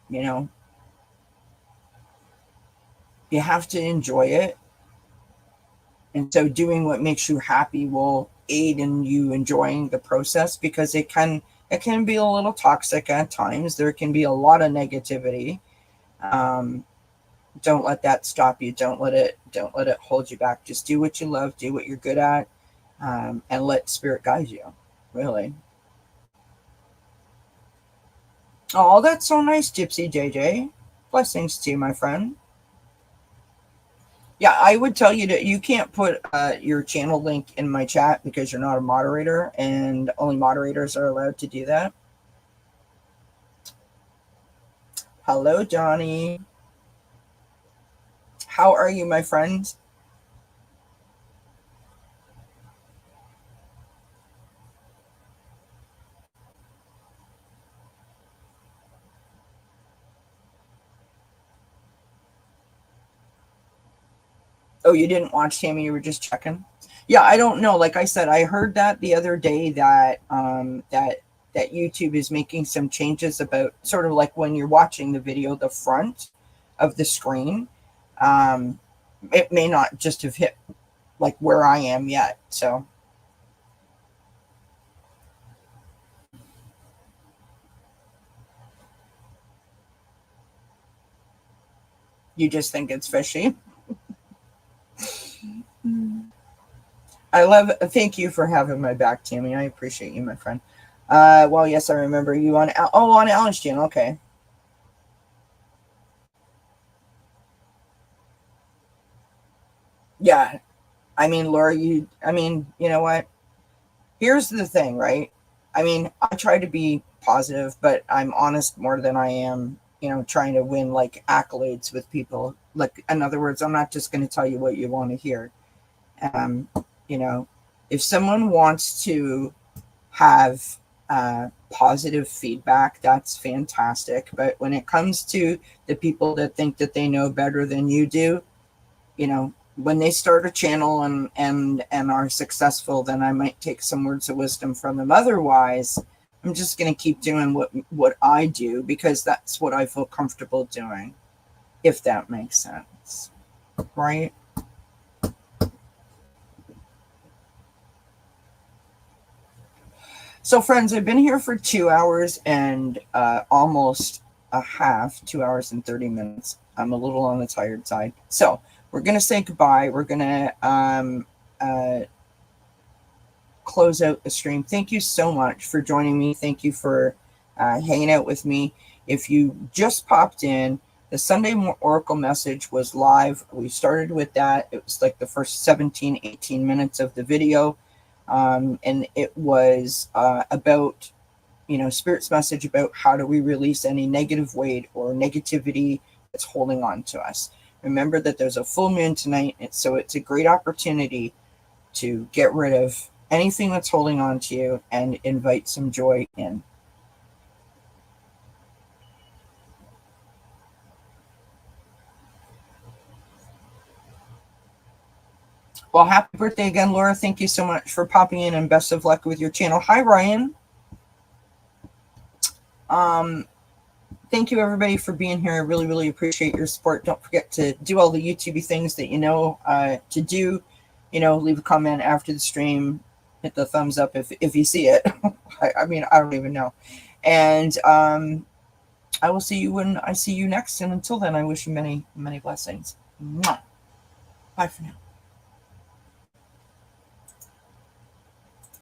you have to enjoy it. And so doing what makes you happy will aid in you enjoying the process, because it can be a little toxic at times. There can be a lot of negativity. Don't let that stop you. Don't let it hold you back. Just do what you love, do what you're good at, and let spirit guide you, really. Oh, that's so nice, Gypsy JJ. Blessings to you, my friend. Yeah, I would tell you that you can't put your channel link in my chat because you're not a moderator, and only moderators are allowed to do that. Hello, Johnny. How are you, my friend? Oh, you didn't watch Tammy, you were just checking? Yeah, I don't know. Like I said, I heard that the other day that that YouTube is making some changes about sort of like when you're watching the video, the front of the screen. Um, it may not just have hit like where I am yet. So you just think it's fishy. I love. Thank you for having my back, Tammy. I appreciate you, my friend. Well, yes, I remember you on. Oh, on Alan's channel. Okay. Yeah. I mean, Laura, you. I mean, you know what? Here's the thing, right? I mean, I try to be positive, but I'm honest more than I am, trying to win like accolades with people. Like, in other words, I'm not just going to tell you what you want to hear. Um, you know, if someone wants to have positive feedback, that's fantastic. But when it comes to the people that think that they know better than you do, when they start a channel and are successful, then I might take some words of wisdom from them. Otherwise, I'm just going to keep doing what I do because that's what I feel comfortable doing, if that makes sense, right? So, friends, I've been here for 2 hours and almost a half, 2 hours and 30 minutes. I'm a little on the tired side. So, we're going to say goodbye. We're going to close out the stream. Thank you so much for joining me. Thank you for hanging out with me. If you just popped in, the Sunday Oracle message was live. We started with that. It was like the first 17, 18 minutes of the video. And it was about, Spirit's message about how do we release any negative weight or negativity that's holding on to us. Remember that there's a full moon tonight, so it's a great opportunity to get rid of anything that's holding on to you and invite some joy in. Well, happy birthday again, Laura. Thank you so much for popping in and best of luck with your channel. Hi, Ryan. Thank you, everybody, for being here. I really, really appreciate your support. Don't forget to do all the YouTube things that you know to do. Leave a comment after the stream. Hit the thumbs up if you see it. I mean, I don't even know. And I will see you when I see you next. And until then, I wish you many, many blessings. Mwah. Bye for now.